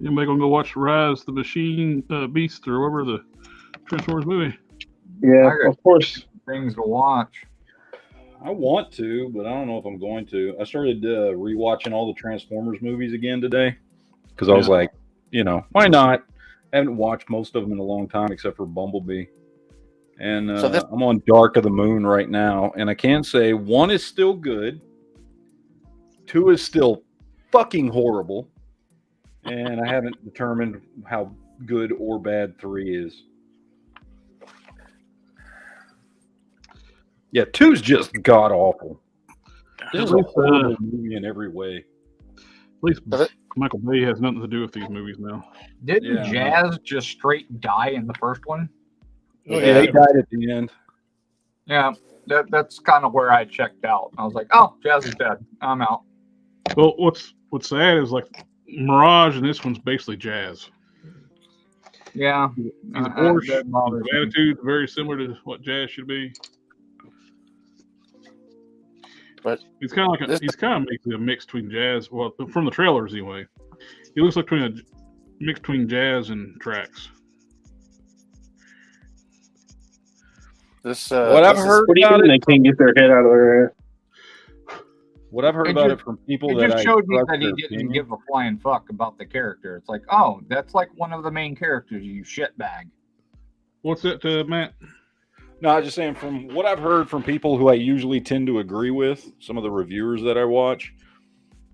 Anybody gonna go watch Rise the Machine Beast or whatever the Transformers movie? Yeah, of course. Things to watch. I want to, but I don't know if I'm going to. I started rewatching all the Transformers movies again today because I was like, why not? I haven't watched most of them in a long time except for Bumblebee. And I'm on Dark of the Moon right now, and I can say 1 is still good, 2 is still fucking horrible, and I haven't determined how good or bad 3 is. Yeah, 2's just god awful. This is a horrible movie in every way. At least Michael Bay has nothing to do with these movies now. Didn't Jazz just straight die in the first one? Yeah, he died at the end. Yeah, that's kind of where I checked out. I was like, oh, Jazz is dead. I'm out. Well, what's sad is like Mirage and this one's basically Jazz. Yeah. He's a Porsche. His attitude very similar to what Jazz should be. But he's kind of like he's kind of making a mix between Jazz. Well, from the trailers anyway, he looks like a mix between Jazz and Trax. What I've heard about it, they can't get their head out of their ass. What I've heard about it from people that just showed me that he didn't give a flying fuck about the character. It's like, oh, that's like one of the main characters, you shitbag. What's it, Matt? No, I was just saying from what I've heard from people who I usually tend to agree with, some of the reviewers that I watch,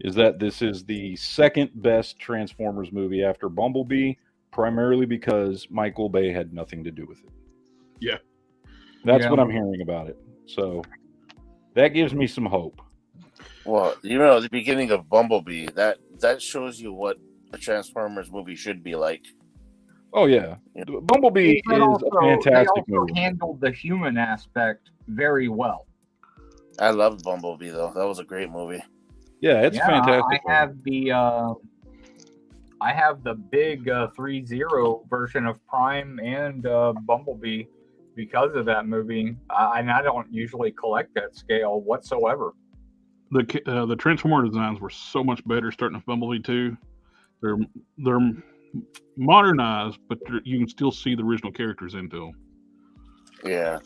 is that this is the second best Transformers movie after Bumblebee, primarily because Michael Bay had nothing to do with it. Yeah. That's what I'm hearing about it. So that gives me some hope. Well, you know, the beginning of Bumblebee, that shows you what a Transformers movie should be like. Oh, yeah. Bumblebee is a fantastic they also movie. handled the human aspect very well. I loved Bumblebee, though. That was a great movie. Yeah, it's fantastic. I have the big 3.0 version of Prime and Bumblebee because of that movie. And I don't usually collect that scale whatsoever. The Transformer designs were so much better starting with Bumblebee 2. They're modernized, but you can still see the original characters into them. Yeah.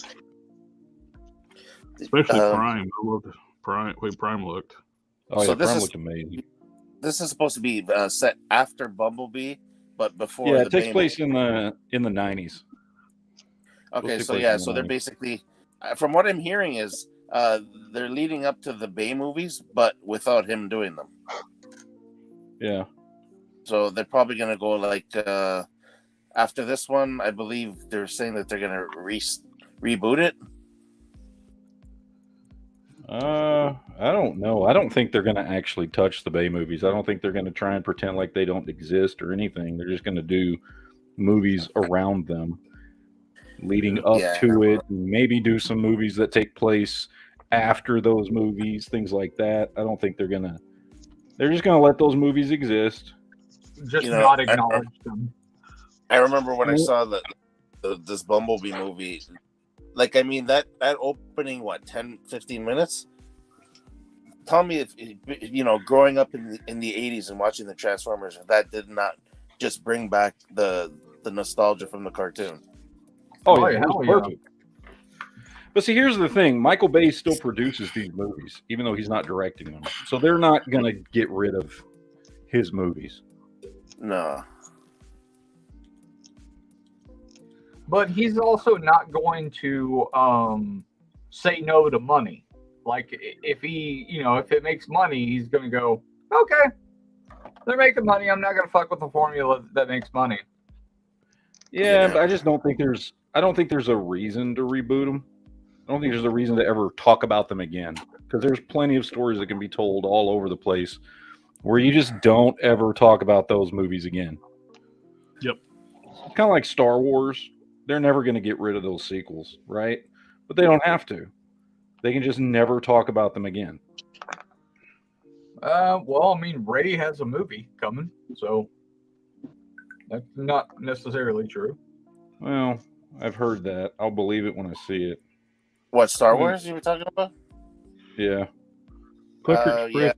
Especially Prime. I loved the way Prime looked. Oh, so yeah, Prime looked amazing. This is supposed to be set after Bumblebee, but before. Yeah, it takes place in the 90s. Okay, so they're basically, from what I'm hearing, is they're leading up to the Bay movies, but without him doing them. Yeah. So they're probably going to go like after this one. I believe they're saying that they're going to reboot it. I don't know. I don't think they're going to actually touch the Bay movies. I don't think they're going to try and pretend like they don't exist or anything. They're just going to do movies around them, leading up to it, and maybe do some movies that take place after those movies, things like that. I don't think they're just going to let those movies exist. Just not acknowledge them. I remember when I saw this Bumblebee movie, like, I mean, that opening, 10, 15 minutes? Tell me if, growing up in the 80s and watching the Transformers, that did not just bring back the nostalgia from the cartoon. Oh, yeah, it was perfect. But see, here's the thing. Michael Bay still produces these movies, even though he's not directing them. So they're not going to get rid of his movies. No. But he's also not going to say no to money. Like, if if it makes money, he's going to go, okay, they're making money. I'm not going to fuck with the formula that makes money. Yeah, but I just don't think there's a reason to reboot them. I don't think there's a reason to ever talk about them again, because there's plenty of stories that can be told all over the place where you just don't ever talk about those movies again. Yep. It's kind of like Star Wars. They're never going to get rid of those sequels, right? But they don't have to. They can just never talk about them again. Well, I mean, Ray has a movie coming, so that's not necessarily true. Well, I've heard that. I'll believe it when I see it. What, Star Wars you were talking about? Yeah. Clicker Express,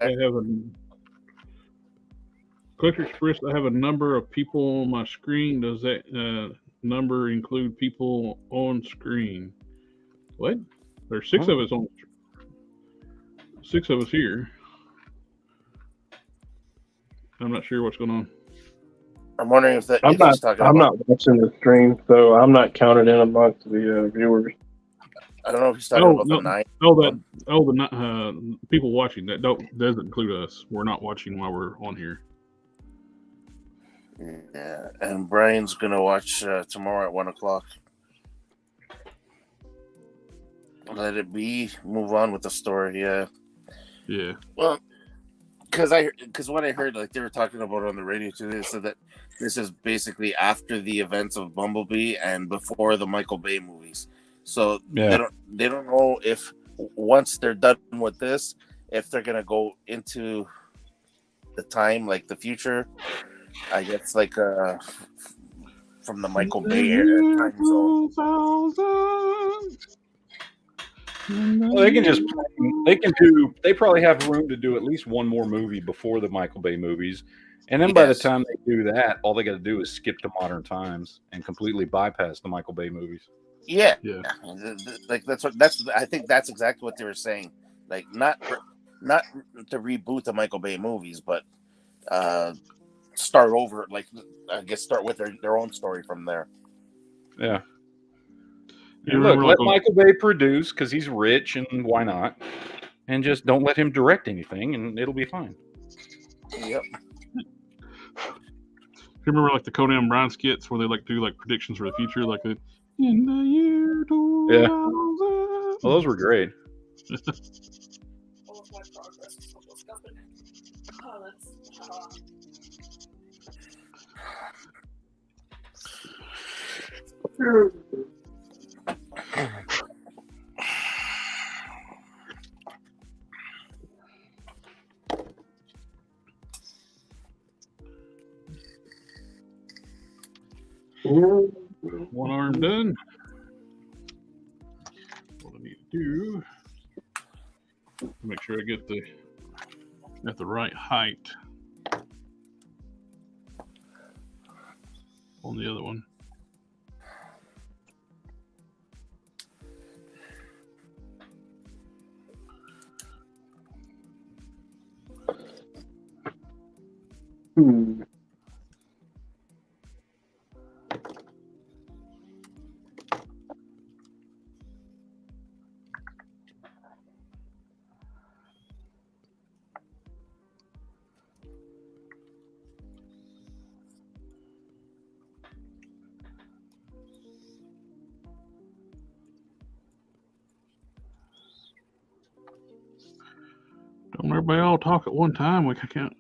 Clicker Express, I have a number of people on my screen. Does that number include people on screen? What? There's 6 of us on. 6 of us here. I'm not sure what's going on. I'm wondering if that. I'm not watching the stream, so I'm not counted in amongst the viewers. I don't know if he's talking about the 9. The people watching that doesn't include us. We're not watching while we're on here. Yeah, and Brian's gonna watch tomorrow at 1:00. Let it be. Move on with the story. Yeah. Yeah. Well, because what I heard, like they were talking about on the radio today, they said that this is basically after the events of Bumblebee and before the Michael Bay movies. So Yeah. they don't know if once they're done with this, if they're gonna go into the time, like the future, I guess, like from the Michael Bay time zone. Well, they can just they probably have room to do at least one more movie before the Michael Bay movies. And then by the time they do that, all they got to do is skip to modern times and completely bypass the Michael Bay movies. Yeah. Like I think that's exactly what they were saying. Like not to reboot the Michael Bay movies, but start over. Like I guess start with their own story from there. Yeah. And look, let Michael Bay produce because he's rich, and why not? And just don't let him direct anything, and it'll be fine. Yep. You remember like the Conan O'Brien skits where they like do like predictions for the future, like in the year 2000? Yeah. Well, those were great. One arm done. What I need to do, make sure I get the right height on the other one. Don't everybody all talk at one time. I can't.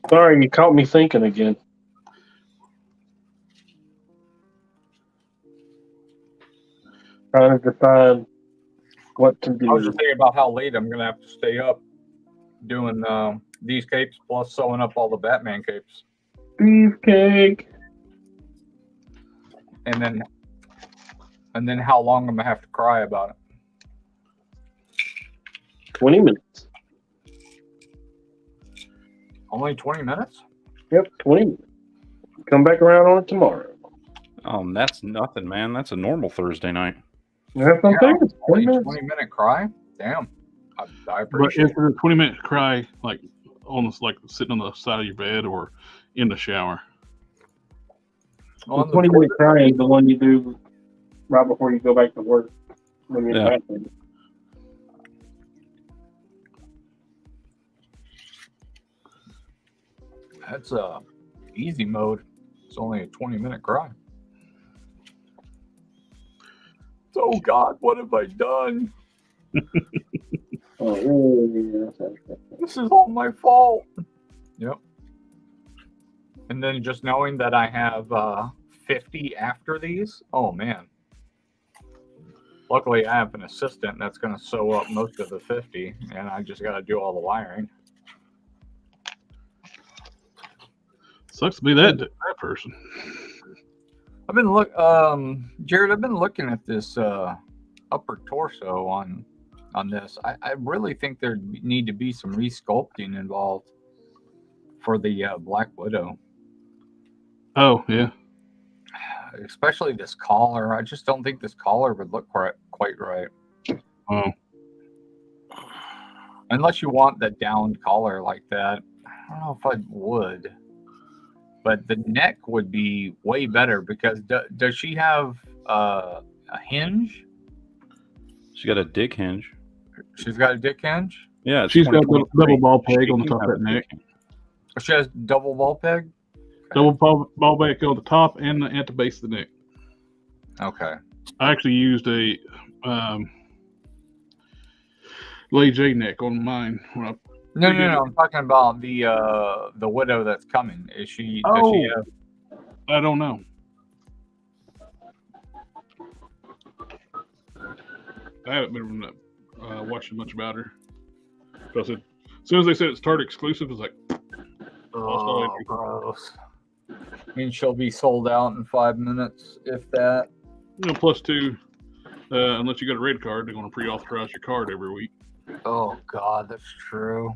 Sorry, you caught me thinking again. Trying to decide what to do. I was just thinking about how late I'm going to have to stay up doing these capes plus sewing up all the Batman capes. Beefcake. And then how long I'm going to have to cry about it. 20 minutes. Only 20 minutes? Yep, 20 minutes. Come back around on it tomorrow. That's nothing, man. That's a normal Thursday night. That's what I'm saying. Only 20-minute cry? Damn. I appreciate it. But if a 20-minute cry, like almost like sitting on the side of your bed or in the shower. The 20-minute cry is the one you do right before you go back to work. When you're back. That's easy mode. It's only a 20-minute cry. Oh God, what have I done? This is all my fault. Yep. And then just knowing that I have 50 after these. Oh man. Luckily, I have an assistant that's going to sew up most of the 50, and I just got to do all the wiring. Sucks to be that person. I've been Jared. I've been looking at this upper torso on this. I really think there need to be some resculpting involved for the Black Widow. Oh yeah. Especially this collar. I just don't think this collar would look quite right. Oh. Unless you want the downed collar like that. I don't know if I would. But the neck would be way better because does she have a hinge? She got a dick hinge. She's got a dick hinge? Yeah. She's got a double ball peg on the top of that neck. She has double ball peg? Double ball back on the top and at the base of the neck. Okay. I actually used a Lay J neck on mine when I. No. I'm talking about the widow that's coming. Is she? Does Oh, she have? I don't know. I haven't been watching much about her because as soon as they said it's Target exclusive, it's like, Oh, gross. I mean, she'll be sold out in 5 minutes, if that. Plus two, unless you got a red card, they're going to pre-authorize your card every week. Oh God, that's true.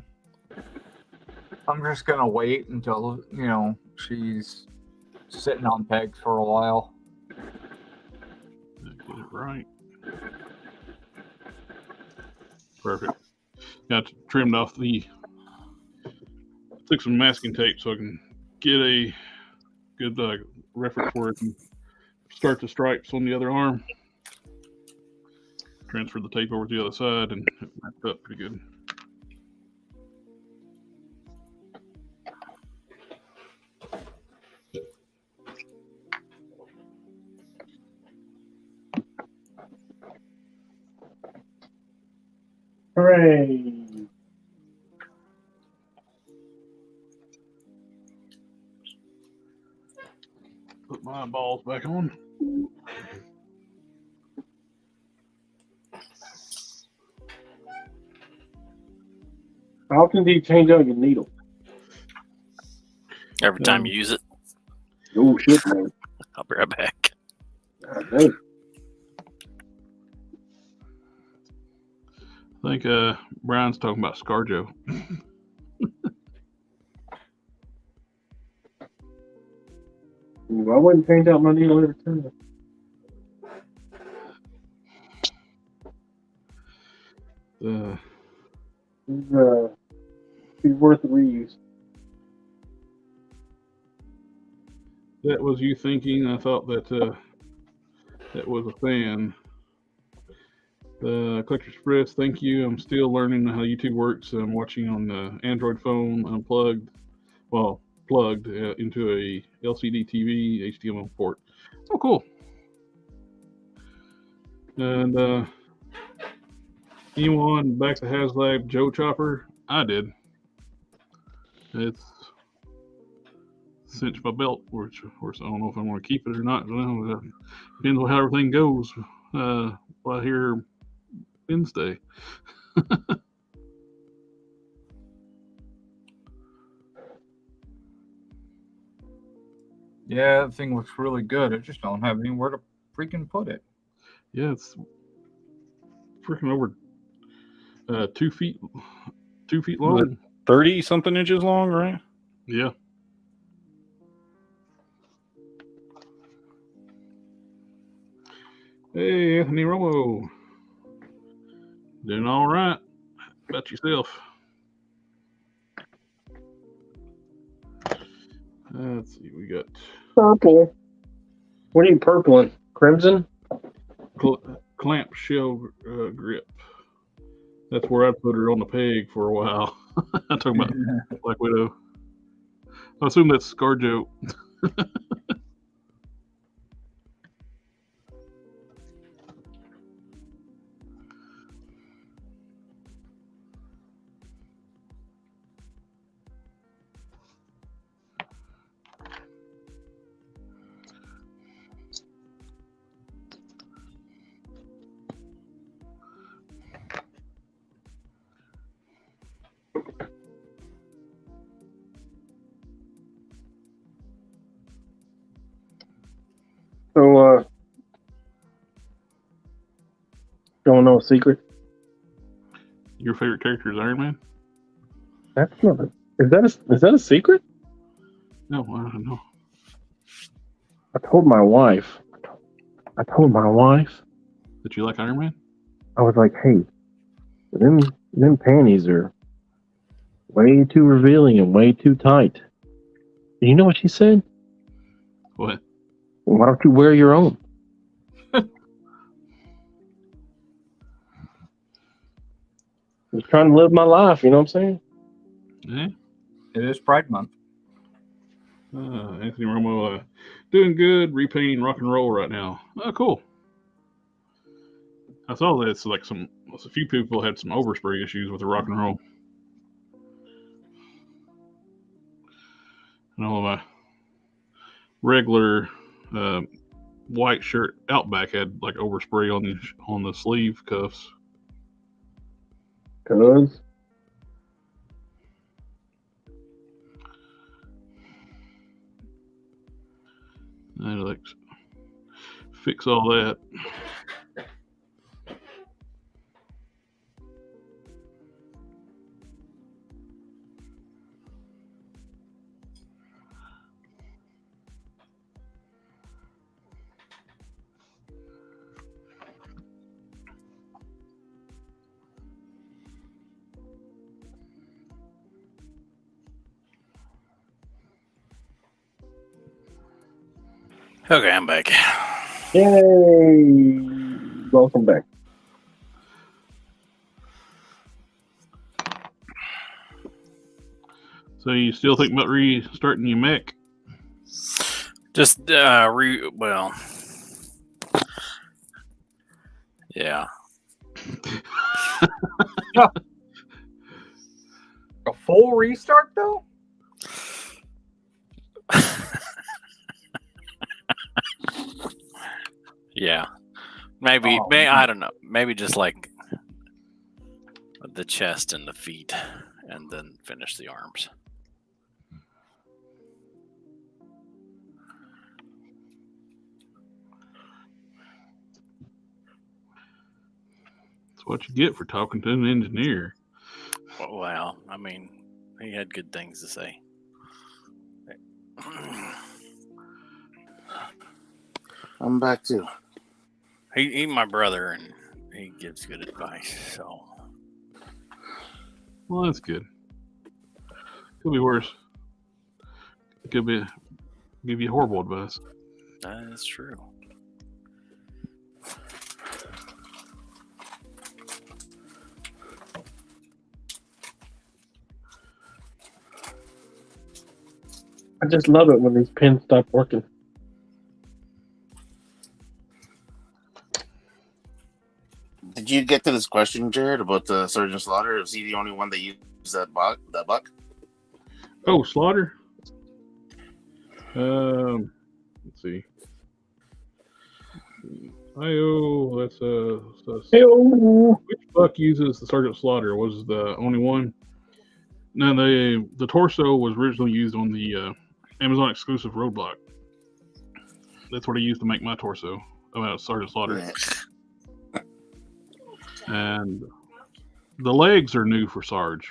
I'm just gonna wait until she's sitting on pegs for a while. Get it right. Perfect. Got trimmed off took some masking tape so I can get a good reference where it can start the stripes on the other arm. Transfer the tape over to the other side and it wrapped up pretty good. Hooray! Put my balls back on. How often do you change out your needle? Every time you use it. Oh shit, man! I'll be right back. Hey. I think Brian's talking about ScarJo. I wouldn't change out my needle every time. It's worth the reuse. That was you thinking. I thought that that was a fan. Collector Express, thank you. I'm still learning how YouTube works. I'm watching on the Android phone, plugged into a LCD TV HDMI port. Oh, cool. And anyone back to HasLab Joe Chopper? I did. It's cinched my belt, which of course I don't know if I want to keep it or not. Depends on how everything goes. Right here Wednesday. Yeah, that thing looks really good. I just don't have anywhere to freaking put it. Yeah, it's freaking over 2 feet long. 30 something inches long, right? Yeah. Hey, Anthony Romo. Doing all right. How about yourself? Let's see. We got Purple. What are you purpling? Crimson? clamp shell grip. That's where I put her on the peg for a while. I'm talking about Black Widow. I assume that's ScarJo. So, don't know a secret? Your favorite character is Iron Man? That's not. Is that a secret? No, I don't know. I told my wife. That you like Iron Man? I was like, hey, them panties are way too revealing and way too tight. And you know what she said? What? Well, why don't you wear your own? Just trying to live my life, you know what I'm saying? Yeah. It is Pride Month. Anthony Romo, doing good, repainting rock and roll right now. Oh, cool. I saw that it's like a few people had some overspray issues with the rock and roll. And all of my regular white shirt Outback had like overspray on the sleeve cuffs. Cause I had to like fix all that. Okay, I'm back. yay! Welcome back. So you still think about restarting your mech? Just yeah. A full restart though? Yeah. Maybe I don't know. Maybe just like the chest and the feet, and then finish the arms. That's what you get for talking to an engineer. Well, I mean, he had good things to say. I'm back too. He's my brother, and he gives good advice. So, Well, that's good. Could be worse. Could be give you horrible advice. that is true. I just love it when these pins stop working. Did you get to this question, Jared, about the Sergeant Slaughter? Is he the only one that used that buck? Oh, Slaughter. Let's see. That's which buck uses the Sergeant Slaughter? Was the only one? No, the torso was originally used on the Amazon exclusive Roadblock. That's what I used to make my torso about Sergeant Slaughter. Yeah. And the legs are new for Sarge.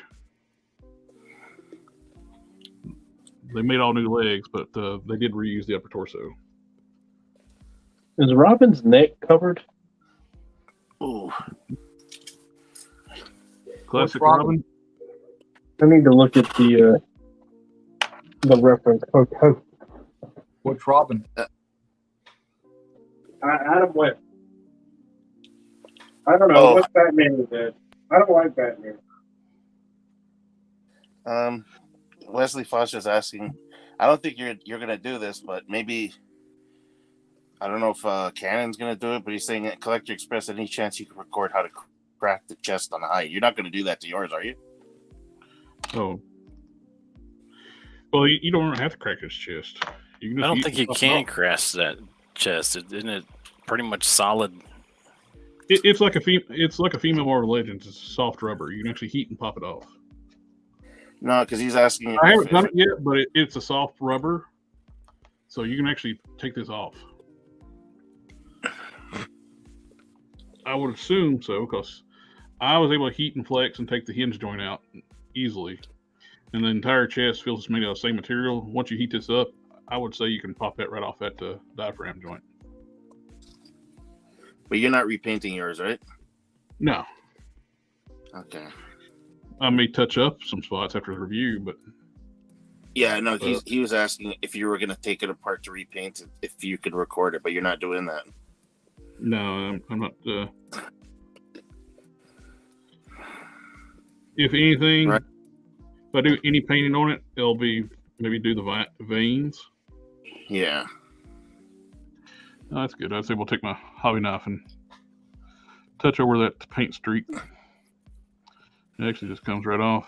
They made all new legs, but they did reuse the upper torso. Is Robin's neck covered? Ooh. Classic Robin? Robin. I need to look at the reference. Okay. Which Robin? Adam West. I don't know what Batman is that. I don't like Batman. Wesley Foster's asking. I don't think you're gonna do this, but maybe. I don't know if Canon's gonna do it, but he's saying at Collector Express, any chance you can record how to crack the chest on the height. You're not gonna do that to yours, are you? Oh. Well, you don't have to crack his chest. You can just I don't think you can crash that chest. Isn't it pretty much solid? It's like a female Marvel Legends. It's soft rubber. You can actually heat and pop it off. No, because he's asking. I haven't done it yet, but it's a soft rubber, so you can actually take this off. I would assume so, because I was able to heat and flex and take the hinge joint out easily, and the entire chest feels it's made out of the same material. Once you heat this up, I would say you can pop that right off that diaphragm joint. But you're not repainting yours, right? No. Okay. I may touch up some spots after the review, but yeah, no. He was asking if you were going to take it apart to repaint it, if you could record it, but you're not doing that. No, I'm not. If anything, right. If I do any painting on it, it'll be maybe do the veins. Yeah. Oh, that's good. I was able to take my hobby knife and touch over that paint streak. It actually just comes right off.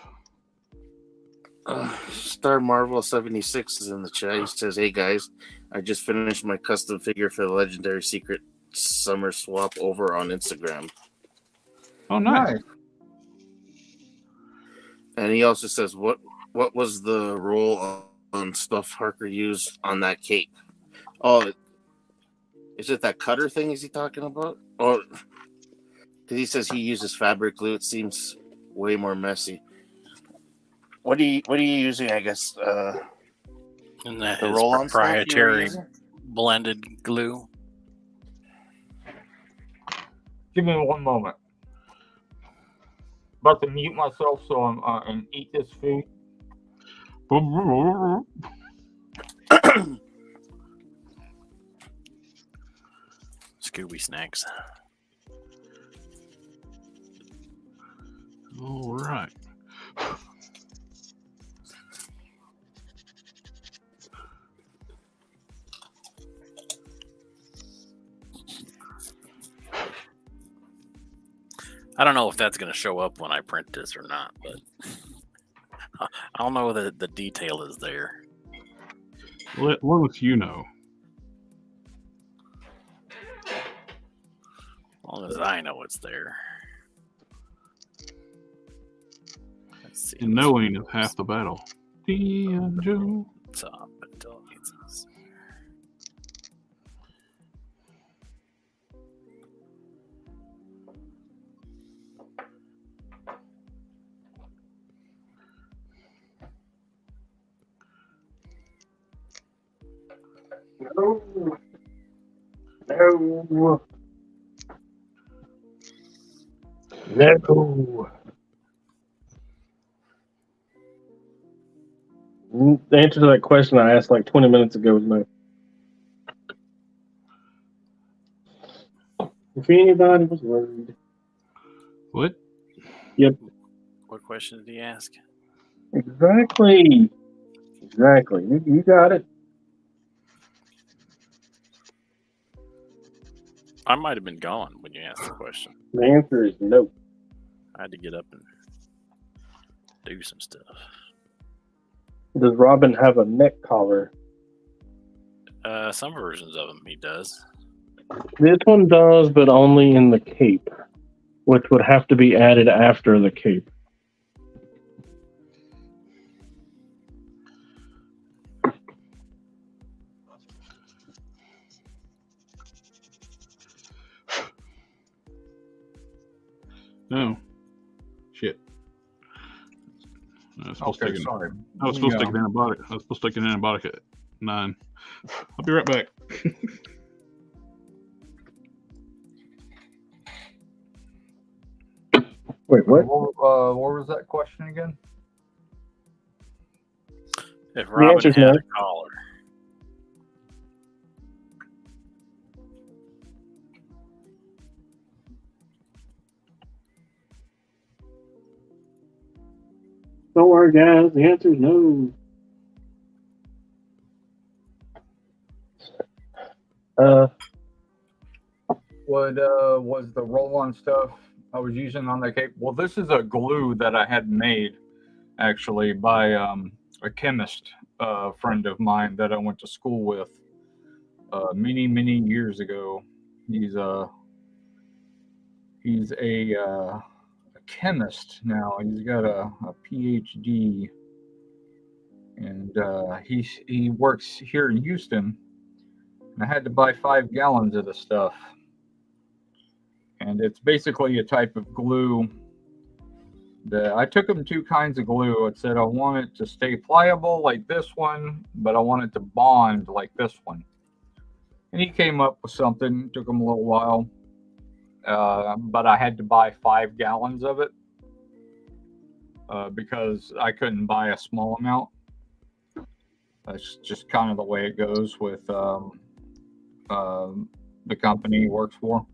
Star Marvel 76 is in the chat. He says, "Hey guys, I just finished my custom figure for the Legendary Secret Summer Swap over on Instagram." Oh, nice. And he also says, "What was the roll on stuff Harker used on that cape?" Oh, is it that cutter thing? Is he talking about? Or because he says he uses fabric glue, it seems way more messy. What are you using? I guess And that the is roll-on stuff you were proprietary using? blended glue. Give me 1 moment. About to mute myself so I'm and eat this food. Scooby snacks. All right. I don't know if that's going to show up when I print this or not, but I don't know that the detail is there. Let you know. As long as I know it's there. Let's see. And knowing is half the battle. Joe. Top until it's No. No. No. The answer to that question I asked like 20 minutes ago is no. If anybody was worried. What? Yep. What question did he ask? Exactly. You got it. I might have been gone when you asked the question. The answer is no. I had to get up and do some stuff. Does Robin have a neck collar? Some versions of them he does. This one does, but only in the cape, which would have to be added after the cape. No. Shit. I was supposed to take sorry. I was supposed to take an antibiotic. I was supposed to take an antibiotic at 9. I'll be right back. Wait, what? What was that question again? If Robin answer's had no. a collar. Don't worry, guys. The answer is no. What was the roll-on stuff I was using on the cape? Well, this is a glue that I had made actually by a chemist friend of mine that I went to school with many years ago. He's a chemist now. He's got a PhD, and he works here in Houston. And I had to buy 5 gallons of the stuff, and it's basically a type of glue. I took him 2 kinds of glue. It said I want it to stay pliable like this one, but I want it to bond like this one. And he came up with something. It took him a little while, but I had to buy 5 gallons of it because I couldn't buy a small amount. That's just kind of the way it goes with the company he works for.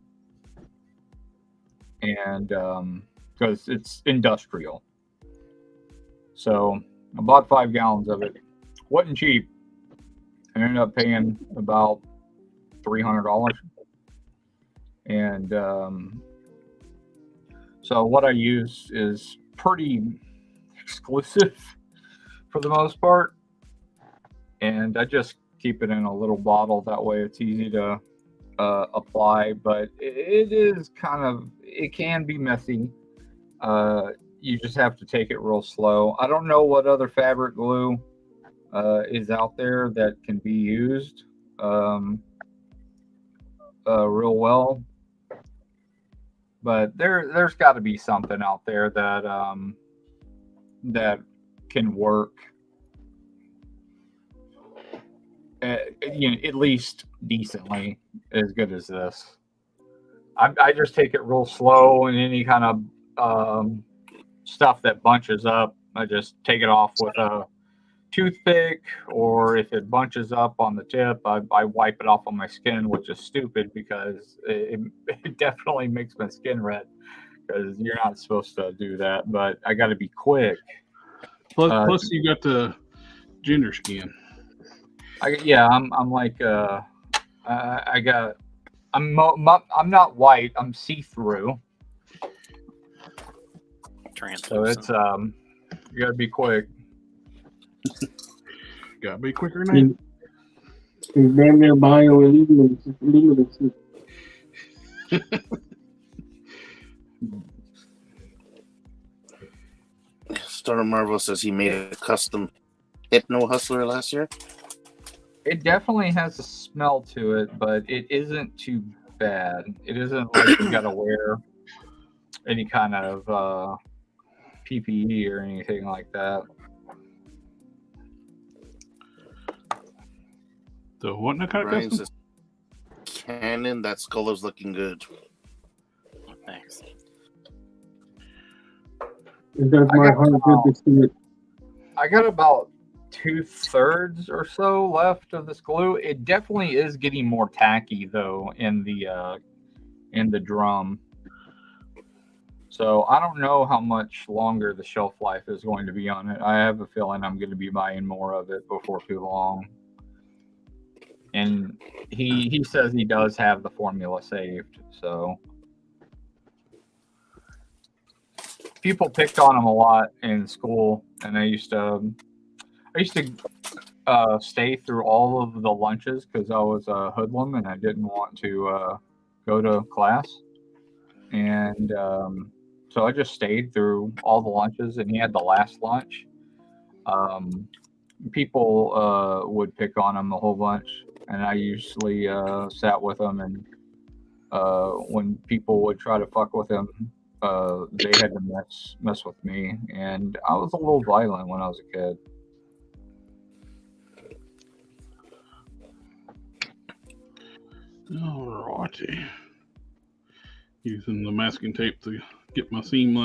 And because it's industrial. So I bought 5 gallons of it, wasn't cheap. I ended up paying about $300, and so what I use is pretty exclusive for the most part, and I just keep it in a little bottle. That way, it's easy to apply, but it is kind of, it can be messy. You just have to take it real slow. I don't know what other fabric glue is out there that can be used real well, but there's got to be something out there that that can work at least decently as good as this. I just take it real slow, and any kind of stuff that bunches up, I just take it off with a toothpick, or if it bunches up on the tip, I wipe it off on my skin, which is stupid because it definitely makes my skin red, because you're not supposed to do that, but I got to be quick. Plus you got the ginger skin. I'm like I'm not white, I'm see-through. So it's you gotta be quick. Gotta be quicker than that. It's damn near bio-luminescent. Star Marvel says he made a custom Hypno Hustler last year. It definitely has a smell to it, but it isn't too bad. It isn't like you gotta wear any kind of PPE or anything like that. So what kind of Brian custom? says, Canon, that Sculler's looking good. Thanks. It does my heart good to see it. I got about 2/3 or so left of this glue. It definitely is getting more tacky though in the drum. So I don't know how much longer the shelf life is going to be on it. I have a feeling I'm going to be buying more of it before too long. And he says he does have the formula saved, so people picked on him a lot in school, and I used to stay through all of the lunches because I was a hoodlum and I didn't want to go to class, and so I just stayed through all the lunches, and he had the last lunch. People would pick on him a whole bunch, and I usually sat with him, and when people would try to fuck with him, they had to mess with me, and I was a little violent when I was a kid. Alrighty. Using the masking tape to get my seam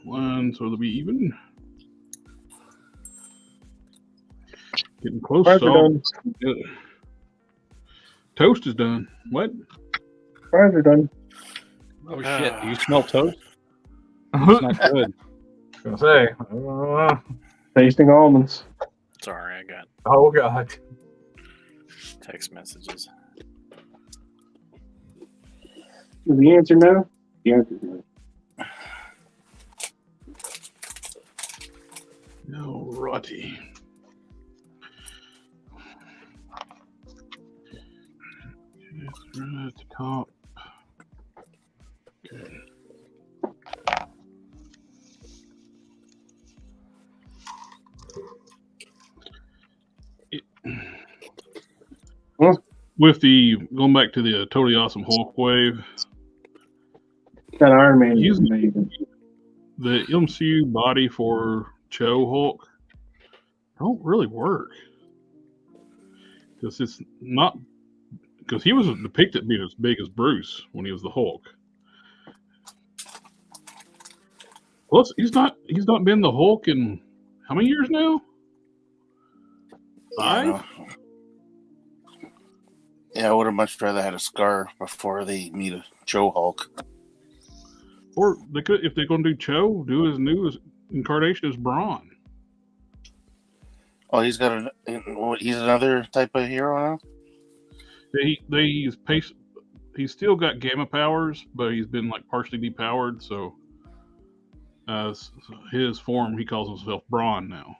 line so they'll be even. Getting close. Done. Toast is done. What? Fries are done. Oh shit! Do you smell toast? It's not good. I was gonna say, Tasting almonds. Sorry, I got oh god. text messages. Is the answer no? The answer is no. Alrighty. Just right at the top. Okay. With the going back to the totally awesome Hulk wave, That Iron Man is using amazing. the MCU body for Cho Hulk don't really work because it's not, because he was depicted being as big as Bruce when he was the Hulk. Plus, he's not been the Hulk in how many years now? 5? Yeah, I would have much rather had a scar before they meet a Joe Hulk. Or they could, if they're going to do Cho, do his new incarnation as Braun. Oh, he's another type of hero now. He's pace. He's still got gamma powers, but he's been like partially depowered. So, his form, he calls himself Brawn now.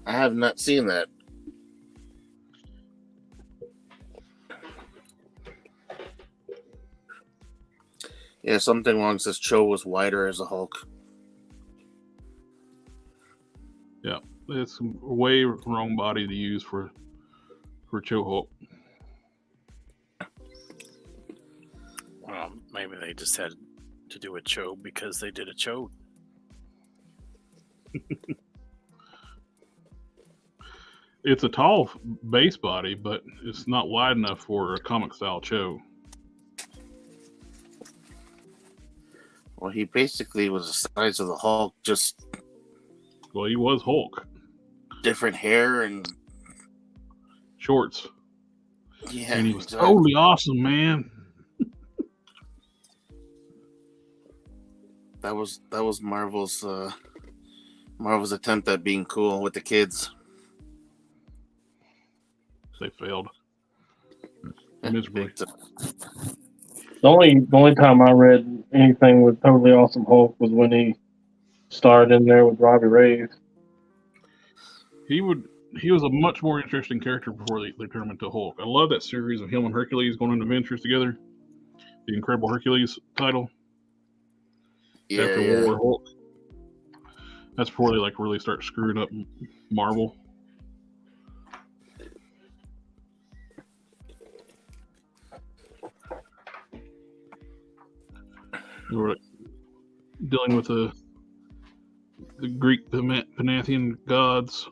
I have not seen that. Yeah, something along says Cho was wider as a Hulk. Yeah, it's a way wrong body to use for Cho Hulk. Well, maybe they just had to do a Cho because they did a Cho. It's a tall base body, but it's not wide enough for a comic style Cho. Well, he basically was the size of the Hulk, just Well, he was Hulk. different hair and Shorts. yeah, And he was exactly. totally awesome, man. That was Marvel's attempt at being cool with the kids. They failed miserably. The only time I read anything with Totally Awesome Hulk was when he starred in there with Robbie Reyes. He was a much more interesting character before they turned him into Hulk. I love that series of him and Hercules going on adventures together. The Incredible Hercules title. Yeah, After yeah. War Hulk. That's before they really start screwing up Marvel. They were dealing with the Greek Pantheon gods.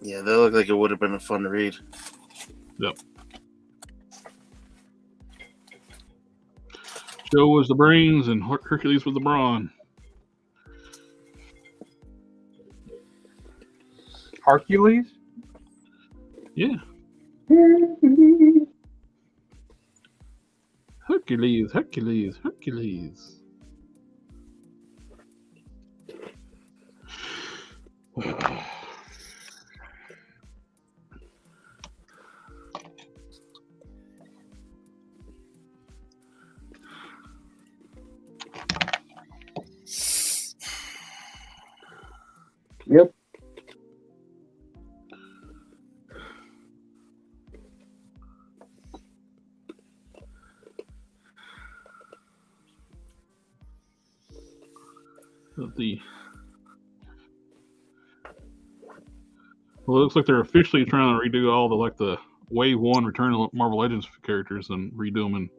Yeah, that looked like it would have been a fun read. Yep. Joe was the brains and Hercules was the brawn. Hercules? Yeah. Hercules. Yep. Well, it looks like they're officially trying to redo all the Wave 1 Return of Marvel Legends characters and redo them. And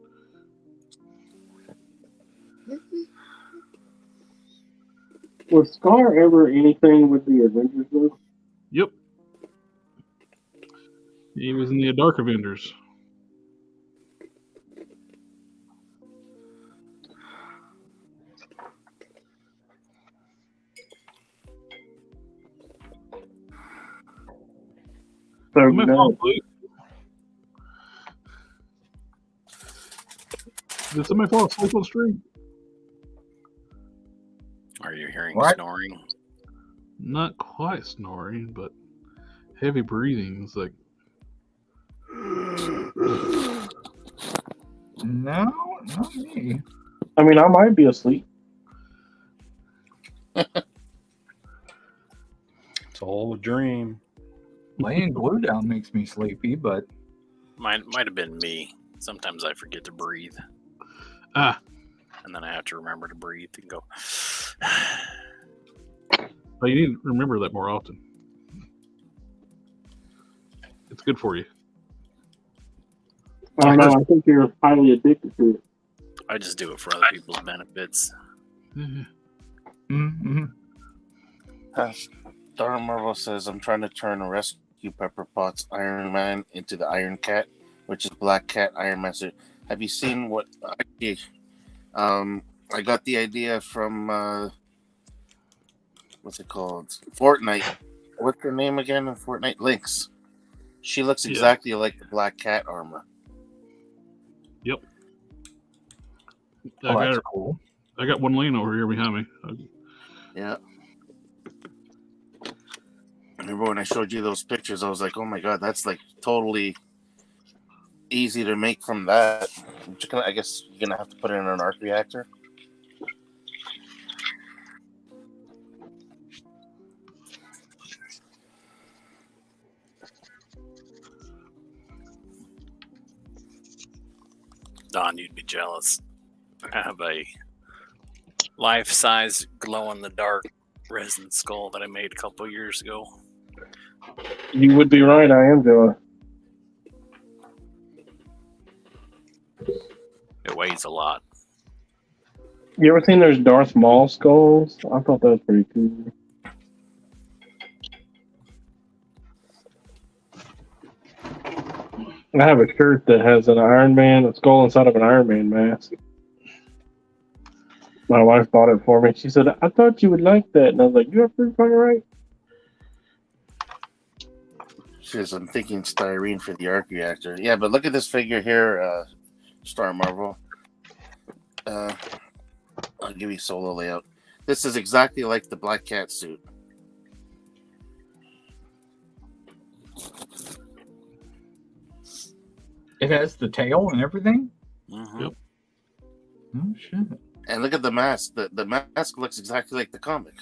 Was Scar ever anything with the Avengers though? yep. He was in the Dark Avengers. So Am I falling asleep? Did somebody fall asleep on the stream? Are you hearing What? snoring? Not quite snoring, but heavy breathing. It's like No, not me. I mean, I might be asleep. It's all a dream. Laying glue down makes me sleepy, but Might have been me. Sometimes I forget to breathe, ah. and then I have to remember to breathe and go. Well, you need to remember that more often. It's good for you. I don't know. I think you're highly addicted to it. I just do it for other people's benefits. mm-hmm. Donna Marvel says, I'm trying to turn Rescue Pepper Potts Iron Man into the Iron Cat, which is Black Cat Iron Man suit. Have you seen what I got the idea from what's it called? Fortnite. What's her name again in Fortnite? Lynx. She looks exactly like the Black Cat armor. Yep. Oh, that's cool. I got one laying over here behind me. Yeah. remember when I showed you those pictures, I was like, oh my God, that's like totally easy to make from that. I guess you're going to have to put it in an arc reactor. Don, you'd be jealous. I have a life-size glow-in-the-dark resin skull that I made a couple years ago. You would be right. I am jealous. It weighs a lot. You ever seen those Darth Maul skulls? I thought that was pretty cool. I have a shirt that has an Iron Man, a skull inside of an Iron Man mask. My wife bought it for me. She said, I thought you would like that. And I was like, you're pretty fucking right. She says, I'm thinking styrene for the arc reactor. Yeah, but look at this figure here, Star Marvel. I'll give you solo layout. This is exactly like the Black Cat suit. It has the tail and everything? Mm-hmm. Yep. Oh, shit. And look at the mask. The mask looks exactly like the comic.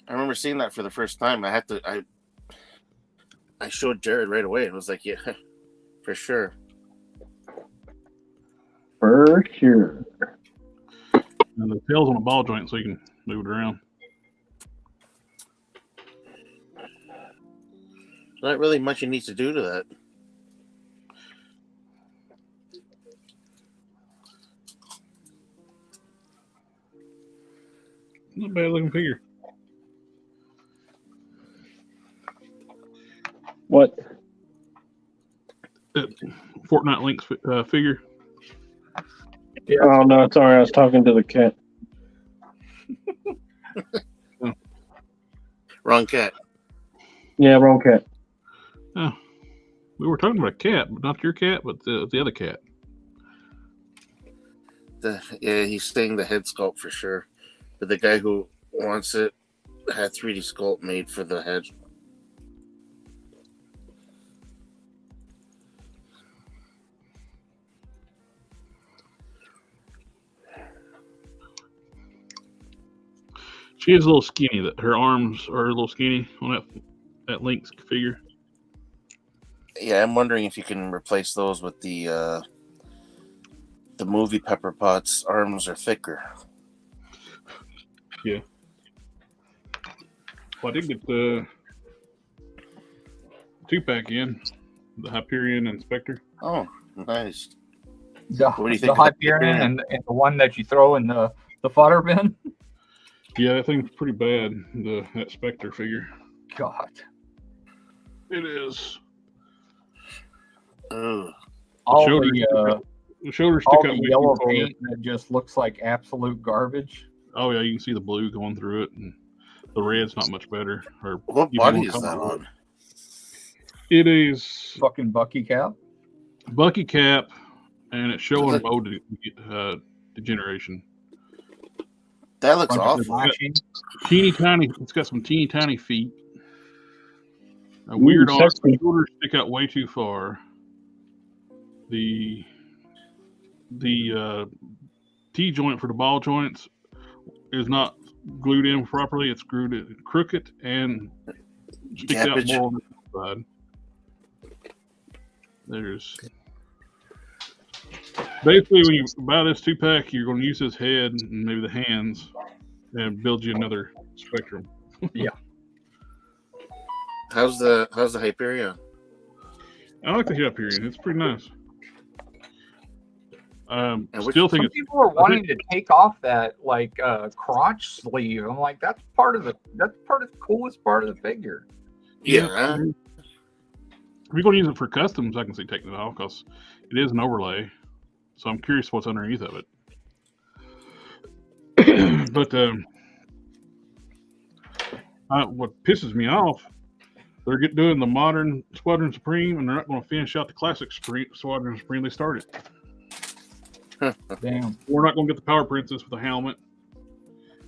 I remember seeing that for the first time. I showed Jared right away and was like, yeah, for sure. For sure. And the tail's on a ball joint, so you can move it around. Not really much you need to do to that. Not a bad looking figure. What? That Fortnite Link's figure. Yeah. Oh, no, sorry. I was talking to the cat. Wrong cat. Yeah, wrong cat. Oh, we were talking about a cat, but not your cat, but the other cat. Yeah, he's saying the head sculpt for sure. But the guy who wants it had 3D sculpt made for the head. She is a little skinny. That her arms are a little skinny on that Link's figure. Yeah, I'm wondering if you can replace those with the movie Pepper Potts arms are thicker. Yeah. Well, I did get the 2-pack in, the Hyperion and Spectre. Oh, nice. The What do you think? Hyperion and the one that you throw in the fodder bin? Yeah, that thing's pretty bad, that Spectre figure. God. It is. Ugh. All shoulders the shoulders all stick out the way yellow too far. paint that just looks like absolute garbage. Oh yeah, you can see the blue going through it, and the red's not much better. Or What even body more is that colorful. on? It is Fucking Bucky cap. Bucky cap, and it's showing bow degeneration. That looks Bunch of awful. flashing. Teeny tiny. It's got some teeny tiny feet. A weird arm. sexy. Shoulders stick out way too far. The T joint for the ball joints is not glued in properly. It's screwed crooked and sticks out Gappage. more on the side. There's basically when you buy this 2-pack, you're going to use his head and maybe the hands and build you another Spectrum. How's the Hyperion? I like the Hyperion. It's pretty nice. And which- Still think Some it's people are wanting to take off that like crotch sleeve. I'm like, that's part of the coolest part of the figure. Yeah. If you're going to use it for customs, I can see taking it off because it is an overlay. So I'm curious what's underneath of it. But what pisses me off, they're doing the modern Squadron Supreme, and they're not going to finish out the classic Squadron Supreme they started. Damn. We're not going to get the Power Princess with the helmet.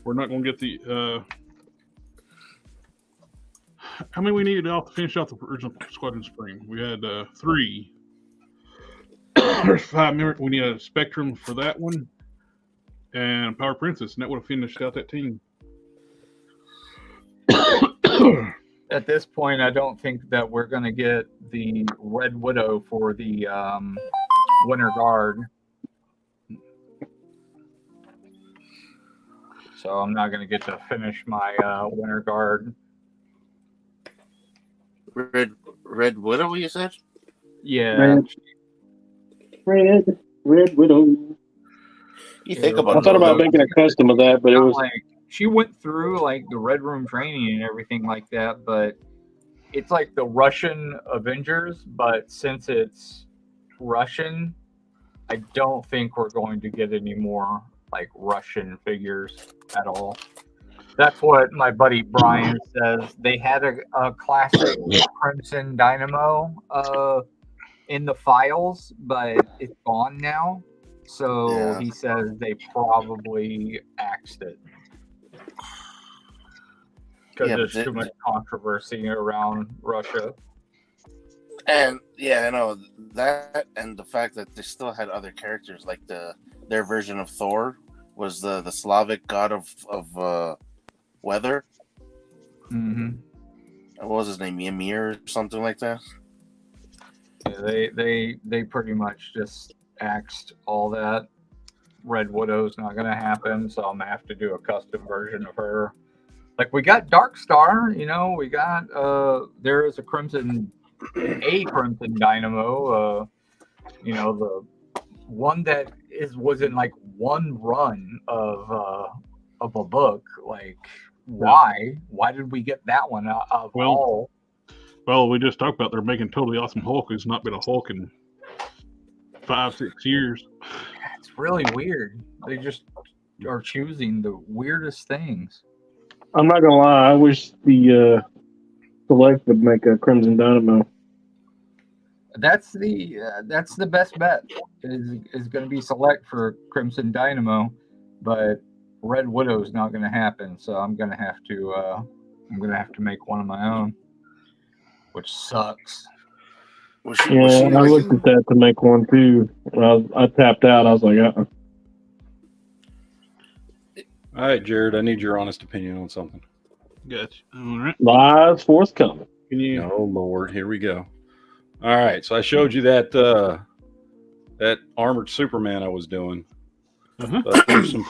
We're not going to get the how many we needed to finish off the original Squadron Spring? We had 3. There's 5 minutes. We need a Spectrum for that one, and Power Princess, and that would have finished out that team. At this point, I don't think that we're going to get the Red Widow for the Winter Guard. So I'm not going to get to finish my Winter Guard. Red Widow, you said? Yeah. Red Widow. You think Yeah, about I thought about making a custom of that, but it was like she went through like the Red Room training and everything like that, but it's like the Russian Avengers, but since it's Russian, I don't think we're going to get any more like Russian figures at all. That's what my buddy Brian says. They had a classic Crimson Dynamo in the files, but it's gone now. So he says they probably axed it because there's too much controversy around Russia. And I know that, and the fact that they still had other characters, like their version of Thor was the Slavic god of weather. Mm-hmm. What was his name? Ymir or something like that. Yeah, they pretty much just axed all that. Red Widow's not gonna happen, so I'm gonna have to do a custom version of her. Like we got Dark Star, we got there is a Crimson Dynamo, the one that was in like one run of a book. Like why did we get that one of all? Well, we just talked about they're making Totally Awesome Hulk, who's not been a Hulk in 5-6 years. It's really weird. They just are choosing the weirdest things. I'm not gonna lie. I wish the Select would make a Crimson Dynamo. That's the best bet. Is going to be Select for Crimson Dynamo, but Red Widow is not going to happen. So I'm going to have to make one of my own, which sucks. I looked at that to make one too. I tapped out. I was like, All right, Jared, I need your honest opinion on something. Gotcha. All right. Lies forthcoming. Oh, Lord. Here we go. All right. So I showed you that that armored Superman I was doing. There's some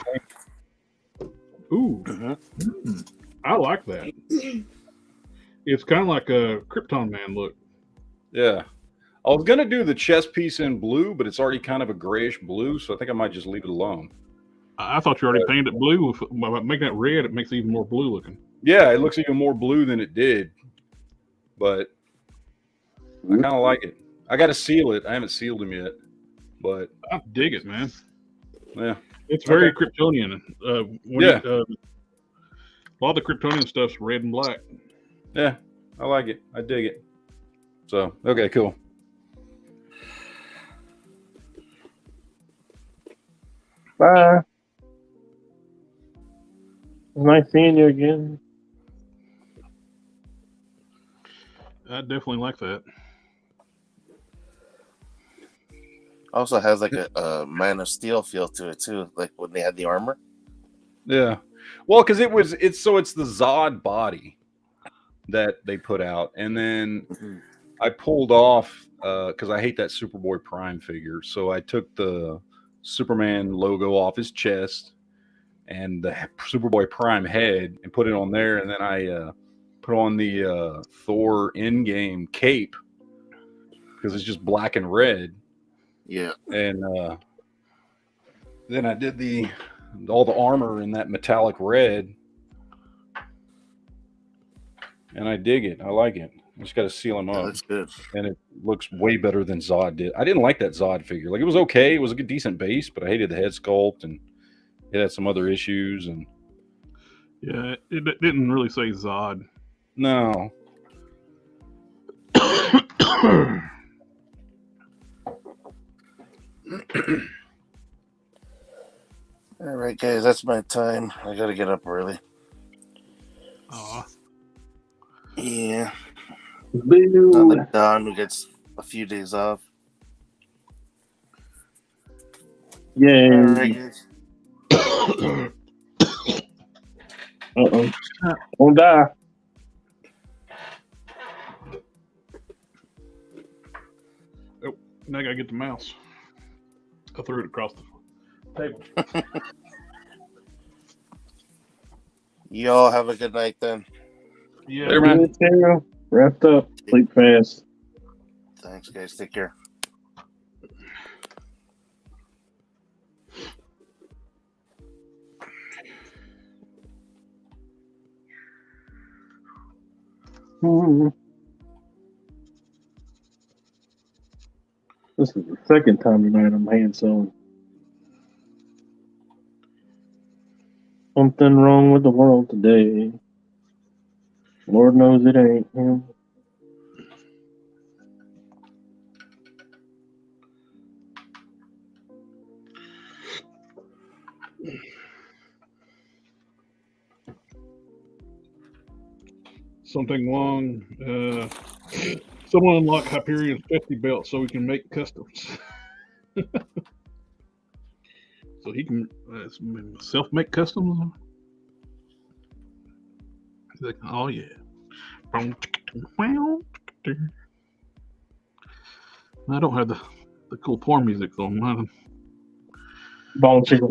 Ooh. I like that. It's kind of like a Krypton Man look. Yeah. I was going to do the chest piece in blue, but it's already kind of a grayish blue, so I think I might just leave it alone. I thought you already painted it blue. By making it red, it makes it even more blue looking. Yeah, it looks even more blue than it did, but I kind of like it. I got to seal it. I haven't sealed him yet, but I dig it, man. Yeah, it's very Kryptonian. A lot of the Kryptonian stuff's red and black. Yeah, I like it. I dig it. So, okay, cool. bye. Nice seeing you again. I definitely like that. Also has like a Man of Steel feel to it too, like when they had the armor. Yeah, well, because it's the Zod body that they put out, and then I pulled off because I hate that Superboy Prime figure, so I took the Superman logo off his chest and the Superboy Prime head and put it on there, and then I put on the Thor in-game cape because it's just black and red. Yeah, and then I did all the armor in that metallic red, and I dig it. I like it. I just got to seal him up. That's good, and it looks way better than Zod did. I didn't like that Zod figure. Like, it was okay. It was a good, decent base, but I hated the head sculpt, and it had some other issues. And yeah, it didn't really say Zod. No. All right, guys, that's my time. I gotta get up early. Aw. Yeah. Boo. Not like Don who gets a few days off. Yay. All right, guys. Uh-oh. Won't die. Oh, now I gotta get the mouse. I threw it across the table. Y'all have a good night then. Yeah, There, man. You too. Wrapped up. Sleep fast. Thanks, guys. Take care. This is the second time tonight I'm hand sewing. Something wrong with the world today. Lord knows it ain't him. something wrong. Someone unlock Hyperion's 50 belt so we can make customs. So he can self-make customs. He's like, oh yeah. I don't have the cool porn music though. Mine. Bone chicken.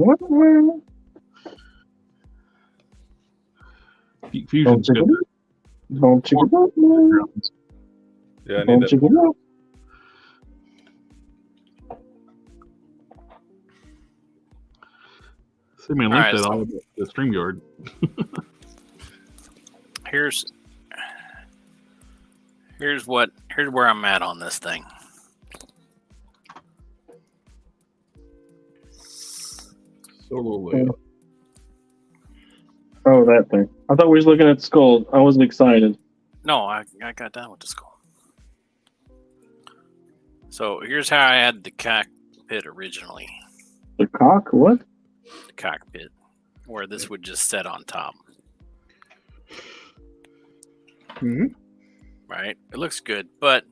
Fusion's good. Bone chicken. Yeah, I need Bone that. chicken. Send me a All link right, to that so- all about the StreamYard. Here's where I'm at on this thing. Solo layout. Oh, that thing. I thought we was looking at Skull. I wasn't excited. No, I got done with the skull. So here's how I had the cockpit originally. The cock? What? The cockpit, where this would just set on top. Mm-hmm. Right? It looks good, but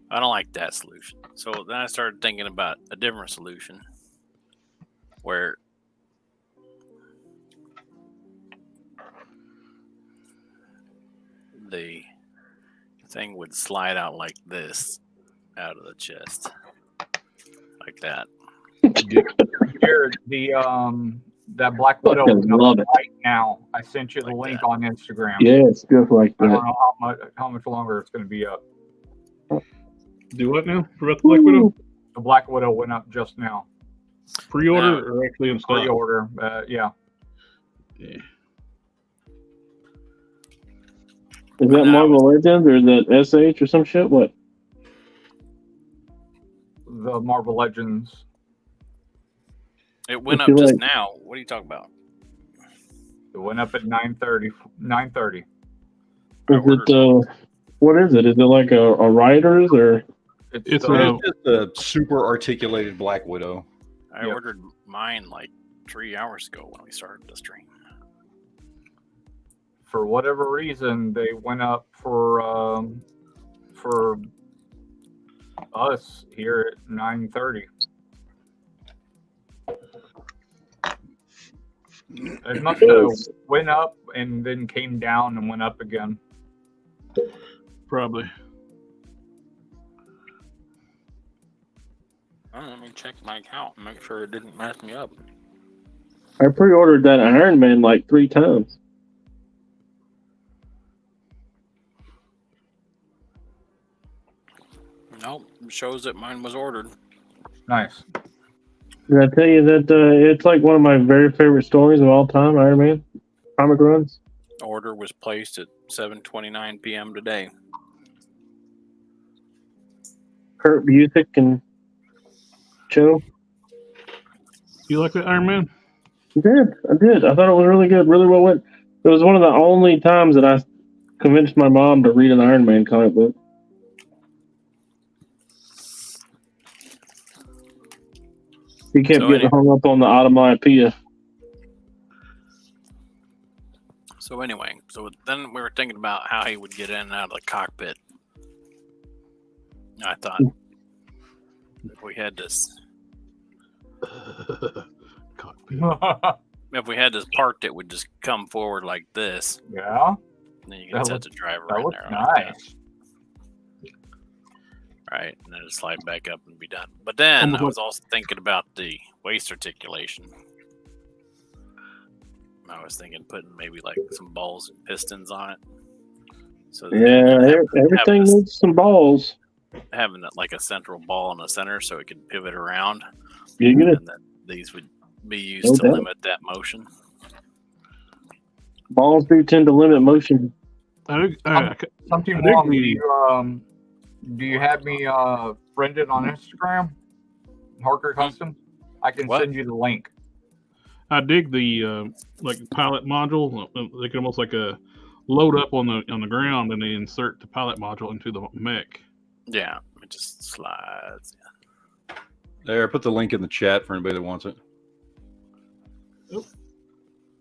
I don't like that solution. So then I started thinking about a different solution where the thing would slide out like this out of the chest. Like that. Here, that Black Widow Fucking love it. right now. I sent you the Like link that. on Instagram. Yeah, it's good like I don't that. know how much longer it's going to be up. Do what now? For about the Black Widow? The Black Widow went up just now. Pre-order or actually in stock? Pre-order, yeah. Yeah. Is that Marvel Legends or is that SH or some shit? What? The Marvel Legends. It went I up feel just like- now. What are you talking about? It went up at 9:30. 9:30. Is it, what is it? Is it like a writer's or? It's It's just a super articulated Black Widow. I ordered mine like 3 hours ago when we started the stream. For whatever reason, they went up for us here at 9:30. It must have went up and then came down and went up again. Probably. Let me check my account and make sure it didn't mess me up. I pre-ordered that Iron Man like 3 times. Nope, it shows that mine was ordered. Nice. Did I tell you that it's like one of my very favorite stories of all time, Iron Man comic runs? Order was placed at 7:29 p.m. today. Kurt Busiek and Joe. You like that Iron Man? I did. I thought it was really good, really well written. It was one of the only times that I convinced my mom to read an Iron Man comic book. He kept getting hung up on the automatopoeia. So So anyway, then we were thinking about how he would get in and out of the cockpit. I thought if we had this part that would just come forward like this, Yeah. then you can set the driver That in looks there. Like nice. that. Right, and then just slide back up and be done. But then I was also thinking about the waist articulation. I was thinking putting maybe like some balls and pistons on it. So everything needs some balls. Having like a central ball in the center so it can pivot around. And then these would be used to limit that motion. Balls do tend to limit motion. Something wrong. Do you have me friended on Instagram? Harker Custom? I can send you the link. I dig the like pilot module. They can almost like a load up on the ground and they insert the pilot module into the mech. Yeah, it just slides. There, put the link in the chat for anybody that wants it.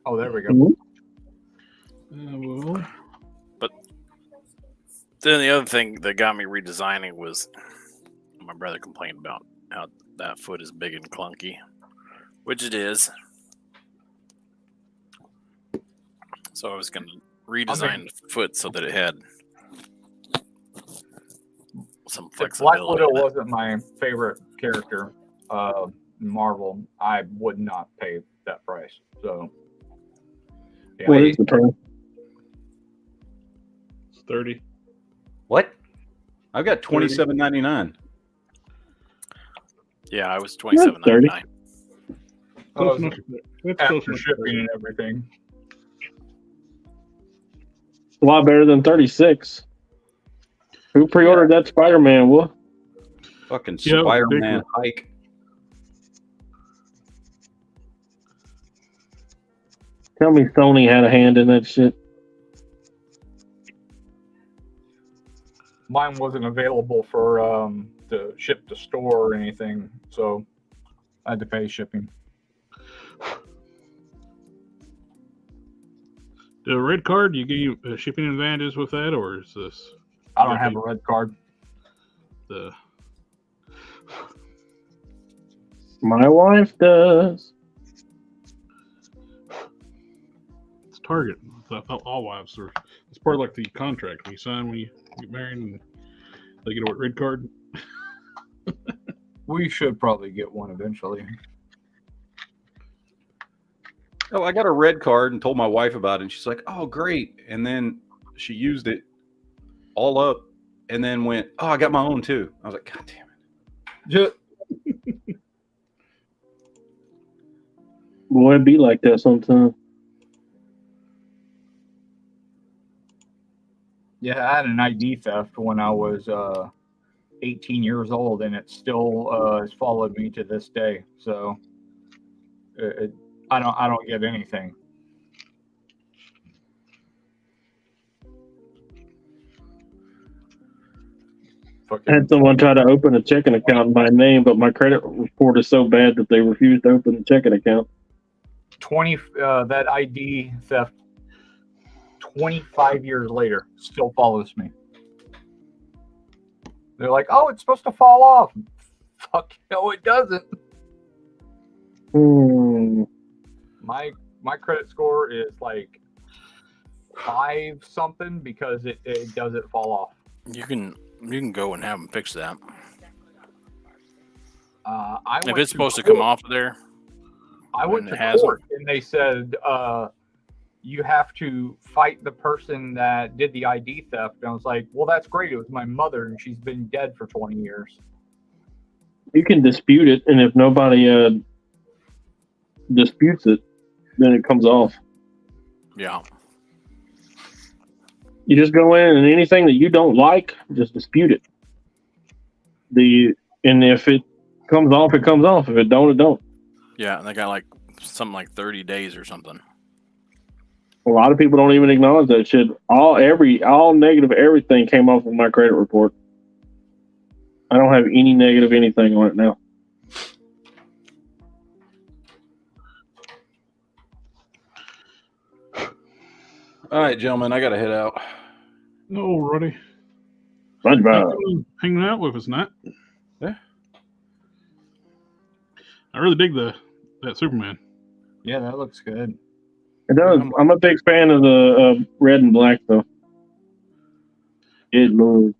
Oh, there we go. But then the other thing that got me redesigning was my brother complained about how that foot is big and clunky, which it is. So I was going to redesign the foot so that it had some flexibility. Black Widow wasn't my favorite character in Marvel. I would not pay that price. So, yeah. What is the price? It's 30. What? I've got $27.99. Yeah, I was $27.99. After shipping and everything. A lot better than 36. Who pre-ordered that Spider-Man? What? Fucking Spider-Man hike. Tell me Sony had a hand in that shit. Mine wasn't available for to ship to store or anything, so I had to pay shipping. The red card, you get shipping advantages with that, or is this? I don't have a red card. My wife does. It's Target. I thought all wives are. It's part of like the contract we sign when you get married, and they get a red card. We should probably get one eventually. Oh, I got a red card and told my wife about it. And she's like, "Oh, great!" And then she used it all up, and then went, "Oh, I got my own too." I was like, "God damn it!" Boy, it'd be like that sometimes. Yeah, I had an ID theft when I was 18 years old, and it still has followed me to this day. So I don't get anything. I had someone try to open a checking account in my name, but my credit report is so bad that they refused to open the checking account. That ID theft 25 years later still follows me. They're like, "Oh, it's supposed to fall off." Fuck no, it doesn't. My credit score is like 5 something because it doesn't fall off. You can go and have them fix that. If it's supposed to come off of there, I went to court and they said you have to fight the person that did the ID theft. And I was like, well, that's great. It was my mother, and she's been dead for 20 years. You can dispute it, and if nobody disputes it, then it comes off. Yeah. You just go in, and anything that you don't like, just dispute it. And if it comes off, it comes off. If it don't, it don't. Yeah, and they got like something like 30 days or something. A lot of people don't even acknowledge that shit. All negative everything came off of my credit report. I don't have any negative anything on it now. All right, gentlemen, I got to head out. Alrighty. SpongeBob. Hanging out with us, Nat. Yeah. I really dig that Superman. Yeah, that looks good. It does. I'm a big fan of the red and black, though. Good lord.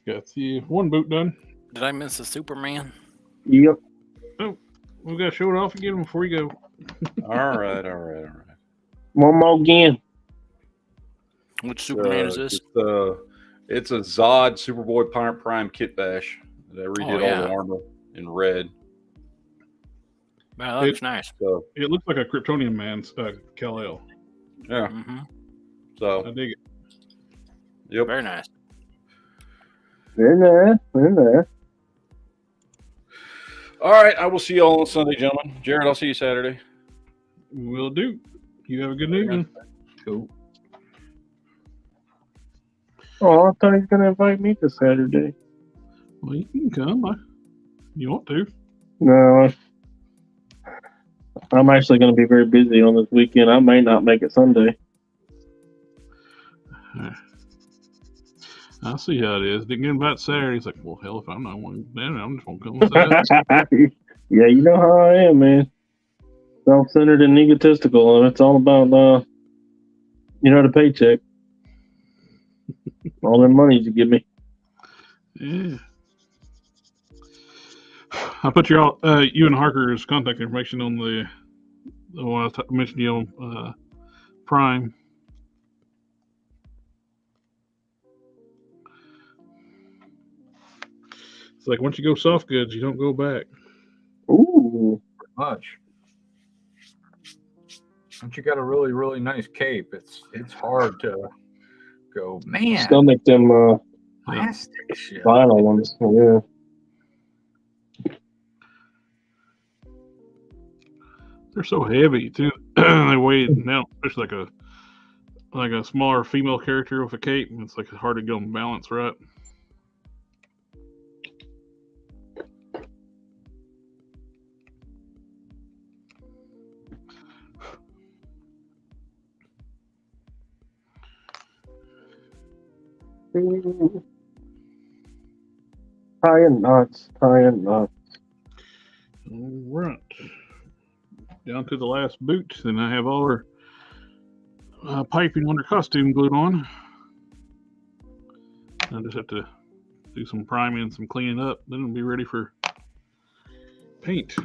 Got the one boot done. Did I miss a Superman? Yep. Oh, we got to show it off again before you go. All right. One more again. Which Superman is this? It's a Zod Superboy Prime Kit Bash. They redid all yeah. the armor in red. Wow, that looks nice. So It looks like a Kryptonian man's Kal-El. yeah. Mm-hmm. So I dig it. yep. Very nice. Very nice. Very nice. All right. I will see you all on Sunday, gentlemen. Jared, I'll see you Saturday. Will do. You have a good evening. Cool. Oh, I thought he was going to invite me to Saturday. Well, you can come. You want to. No, I'm actually going to be very busy on this weekend. I may not make it Sunday. I see how it is. Didn't get invited Saturday. He's like, well, hell, if I'm not one, then I'm just going to come on Saturday. Yeah, you know how I am, man. Self-centered and egotistical, and it's all about, the paycheck. All the money you give me. Yeah. I put you and Harker's contact information on the one I mentioned you on Prime. It's like once you go soft goods, you don't go back. Ooh. Much. Once you got a really, really nice cape, it's hard to go, man. Still make them Plastic shit. vinyl ones. Yeah. They're so heavy too. They weigh now, especially like a smaller female character with a cape. It's like hard to get them balanced right. Tying knots. All right. Down to the last boot. Then I have all our piping under costume glued on. I just have to do some priming and some cleaning up. Then it'll be ready for paint.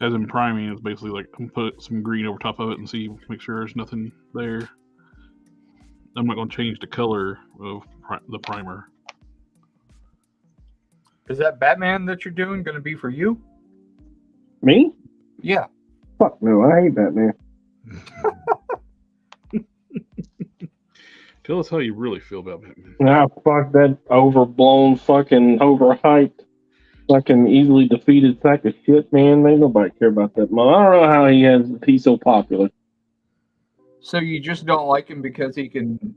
As in priming, it's basically like I'm put some green over top of it and make sure there's nothing there. I'm not going to change the color of the primer. Is that Batman that you're doing going to be for you? Me? Yeah. Fuck no, I hate Batman. Tell us how you really feel about Batman. Nah, fuck that overblown, fucking overhyped, fucking easily defeated sack of shit, man. Ain't nobody care about that. Man, I don't know how he's so popular. So you just don't like him because he can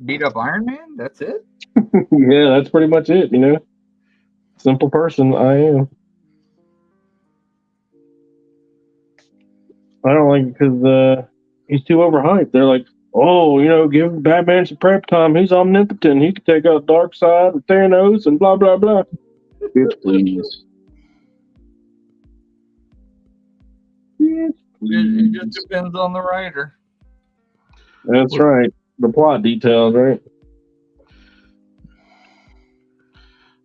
beat up Iron Man? That's it? Yeah, that's pretty much it, Simple person, I am. I don't like it because he's too overhyped. They're like, oh, give Batman some prep time. He's omnipotent. He can take out Darkseid and Thanos and blah, blah, blah. Bitch, please. Bitch, It just depends on the writer. That's right. The plot details, right?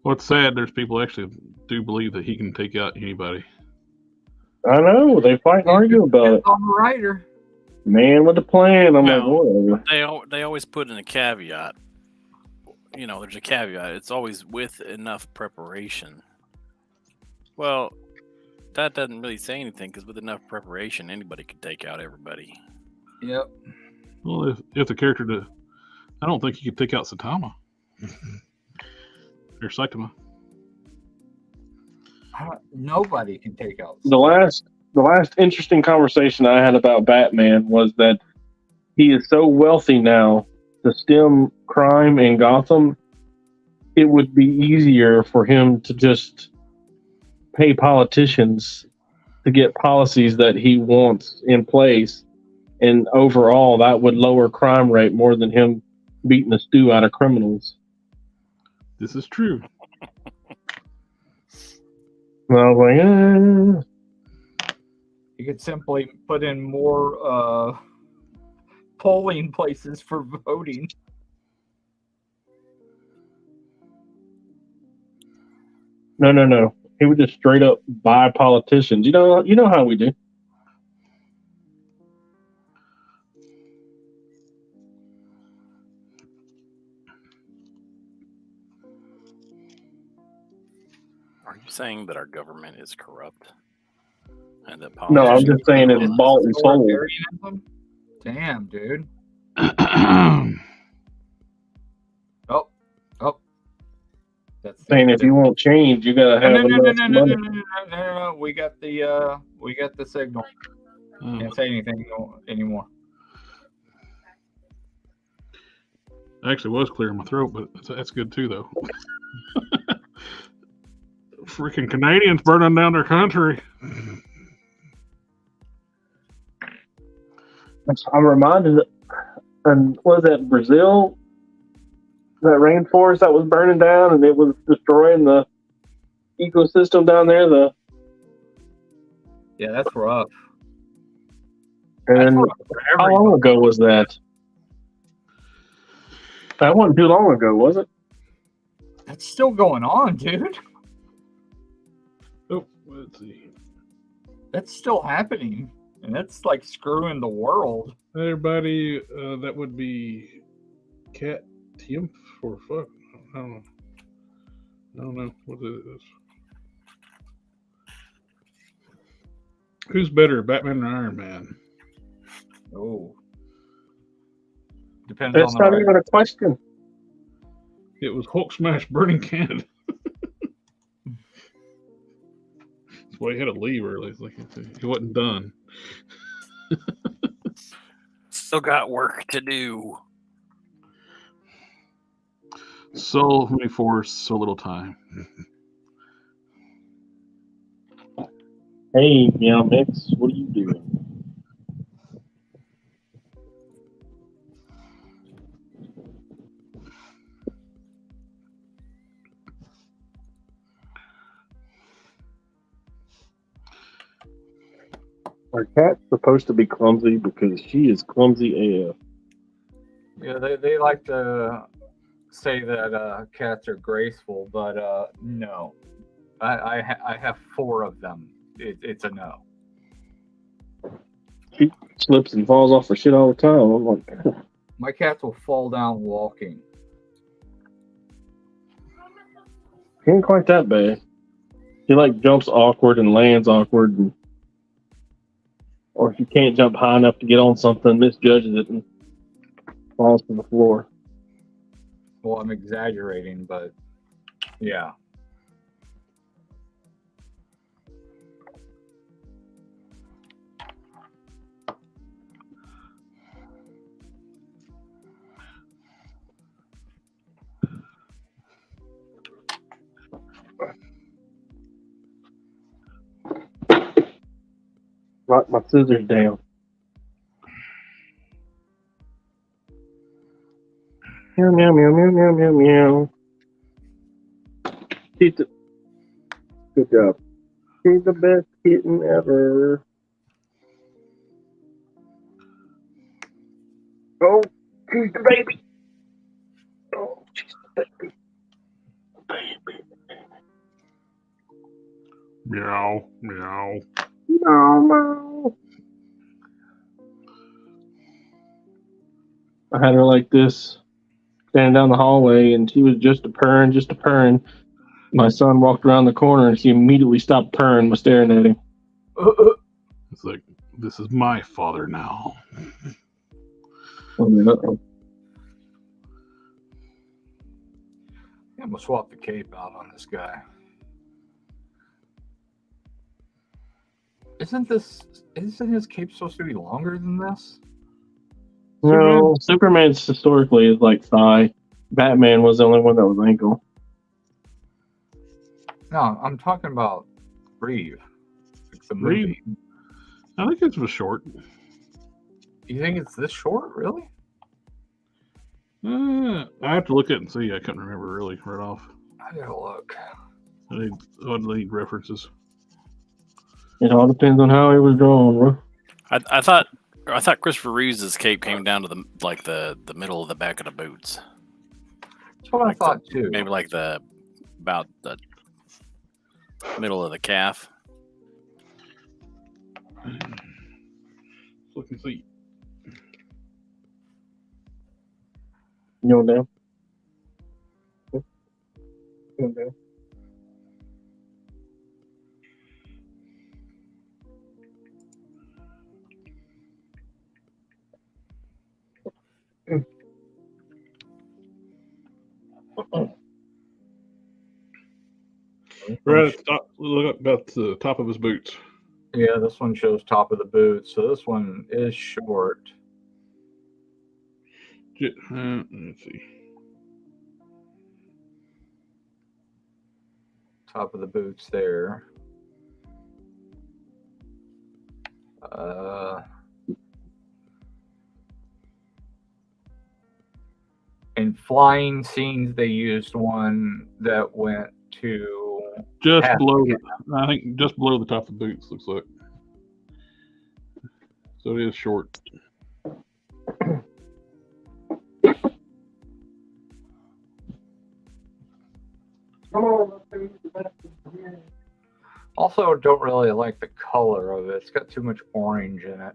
What's sad, there's people actually do believe that he can take out anybody. I know. They fight and argue about it. Depends on the writer. Man with a plan. I'm like, whatever. They always put in a caveat. There's a caveat. It's always with enough preparation. Well, that doesn't really say anything because with enough preparation, anybody could take out everybody. Yep. Well, if the character I don't think he could take out Saitama. Or Saitama. Nobody can take out. The last interesting conversation I had about Batman was that he is so wealthy now to stem crime in Gotham. It would be easier for him to just pay politicians to get policies that he wants in place, and overall that would lower crime rate more than him beating the stew out of criminals. This is true. And I was like, You could simply put in more polling places for voting. No. He would just straight up buy politicians. You know how we do. Are you saying that our government is corrupt? And that No, I'm politicians just saying are it's bought and sold. Authoritarianism? Damn, dude. Oh. That's Saying if you want change, you gotta have enough money. No. We got the signal. Can't say anything anymore. Actually was clearing my throat, but that's good too, though. Freaking Canadians burning down their country. I'm reminded, and was that Brazil? That rainforest that was burning down and it was destroying the ecosystem down there. Yeah, that's rough. And how long ago was that? That wasn't too long ago, was it? That's still going on, dude. Oh, let's see. That's still happening, and that's like screwing the world. Everybody, that would be Cat Timph or fuck. I don't know what it is. Who's better, Batman or Iron Man? Oh, depends That's on the not even a question. It was Hulk smash Burning Canada. That's why he had to leave early. It's like he wasn't done. still got work to do. So many force, so little time. Hey, Meow Mix, what are you doing? Our cat's supposed to be clumsy because she is clumsy AF. Yeah, they like to say that cats are graceful, but no. I have 4 of them. It's a no. She slips and falls off her shit all the time. I'm like, My cats will fall down walking. she ain't quite that bad. She like jumps awkward and lands awkward, or if you can't jump high enough to get on something, misjudges it and falls to the floor. Well, I'm exaggerating, but yeah. Lock my scissors down. Meow, meow, meow, meow, meow, meow, meow. She's the... Good job. She's the best kitten ever. Oh, she's the baby. Oh, she's the baby. Baby. Meow, meow. Meow, meow. I had her like this, standing down the hallway, and she was just a purring. My son walked around the corner, and she immediately stopped purring by staring at him. It's like, this is my father now. Uh-oh. I'm gonna swap the cape out on this guy. Isn't his cape supposed to be longer than this? No, Superman's historically is like thigh. Batman was the only one that was ankle. No, I'm talking about Reeve? Like the Reeve? movie. I think it was short. You think it's this short, really? I have to look at it and see. I couldn't remember really right off. I gotta look. I need references. It all depends on how it was drawn, bro. I thought Christopher Reeves' cape came down to the middle of the back of the boots. That's what Like I thought too. Maybe like about the middle of the calf. Look and see. You know down. You know down. Right at the top. Look up about the top of his boots. Yeah, this one shows top of the boot, so this one is short. Let's see. Top of the boots there. In flying scenes, they used one that went to Just half below the the, I think just below the top of the boots looks like. So it is short. Also, don't really like the color of it. It's got too much orange in it.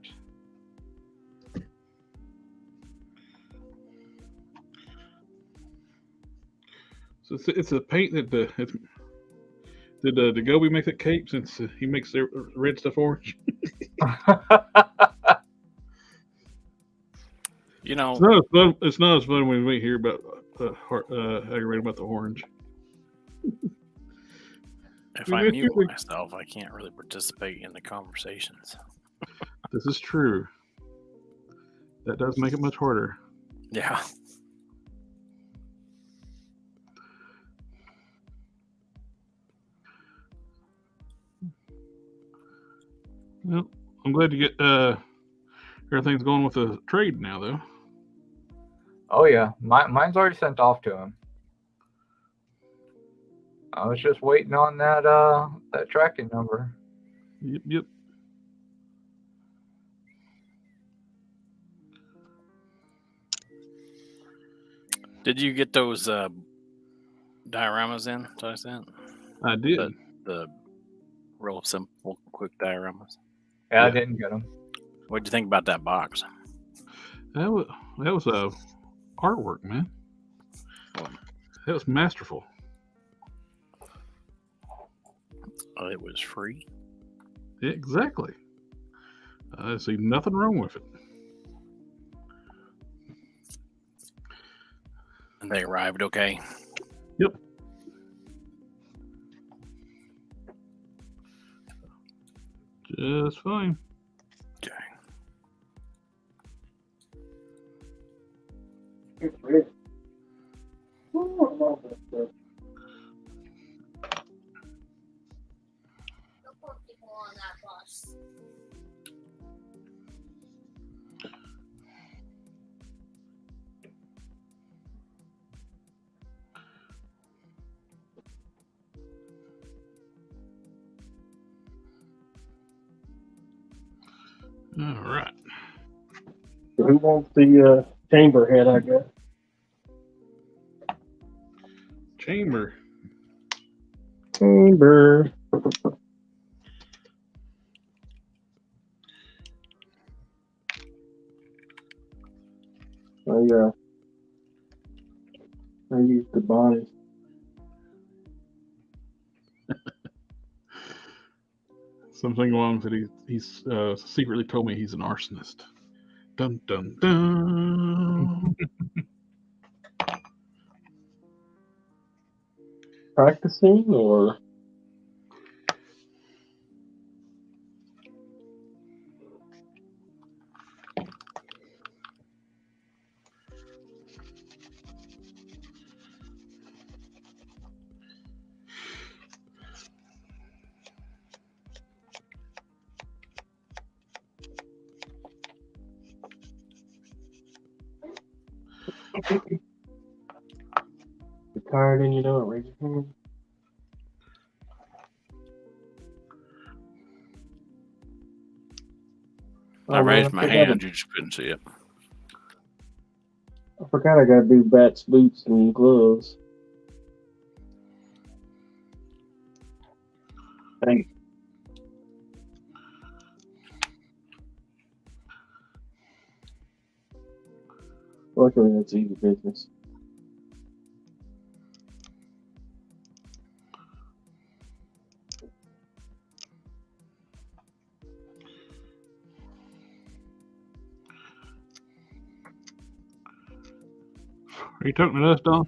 So it's a paint that did Gobi make that cape since he makes the red stuff orange? You know, it's not as fun when we hear about aggravated about the orange. if I mute myself, I can't really participate in the conversations. This is true. That does make it much harder. Yeah. Well, I'm glad to get everything's going with the trade now, though. Oh yeah, mine's already sent off to him. I was just waiting on that tracking number. Yep. Did you get those dioramas in that I sent? I did. The real simple, quick dioramas. Yeah, I didn't get them. What'd you think about that box? That was artwork, man. That was masterful. Oh, it was free. Yeah, exactly. I see nothing wrong with it. And they arrived okay. Yep. Just fine. Okay. On that bus. All right. So who wants the chamber head, I guess? Chamber. Chamber. Oh yeah. I used the bodies. Something along that he's secretly told me he's an arsonist. Dun dun dun. Practicing or? You're tired and you know it, raise your hand. I raised my hand. You just couldn't see it. I forgot I gotta do bats, boots, and gloves. Thanks. Luckily, that's easy business. Are you talking to us, Don?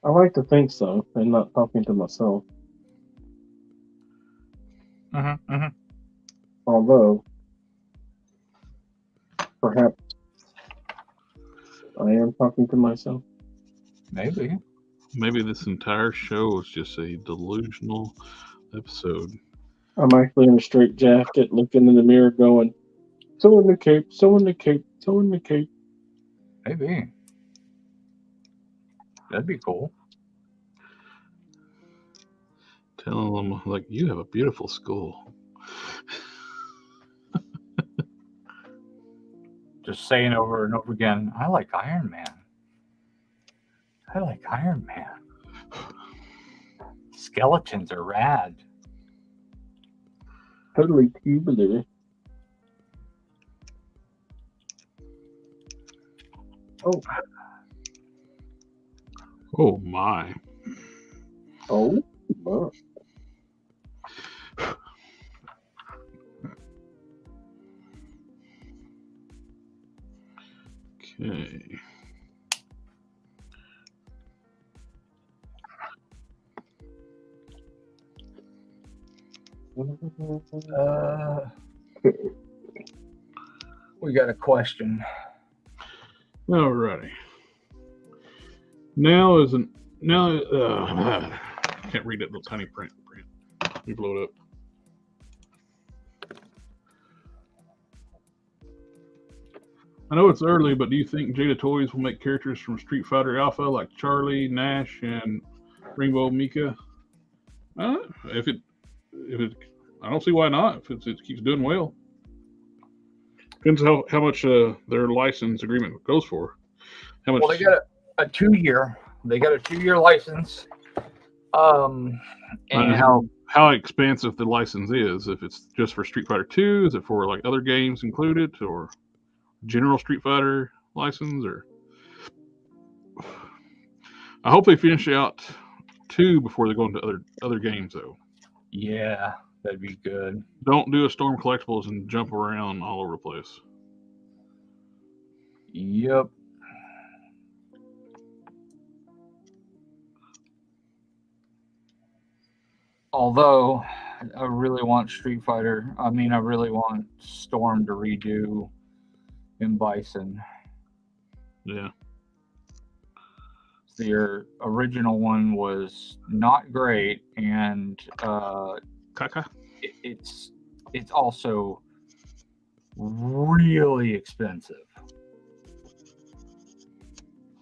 I like to think so, and not talking to myself. Although, perhaps I am talking to myself. Maybe. Maybe this entire show is just a delusional episode. I'm actually in a straight jacket, looking in the mirror, going, "So in the cape, so in the cape, so in the cape." Maybe. That'd be cool. Telling them, like, you have a beautiful skull. Just saying over and over again, I like Iron Man. I like Iron Man. Skeletons are rad. Totally tubular. Oh. Oh, my. Oh, my. Okay. We got a question. Alrighty. Now, I can't read that little tiny print. Let me blow it up. I know it's early, but do you think Jada Toys will make characters from Street Fighter Alpha like Charlie, Nash, and Rainbow Mika? If it, I don't see why not. If it keeps doing well, depends how much their license agreement goes for. How much? Well, they got a 2-year. They got a 2-year license. And how expansive the license is? If it's just for Street Fighter 2, is it for like other games included, or general Street Fighter license? Or I hope they finish out 2 before they go into other games, though. Yeah, that'd be good. Don't do a Storm Collectibles and jump around all over the place. Yep. Although I really want Street Fighter. I really want Storm to redo in Bison. Yeah. Their original one was not great, and it's also really expensive.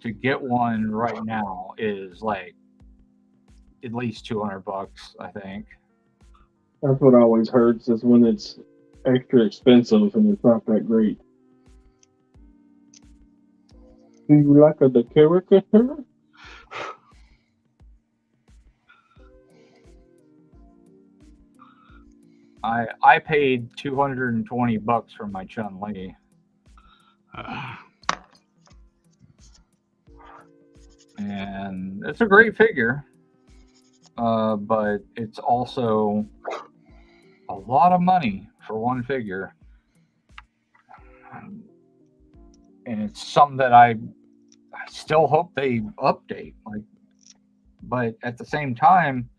To get one right now is like at least $200, I think. That's what I always heard, is when it's extra expensive and it's not that great. Do you like the caricature? I paid $220 for my Chun-Li. And it's a great figure. But it's also a lot of money for one figure. And it's something that I still hope they update. But at the same time,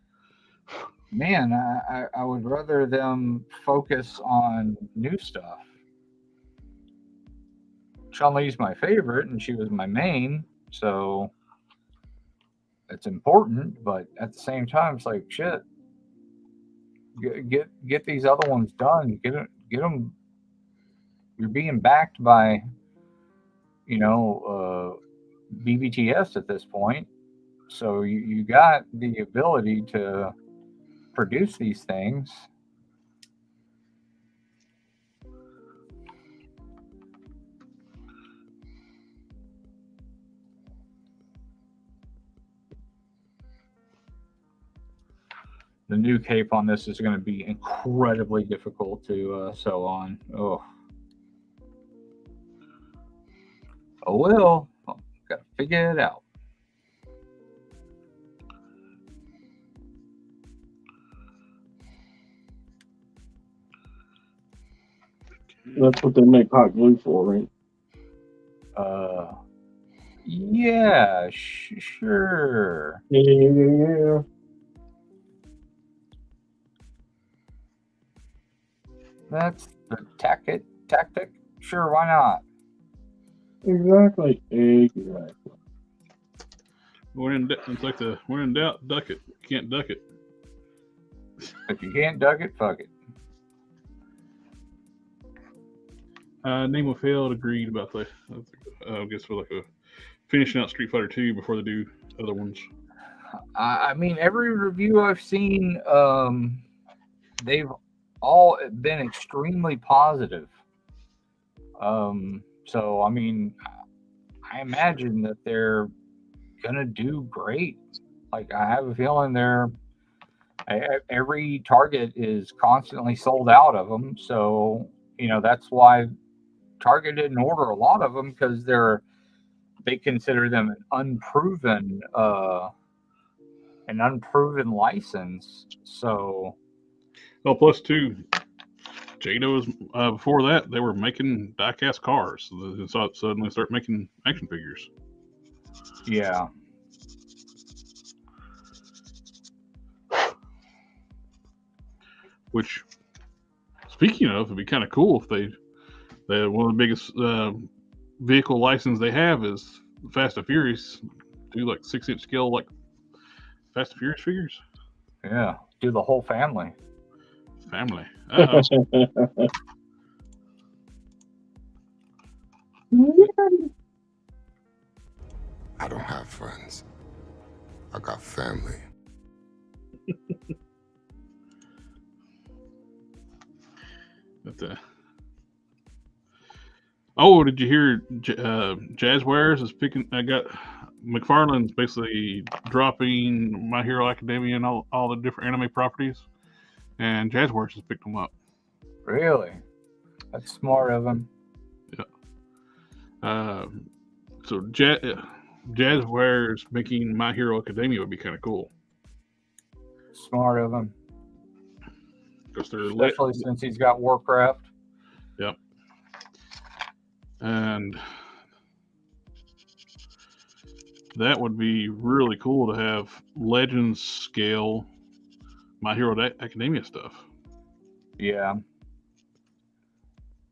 man, I would rather them focus on new stuff. Chun-Li's my favorite, and she was my main, so it's important. But at the same time, it's like, shit. Get these other ones done. Get them. You're being backed by BBTS at this point. So you got the ability to produce these things. The new cape on this is going to be incredibly difficult to sew on. Oh well, got to figure it out. That's what they make hot glue for, right? Yeah, sure. Yeah. That's the tactic. Sure, why not? Exactly. It's like when in doubt, duck it. Can't duck it. If you can't duck it, fuck it. Nemo failed. Agreed about the. I guess for like a finishing out Street Fighter 2 before they do other ones. I mean, every review I've seen, they've all been extremely positive. So I mean, I imagine that they're gonna do great. Like, I have a feeling every Target is constantly sold out of them. So that's why Target didn't order a lot of them, because they consider them an unproven license. So, Plus too, Jada was before that they were making die-cast cars, so suddenly start making action figures. Yeah. Which, speaking of, it'd be kind of cool if they one of the biggest vehicle license they have is Fast and Furious. Do like 6-inch scale like Fast and Furious figures. Yeah, do the whole family. Uh-oh. I don't have friends. I got family. Did you hear Jazzwares is picking? I got McFarlane's basically dropping My Hero Academia and all the different anime properties, and Jazzwares has picked them up. Really? That's smart of them. Yeah. So Jazzwares making My Hero Academia would be kind of cool. Smart of them. Especially since he's got Warcraft. Yep. And that would be really cool to have Legends scale My Hero Academia stuff. Yeah.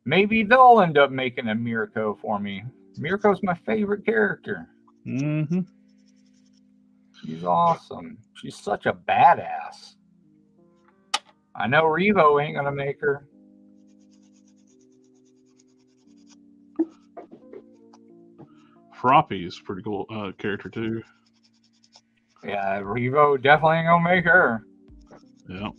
Maybe they'll end up making a Mirko for me. Mirko's my favorite character. Mm-hmm. She's awesome. She's such a badass. I know Revo ain't gonna make her. Froppy is a pretty cool character too. Yeah, Revo definitely ain't gonna make her. Yeah.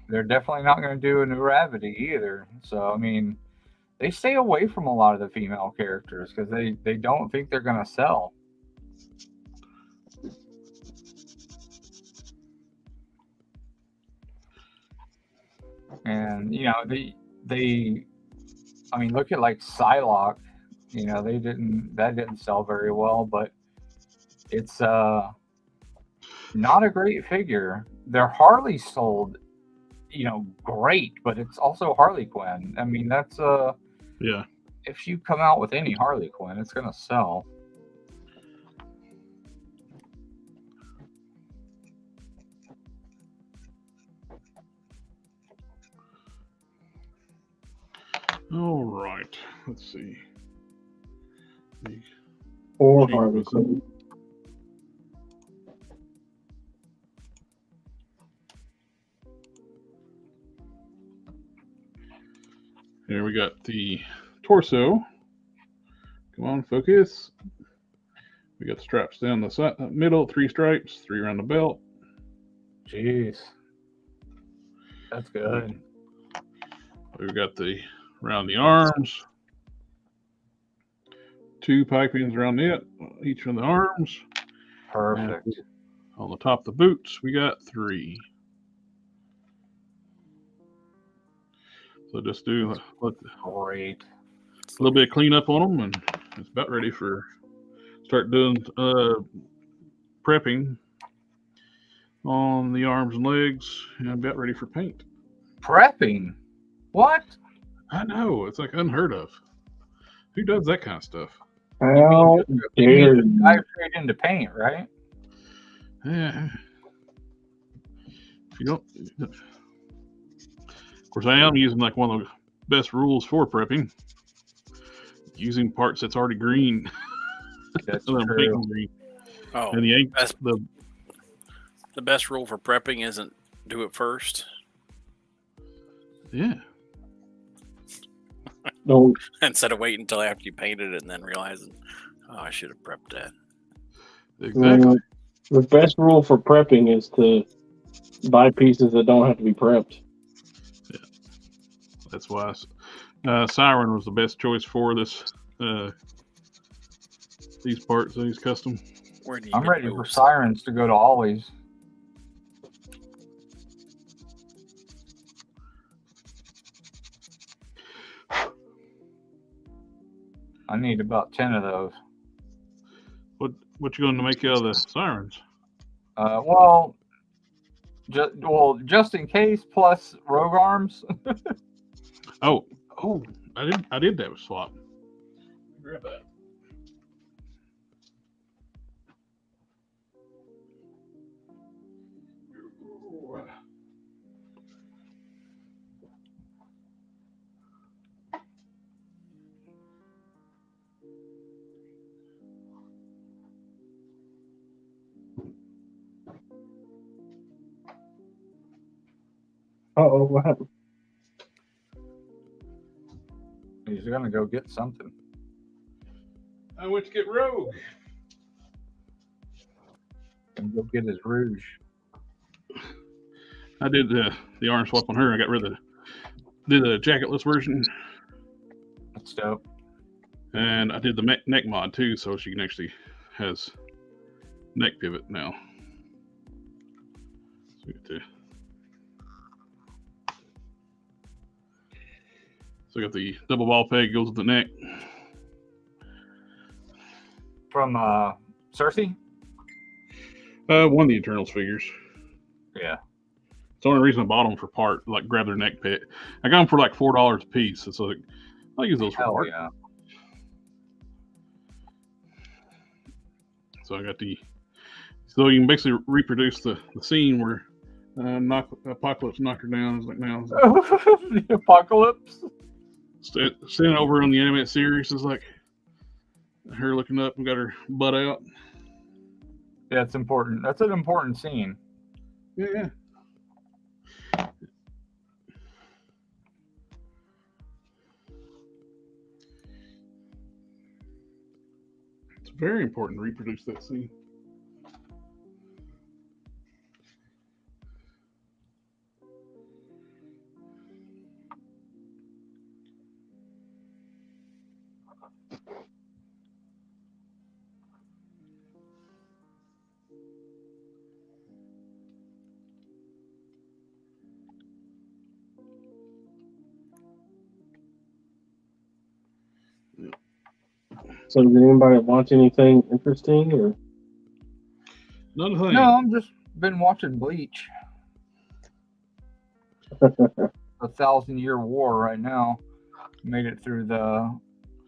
They're definitely not gonna do a new Ravity either. So I mean, they stay away from a lot of the female characters because they don't think they're gonna sell. And they I mean, look at like Psylocke. That didn't sell very well, but it's not a great figure. Their Harley sold, great, but it's also Harley Quinn. I mean, that's yeah. If you come out with any Harley Quinn, it's gonna sell. All right. Let's see. Or Harley Quinn. Here we got the torso. Come on, focus. We got the straps down the side, middle, 3 stripes, 3 around the belt. Jeez. That's good. We've got the around the arms. 2 pipings around it, each of the arms. Perfect. And on the top of the boots, we got 3. So just do Great. a little bit of cleanup on them, and it's about ready for start doing prepping on the arms and legs, and about ready for paint. Prepping? What? I know, it's like unheard of. Who does that kind of stuff? How dare you? Dive straight into paint, right? Yeah. If you don't, of course, I am using like one of the best rules for prepping. Using parts that's already green. That's true. Green. Oh, and the best rule for prepping isn't do it first. Yeah. No. Instead of waiting until after you painted it and then realizing, oh, I should have prepped that. Exactly. The best rule for prepping is to buy pieces that don't have to be prepped. Yeah. That's why Siren was the best choice for this. These parts, these custom. I'm ready for Sirens to go to Ollie's. I need about 10 of those. What you going to make out of the Sirens? Well, just in case, plus rogue arms. oh, I did that with swap. Grab that. Uh-oh, what happened? He's gonna go get something. I went to get Rogue. And go get his rouge. I did the arm swap on her. I got rid of did a jacketless version. That's dope. And I did the neck mod too, so she can actually has neck pivot now. So I got the double ball peg goes with the neck. From Cersei? One of the Eternals figures. Yeah. It's the only reason I bought them for part, like grab their neck peg. I got them for like $4 a piece. It's like I'll use those for part. Yeah. So I got so you can basically reproduce the scene where Apocalypse knocked her down. It's like now the Apocalypse. Standing over on the animated series is like her looking up and got her butt out. Yeah, it's important. That's an important scene. Yeah. It's very important to reproduce that scene. So, did anybody watch anything interesting, or? Nothing. No, I'm just been watching Bleach. 1,000-Year War right now. Made it through the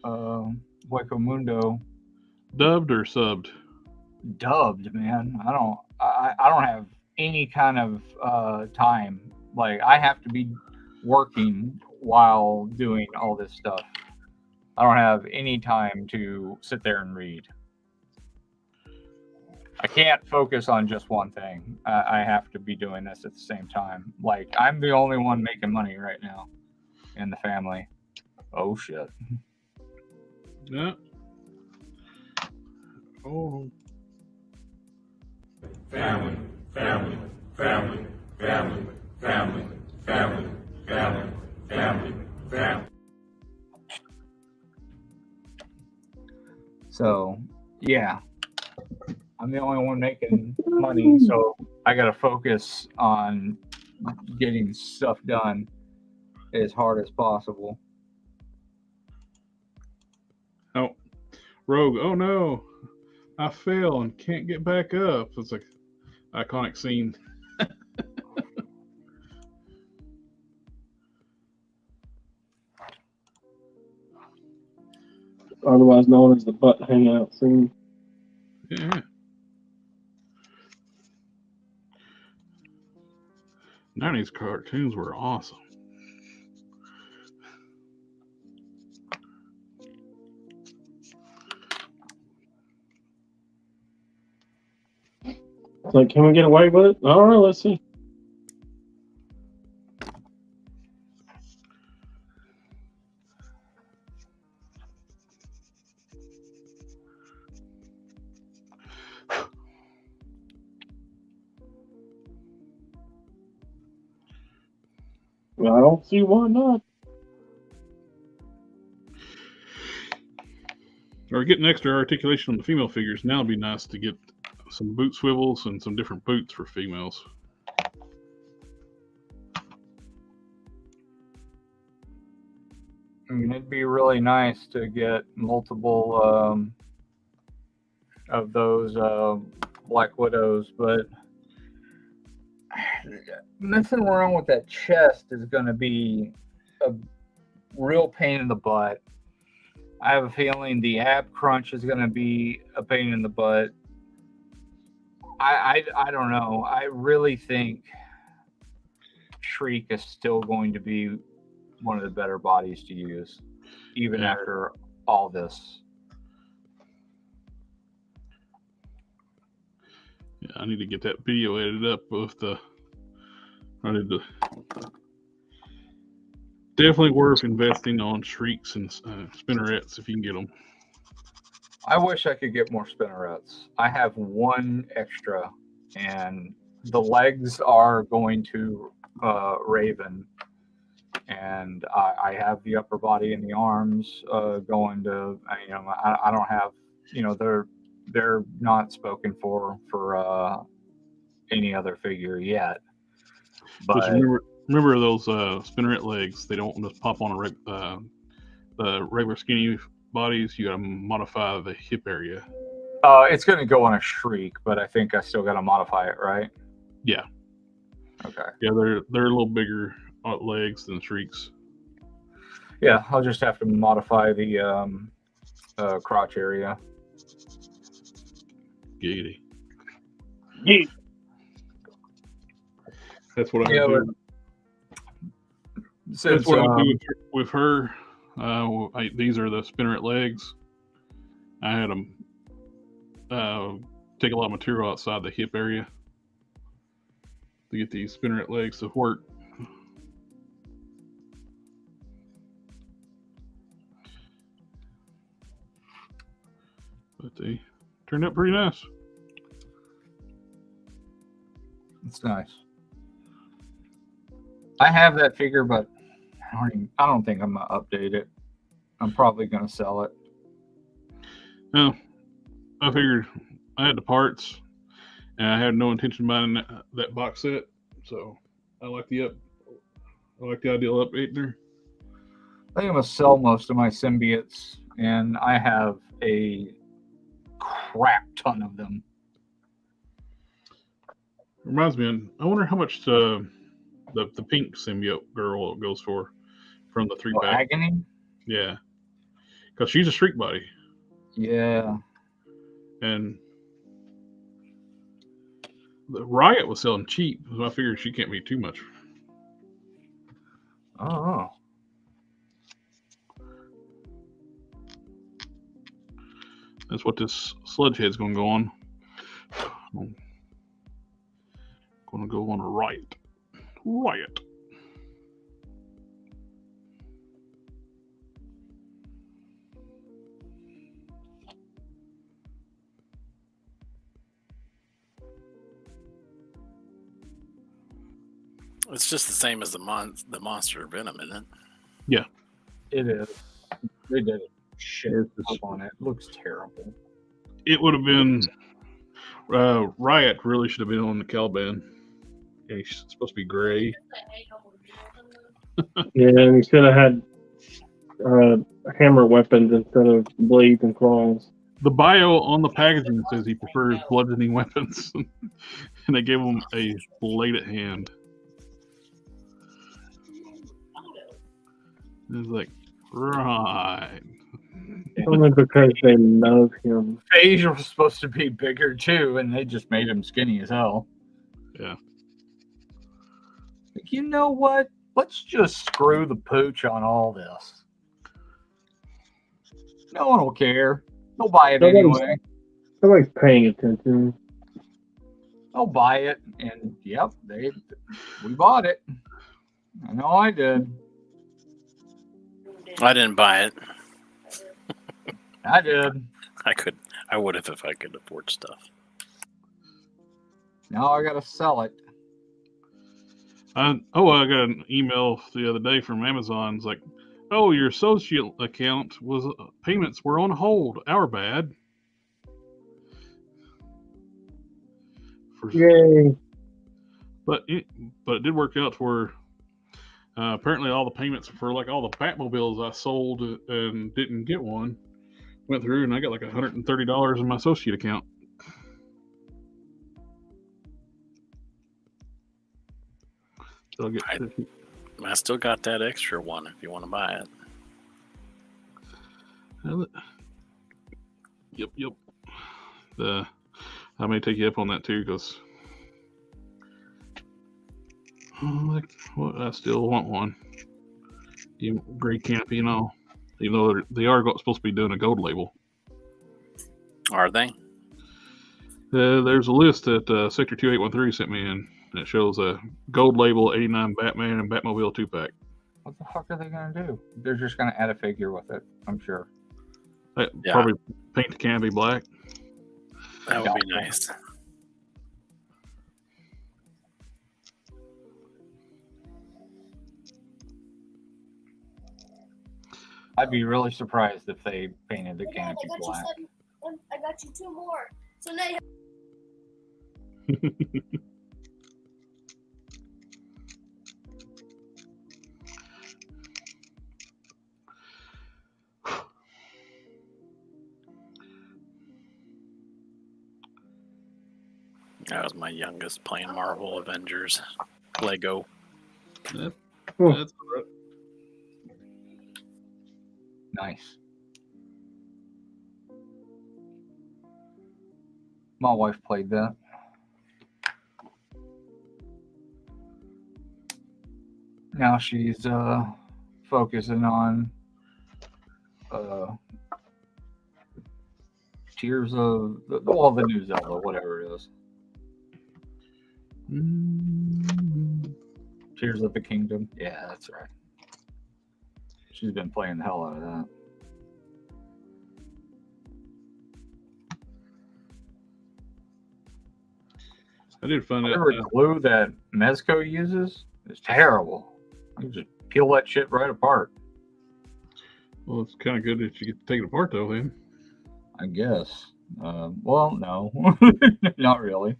Hueco Mundo. Dubbed or subbed? Dubbed, man. I don't have any kind of time. Like, I have to be working while doing all this stuff. I don't have any time to sit there and read. I can't focus on just one thing. I have to be doing this at the same time. Like, I'm the only one making money right now in the family. Oh shit. Yeah. Oh. Family, family, family, family, family, family, family, family, family. So, yeah, I'm the only one making money, so I got to focus on getting stuff done as hard as possible. Oh, Rogue. Oh no, I fell and can't get back up. It's like iconic scene. Otherwise known as the butt hangout scene. Yeah. 90s cartoons were awesome. Like, can we get away with it? All right, let's see. I don't see why not. Or getting extra articulation on the female figures. Now it'd be nice to get some boot swivels and some different boots for females. I mean, it'd be really nice to get multiple of those Black Widows, but messing around with that chest is going to be a real pain in the butt. I have a feeling the ab crunch is going to be a pain in the butt. I don't know. I really think Shriek is still going to be one of the better bodies to use, even after all this. Yeah, I need to get that video edited up with the. I need to. Definitely worth investing on Shrieks and spinnerets if you can get them. I wish I could get more spinnerets. I have one extra, and the legs are going to Raven, and I have the upper body and the arms going to. I don't have. They're not spoken for any other figure yet. But remember those spinneret legs? They don't just pop on the regular skinny bodies. You gotta modify the hip area. It's going to go on a Shriek, but I think I still got to modify it, right? Yeah. Okay. Yeah, they're a little bigger legs than Shrieks. Yeah, I'll just have to modify the crotch area. Giggity. Yeah. That's what I do. That's what I do with her. These are the spinneret legs. I had them take a lot of material outside the hip area to get these spinneret legs to work. But they turned out pretty nice. It's nice. I have that figure, but I don't think I'm gonna update it. I'm probably gonna sell it. No, I figured I had the parts, and I had no intention of buying that box set. So I like the idea of updating her. I think I'm gonna sell most of my symbiotes, and I have a crap ton of them. Reminds me, I wonder how much the pink symbiote girl goes for from the 3-pack. Agony? Yeah, because she's a Shriek body. Yeah. And the Riot was selling cheap, so I figured she can't be too much. Oh. That's what this sludge head's going to go on. I'm going to go on a Riot. It's just the same as the monster venom, isn't it? Yeah, it is. They did shit on it. It looks terrible. it would have been. Riot really should have been on the Caliban. Yeah, he's supposed to be gray. Yeah, and he should have had hammer weapons instead of blades and claws. The bio on the packaging says he prefers bludgeoning weapons, and they gave him a blade at hand. It's like, right. Only because they love him. Phage was supposed to be bigger too, and they just made him skinny as hell. Yeah. You know what? Let's just screw the pooch on all this. No one will care. They'll buy it anyway. Nobody's paying attention. They'll buy it, and yep, we bought it. I know I did. I didn't buy it. I did. I would have if I could afford stuff. Now I gotta sell it. I got an email the other day from Amazon. It's like, oh, your associate account was payments were on hold. Our bad. Yay! But it did work out to where apparently all the payments for like all the Batmobiles I sold and didn't get one went through, and I got like $130 in my associate account. So I still got that extra one if you want to buy it. Yep. I may take you up on that too, because I still want one. Gray canopy and all. Even though they are supposed to be doing a gold label. Are they? There's a list that Sector 2813 sent me in. And it shows a gold label 89 Batman and Batmobile 2-pack. What the fuck are they going to do? They're just going to add a figure with it, I'm sure. Probably paint the canopy black. That would be nice. I'd be really surprised if they painted the canopy black. I got you 2 more. So now you That was my youngest playing Marvel Avengers Lego. That's right. Nice. My wife played that. Now she's focusing on Tears of the new Zelda, whatever it is. Tears of the Kingdom. Yeah, that's right. She's been playing the hell out of that. I did find out. The glue that Mezco uses is terrible. You just peel that shit right apart. Well, it's kind of good that you get to take it apart, though, then. I guess. Well, no. Not really.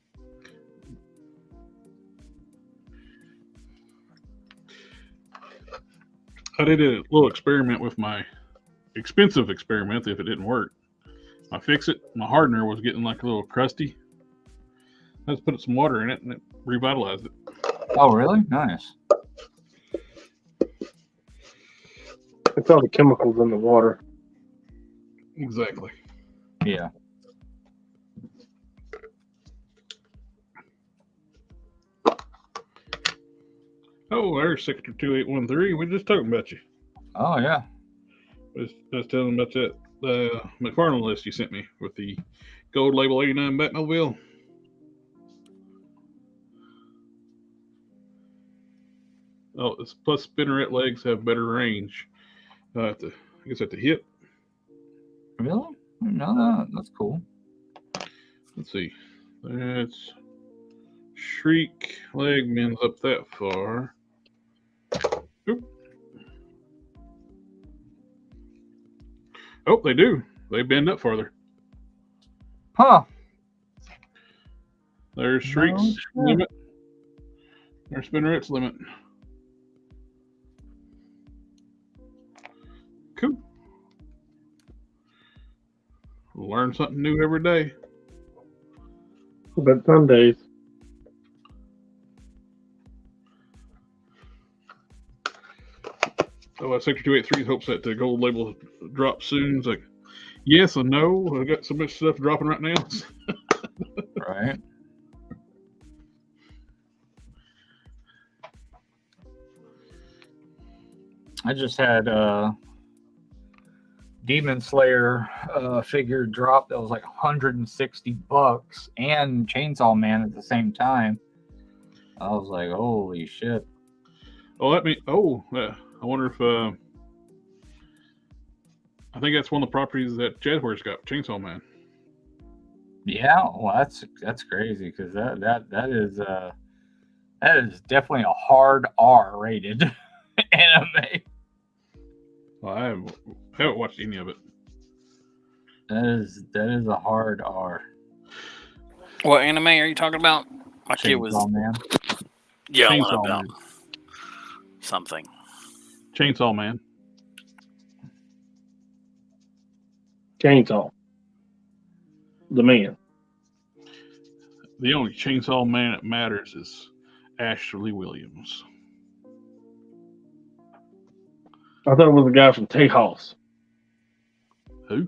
I did a little experiment with my expensive experiment if it didn't work. My Fixit, my hardener was getting like a little crusty. I just put some water in it and it revitalized it. Oh, really? Nice. It's all the chemicals in the water. Exactly. Yeah. Oh, there's Sector 2813. We're just talking about you. Oh, yeah. I was telling about that McFarlane list you sent me with the gold label 89 Batmobile. Oh, it's plus spinneret legs have better range. I guess at the hip. Really? No, that's cool. Let's see. That's Shriek leg bends up that far. Oop. Oh, they do. They bend up farther. Huh. There's Shriek's limit. There's Spinneret's limit. Cool. Learn something new every day. But some days. So Sector 283 hopes that the gold label drops soon. It's like, yes and no. I got so much stuff dropping right now. Right. I just had Demon Slayer figure drop that was like $160 and Chainsaw Man at the same time. I was like, holy shit. Oh, I wonder if I think that's one of the properties that Jadware's got, Chainsaw Man. Yeah, well, that's crazy because that is definitely a hard R rated anime. Well, I haven't watched any of it. That is a hard R. What anime are you talking about? My kid was Man. yelling Chainsaw about Man. something. Chainsaw Man. Chainsaw. The man. The only Chainsaw Man that matters is Ashley Williams. I thought it was the guy from Tejas. Who?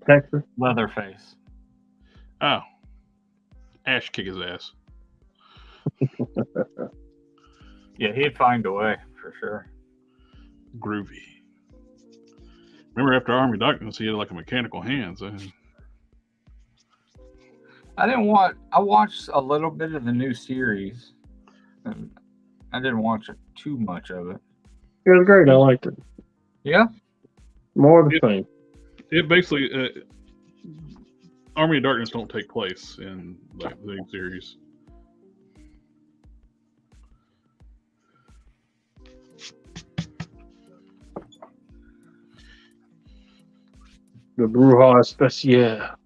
Texas. Leatherface. Oh. Ash kick his ass. Yeah, he'd find a way for sure. Groovy. Remember after Army Darkness, he had like a mechanical hand. So. I watched a little bit of the new series. And I didn't watch too much of it. It was great. I liked it. Yeah? More of the same. It basically, Army of Darkness don't take place in like the series. The Bruja Especial.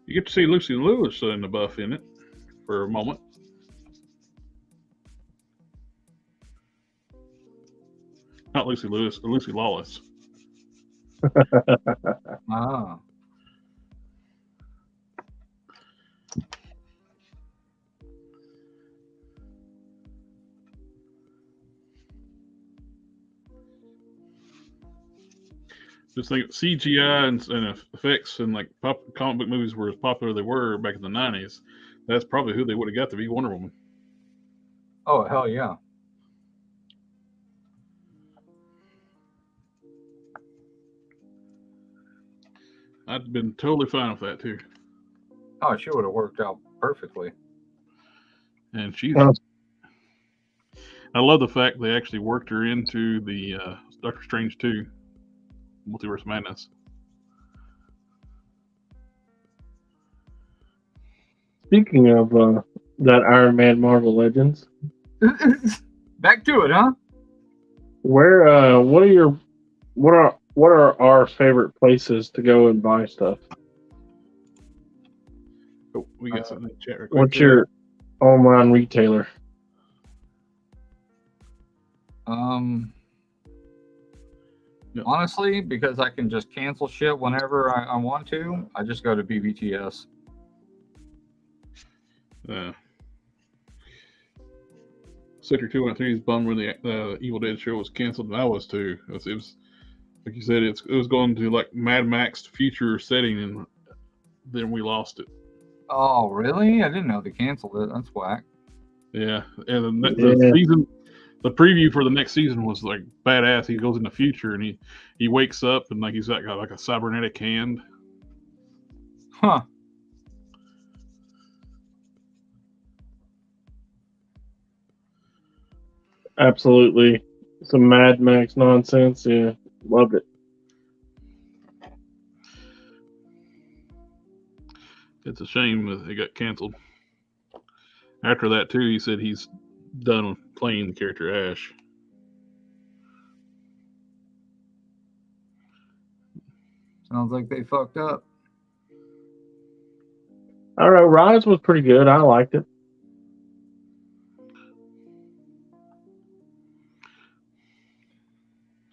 You get to see Lucy Lewis in the buff in it for a moment. Not Lucy Lewis, but Lucy Lawless. Oh. Just think CGI and effects and like comic book movies were as popular they were back in the 90s. That's probably who they would have got to be Wonder Woman. Oh, hell yeah. I'd been totally fine with that too. Oh, she would have worked out perfectly. And she's. I love the fact they actually worked her into the Doctor Strange 2 Multiverse Madness. Speaking of that Iron Man Marvel Legends, back to it, huh? Where what are our favorite places to go and buy stuff? Oh, we got something in the chat real quick. What's your online retailer? Honestly, because I can just cancel shit whenever I want to, I just go to BBTS. Sector 213 is bummed when the Evil Dead show was canceled, and I was too. It was like you said, it was going to like Mad Max future setting, and then we lost it. Oh, really? I didn't know they canceled it. That's whack. Yeah, and the season, the preview for the next season was like badass. He goes in the future and he wakes up and like he's got like a cybernetic hand. Huh. Absolutely some Mad Max nonsense. Yeah, loved it. It's a shame that it got canceled. After that, too, he said he's done with playing the character Ash. Sounds like they fucked up. I don't know. Rise was pretty good. I liked it.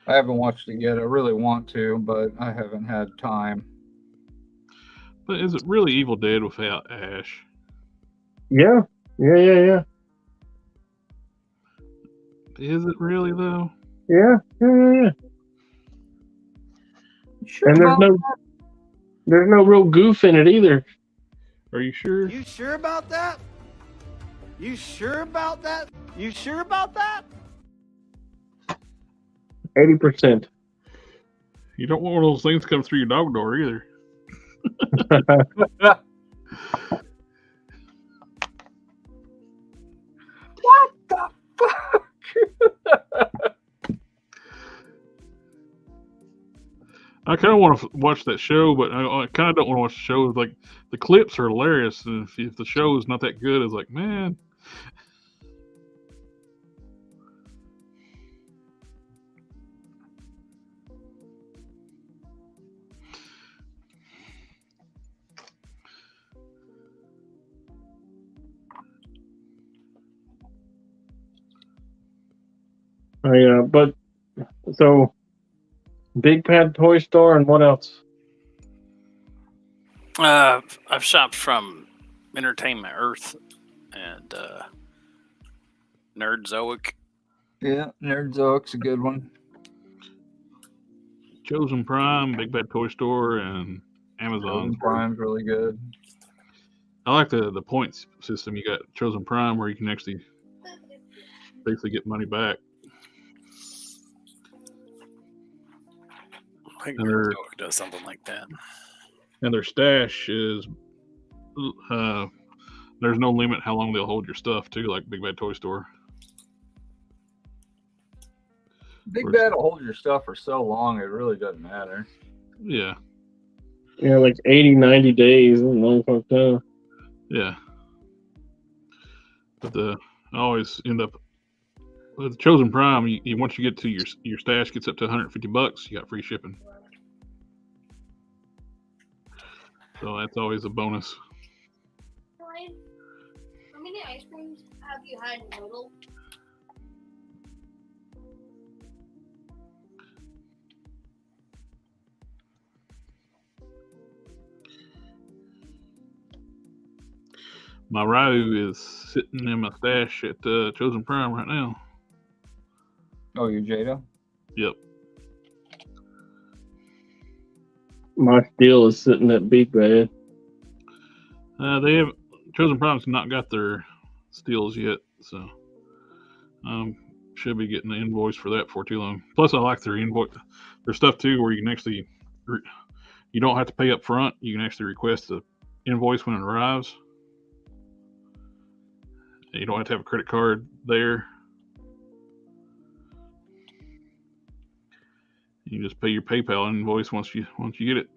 I haven't watched it yet. I really want to, but I haven't had time. But is it really Evil Dead without Ash? Yeah. Is it really, though? Yeah. Sure, And there's no real goof in it either. Are you sure? You sure about that? You sure about that? You sure about that? 80%. You don't want one of those things to come through your dog door either. What the fuck? I kind of want to watch that show, but I kind of don't want to watch the show. Like, the clips are hilarious, and if the show is not that good, it's like, man. Yeah, but so Big Bad Toy Store and what else? I've shopped from Entertainment Earth and Nerdzoic. Yeah, Nerdzoic's a good one. Chosen Prime, Big Bad Toy Store, and Amazon. Chosen Prime's really good. I like the points system. You got Chosen Prime where you can actually basically get money back. I think Nerdzoic does something like that. And their stash is there's no limit how long they'll hold your stuff too, like Big Bad Toy Store. Big Bad will hold your stuff for so long, it really doesn't matter. Yeah. Yeah, like 80, 90 days. Long fucked up. Yeah. But I always end up with Chosen Prime. You once you get to your stash gets up to $150, you got free shipping. So that's always a bonus. Ryan, how many ice creams have you had in total? My Ryu is sitting in my stash at Chosen Prime right now. Oh, you Jada? Yep. My steel is sitting at Big Bad. They have Chosen Prime's not got their steals yet, so should be getting the invoice for that for too long. Plus, I like their invoice, their stuff too, where you can actually you don't have to pay up front. You can actually request the invoice when it arrives. You don't have to have a credit card there. You just pay your PayPal invoice once you get it.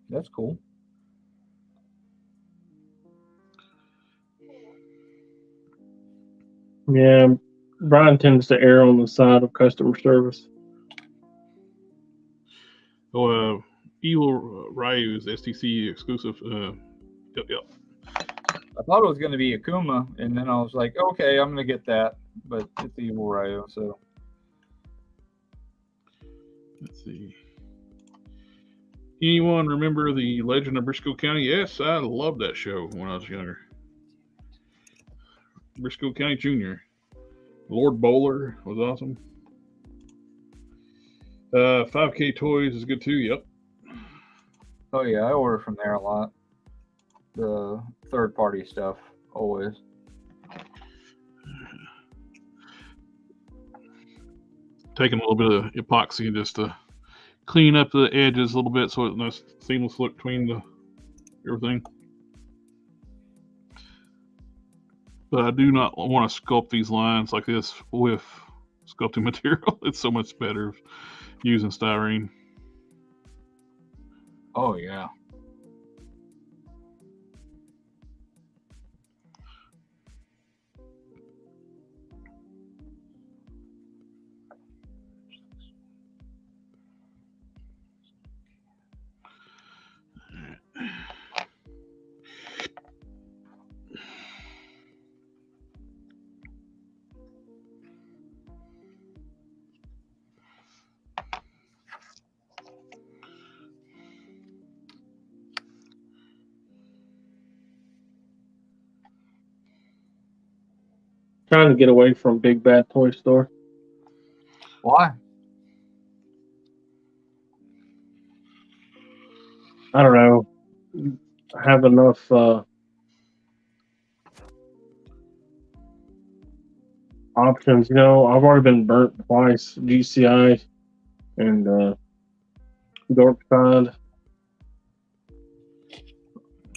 That's cool. Yeah, Brian tends to err on the side of customer service. Oh, Evil Ryu is STC exclusive. Yep. I thought it was going to be Akuma, and then I was like, okay, I'm going to get that, but it's Evil Ryu, so. Let's see. Anyone remember the Legend of Briscoe County? Yes, I loved that show when I was younger. Briscoe County Jr. Lord Bowler was awesome. 5K Toys is good too. Yep. Oh yeah, I order from there a lot. The third-party stuff, always. Taking a little bit of epoxy just to clean up the edges a little bit so it's nice seamless look between everything. But I do not want to sculpt these lines like this with sculpting material. It's so much better using styrene. Oh yeah. Trying to get away from Big Bad Toy Store. Why? I don't know. I have enough options. You know, I've already been burnt twice. GCI and Dark Side.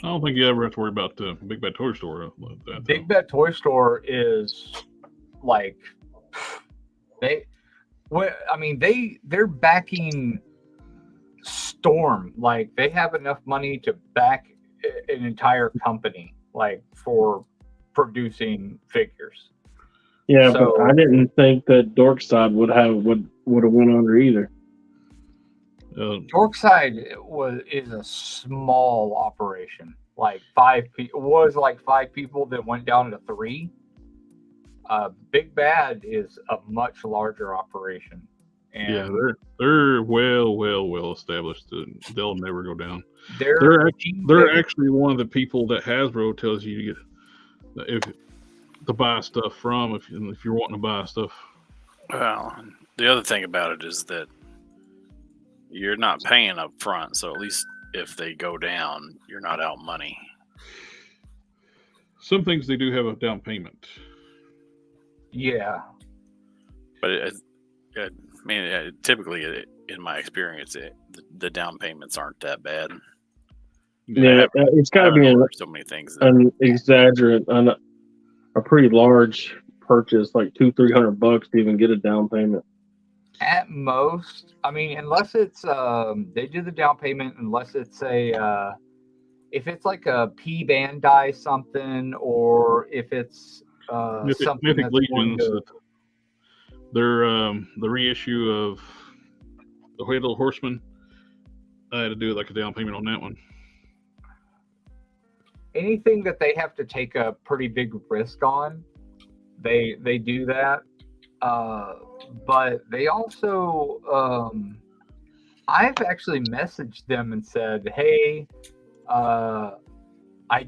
I don't think you ever have to worry about the Big Bad Toy Store like that. Big Bad Toy Store is like they're backing Storm. Like they have enough money to back an entire company, like for producing figures. Yeah, So, but I didn't think that Dark Side would have went under either. Dorkside is a small operation. Like 5 people was like 5 people that went down to 3. Big Bad is a much larger operation. And yeah, they're well established. They'll never go down. They're actually one of the people that Hasbro tells you to get to buy stuff from if you're wanting to buy stuff. Well, the other thing about it is that you're not paying up front, so at least if they go down, you're not out money. Some things they do have a down payment. Yeah, but typically, in my experience, the down payments aren't that bad. Yeah, it's got to be so many things. An exaggerate, a pretty large purchase, like $200-300 to even get a down payment. at most. I mean, unless it's they do the down payment, unless it's a if it's like a P Bandai something, or if it's something Mythic that's Legions, the reissue of the Little Horseman. I had to do like a down payment on that one. Anything that they have to take a pretty big risk on, they do that. But they also, I've actually messaged them and said, hey, I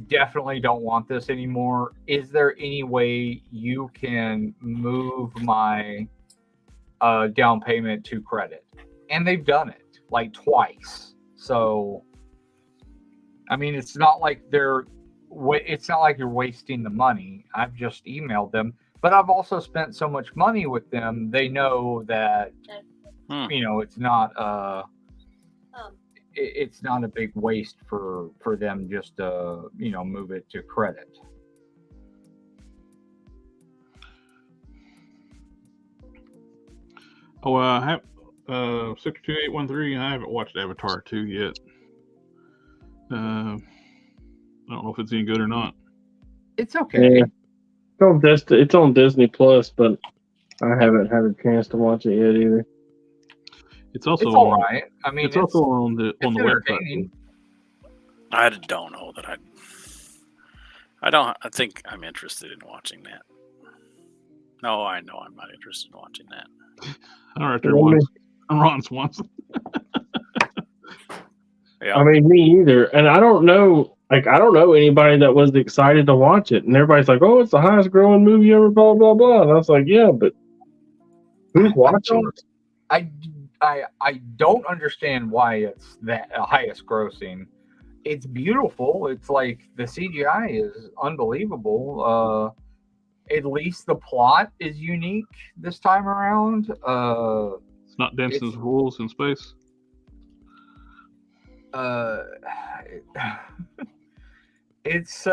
definitely don't want this anymore. Is there any way you can move my down payment to credit? And they've done it like twice. So, I mean, it's not like you're wasting the money. I've just emailed them, but I've also spent so much money with them. They know that, it's not it's not a big waste for them just to, move it to credit. Oh, I have 62813. I haven't watched Avatar 2 yet. I don't know if it's any good or not. It's okay. Yeah. It's on Disney Plus, but I haven't had a chance to watch it yet either. It's also all right. I mean, it's also on the website. I don't know that I think I'm interested in watching that. No, I know I'm not interested in watching that. All right, there was Ron Swanson. Yeah. I mean, me either. And I don't know anybody that was excited to watch it. And everybody's like, oh, it's the highest growing movie ever, blah, blah, blah. And I was like, yeah, but who's watching it? I don't understand why it's that highest grossing. It's beautiful. It's like the CGI is unbelievable. At least the plot is unique this time around. It's not dancing with wolves in space. It's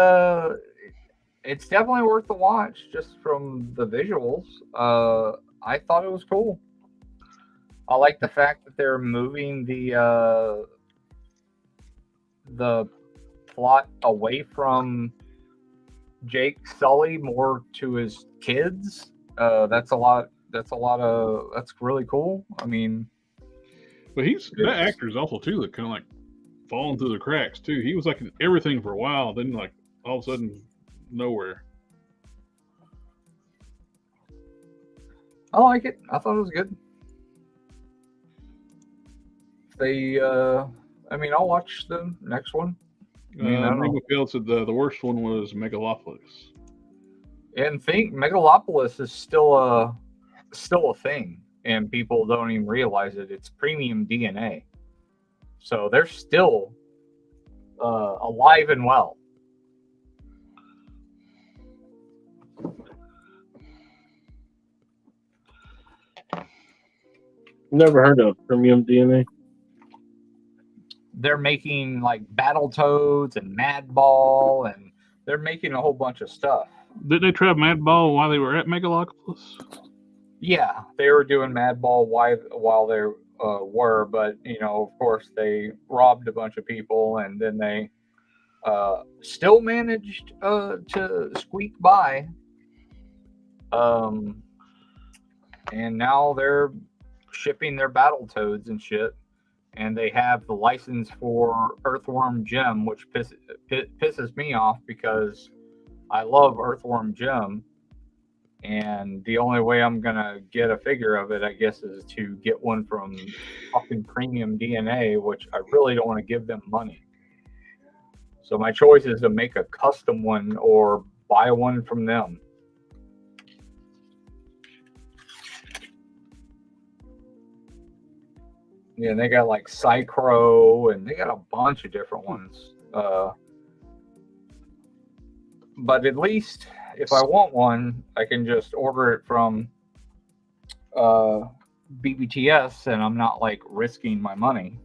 it's definitely worth the watch just from the visuals. I thought it was cool. I like the fact that they're moving the plot away from Jake Sully more to his kids. That's a lot. That's really cool. I mean, but that actor is also too like kind of like falling through the cracks too. He was like in everything for a while, then like all of a sudden nowhere. I like it. I thought it was good. I mean, I'll watch the next one. I mean, Megalopolis said the worst one was Megalopolis. And think Megalopolis is still a thing, and people don't even realize it. It's premium DNA, so they're still alive and well. Never heard of premium DNA. They're making like Battletoads and Madball, and they're making a whole bunch of stuff. Did they try Madball while they were at Megalopolis? Yeah, they were doing Madball while they were, but of course, they robbed a bunch of people, and then they still managed to squeak by. And now they're shipping their Battletoads and shit. And they have the license for Earthworm Jim, which pisses me off because I love Earthworm Jim. And the only way I'm going to get a figure of it, I guess, is to get one from fucking Premium DNA, which I really don't want to give them money. So my choice is to make a custom one or buy one from them. Yeah, they got like Psychro, and they got a bunch of different ones. But at least if I want one, I can just order it from BBTS, and I'm not like risking my money.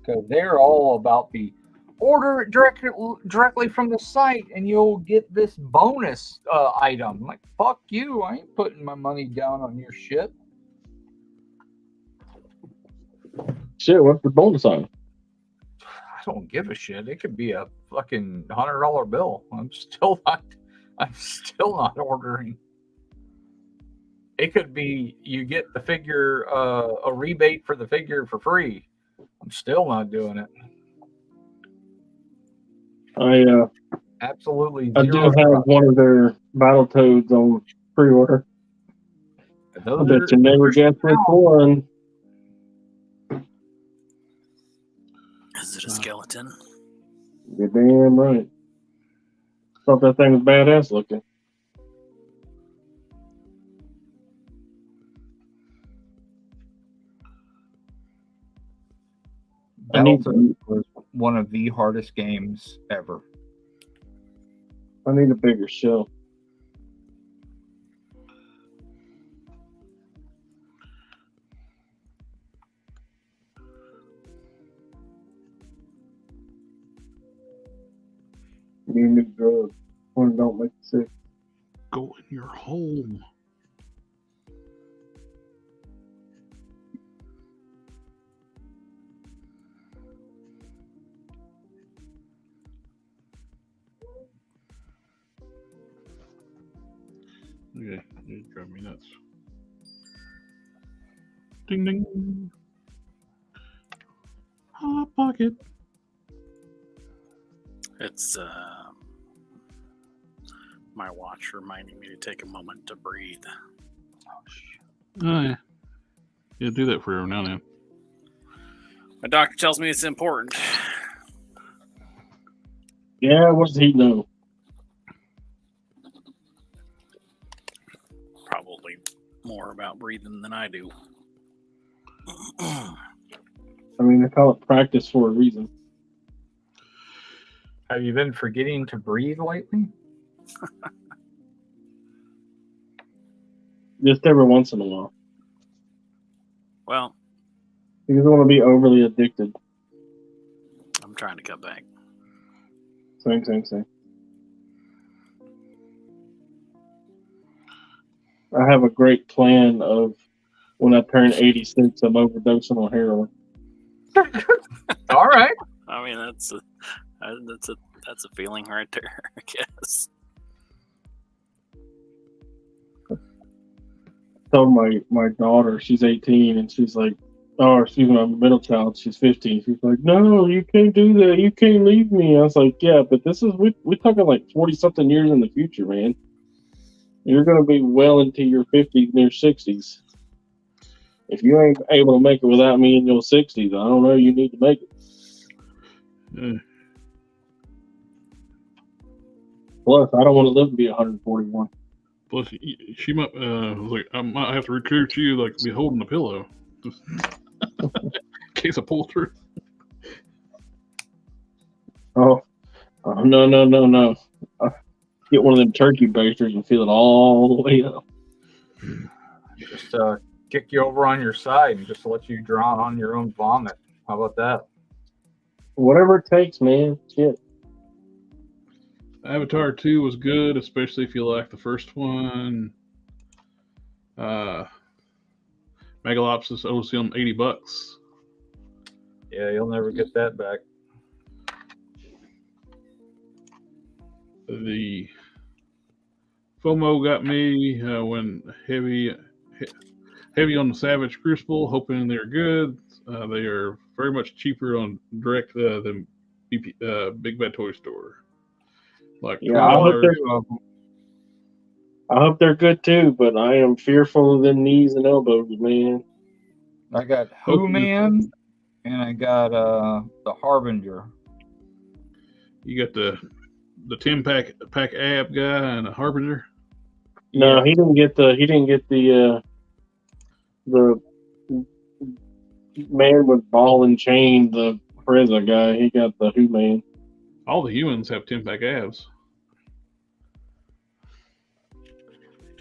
Because they're all about the order it directly from the site, and you'll get this bonus item. I'm like, fuck you, I ain't putting my money down on your shit. Shit, what's the bonus on? I don't give a shit. It could be a fucking $100 bill. I'm still not ordering. It could be you get the figure, a rebate for the figure for free. I'm still not doing it. Absolutely. I do have one of their Battletoads on pre-order. I bet you never guess which one. Is it a skeleton? You're damn right. Thought that thing was badass looking. Battletoads was one of the hardest games ever. I need a bigger shell. Need a new drug. One don't make you sick. Go in your hole. Okay, you drive me nuts. Ding ding. Hot pocket. It's my watch reminding me to take a moment to breathe. Oh yeah. Yeah, do that for every now and then. My doctor tells me it's important. Yeah, what does he know? Probably more about breathing than I do. I mean, they call it practice for a reason. Have you been forgetting to breathe lately? Just every once in a while. Well, You don't want to be overly addicted. I'm trying to cut back. Same. I have a great plan of when I turn 86, I'm overdosing on heroin. All right. I mean, that's a feeling right there, I guess. So my daughter, she's 18, and she's like, oh, excuse me, my middle child, she's 15. She's like, no, you can't do that. You can't leave me. I was like, yeah, but this is we're talking like 40-something years in the future, man. You're gonna be well into your 50s, near 60s. If you ain't able to make it without me in your 60s, I don't know. You need to make it. Plus, I don't want to live to be 141. Plus, she might was like, I might have to recruit you, like, be holding a pillow, just in case I pull through. Oh, no. Get one of them turkey basters and feel it all the way up. Just kick you over on your side and just let you drown on your own vomit. How about that? Whatever it takes, man. Shit. Avatar 2 was good, especially if you like the first one. Megalopsis Elysium, $80. Yeah, you'll never get that back. The FOMO got me when heavy on the Savage Crucible, hoping they're good. They are very much cheaper on direct than Big Bad Toy Store. Like, yeah, I hope they're good too, but I am fearful of them knees and elbows, man. I got Who Man, and I got the Harbinger. You got the 10-pack ab guy and a Harbinger. No, he didn't get the man with ball and chain, the Preza guy. He got the Who Man. All the humans have 10-pack abs.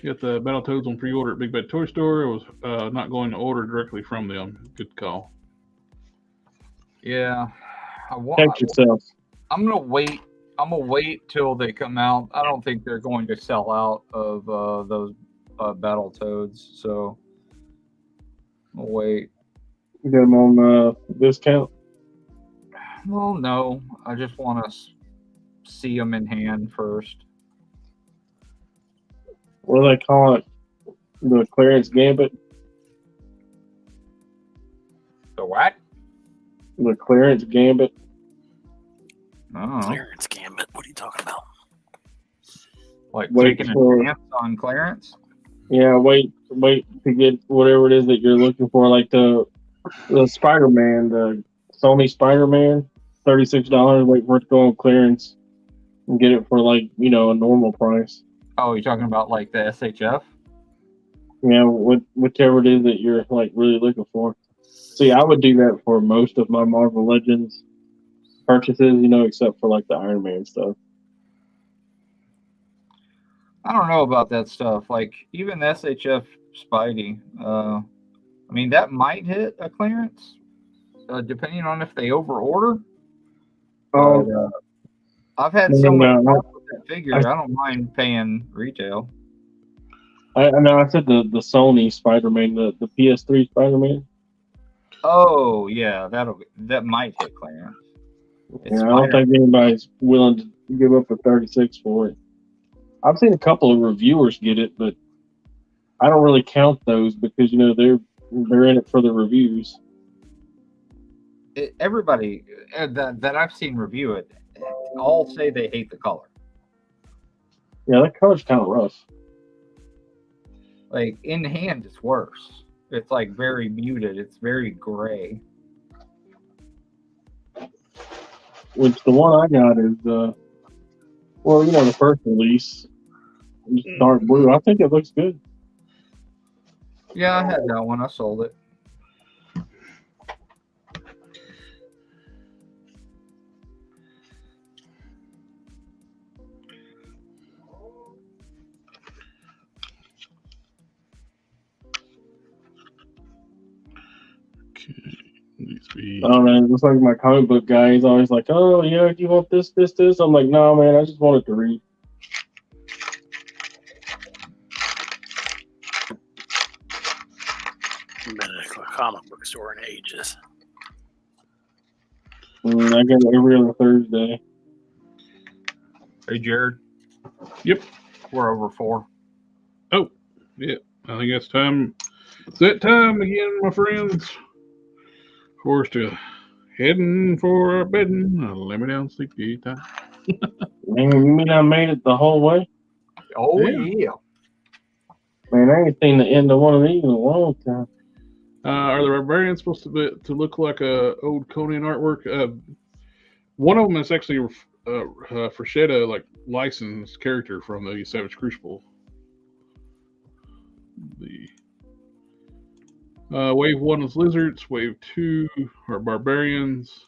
You got the Battletoads on pre-order at Big Bad Toy Store. It was not going to order directly from them. Good call. Yeah. Protect yourself. I'm gonna wait till they come out. I don't think they're going to sell out of those Battletoads, so I'll wait. You get them on discount? Well, no. I just want to see them in hand first. What do they call it? The clearance gambit? The what? The clearance gambit. Oh. Clearance gambit. What are you talking about? Like taking a chance on clearance? Yeah, wait to get whatever it is that you're looking for, like the Spider-Man, the Sony Spider-Man, $36. Wait for it to go on clearance and get it for like a normal price. Oh, you're talking about like the SHF? Yeah, whichever it is that you're like really looking for. See, I would do that for most of my Marvel Legends purchases, except for like the Iron Man stuff. I don't know about that stuff. Like even the SHF Spidey, I mean that might hit a clearance, depending on if they overorder. I've had so much with that figure. I don't mind paying retail. I know. I said the Sony Spider-Man, the PS3 Spider-Man. Oh yeah, that might hit clearance. Yeah, I don't think anybody's willing to give up a 36 for it. I've seen a couple of reviewers get it, but I don't really count those because they're in it for the reviews. Everybody that I've seen review it all say they hate the color. Yeah, that color's kind of rough. Like in hand, it's worse. It's like very muted. It's very gray. Which the one I got is the first release, dark blue. I think it looks good. Yeah, I had that one. I sold it. I don't know. It's like my comic book guy. He's always like, "Oh yeah, do you want this, this, this?" I'm like, "No, man. I just wanted to read." store in ages. I go every other Thursday. Hey, Jared. Yep. We're over 4. Oh, yeah. I think it's time. It's that time again, my friends. For us to heading for our bedding. Lay me down, sleepy time. Man, you mean I made it the whole way? Oh, Yeah. yeah. Man, I ain't seen the end of one of these in a long time. Are the barbarians supposed to look like a old Conan artwork? One of them is actually Freshetta, like licensed character from the Savage Crucible. The wave 1 is lizards. Wave 2 are barbarians.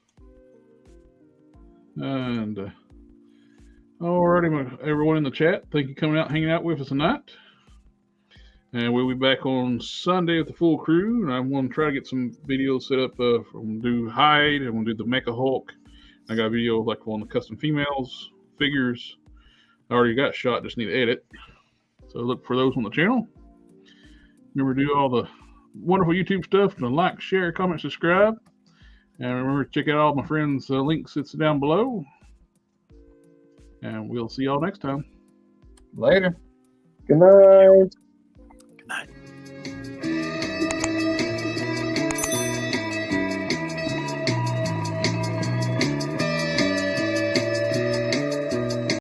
And alrighty, everyone in the chat, thank you for coming out, hanging out with us tonight. And we'll be back on Sunday with the full crew. And I'm going to try to get some videos set up. I'm do Hyde. I'm going to do the Mecha Hulk. I got a video like one of the custom females figures. I already got shot. Just need to edit. So look for those on the channel. Remember to do all the wonderful YouTube stuff. To like, share, comment, subscribe. And remember to check out all my friends' links. It's down below. And we'll see y'all next time. Later. Good night.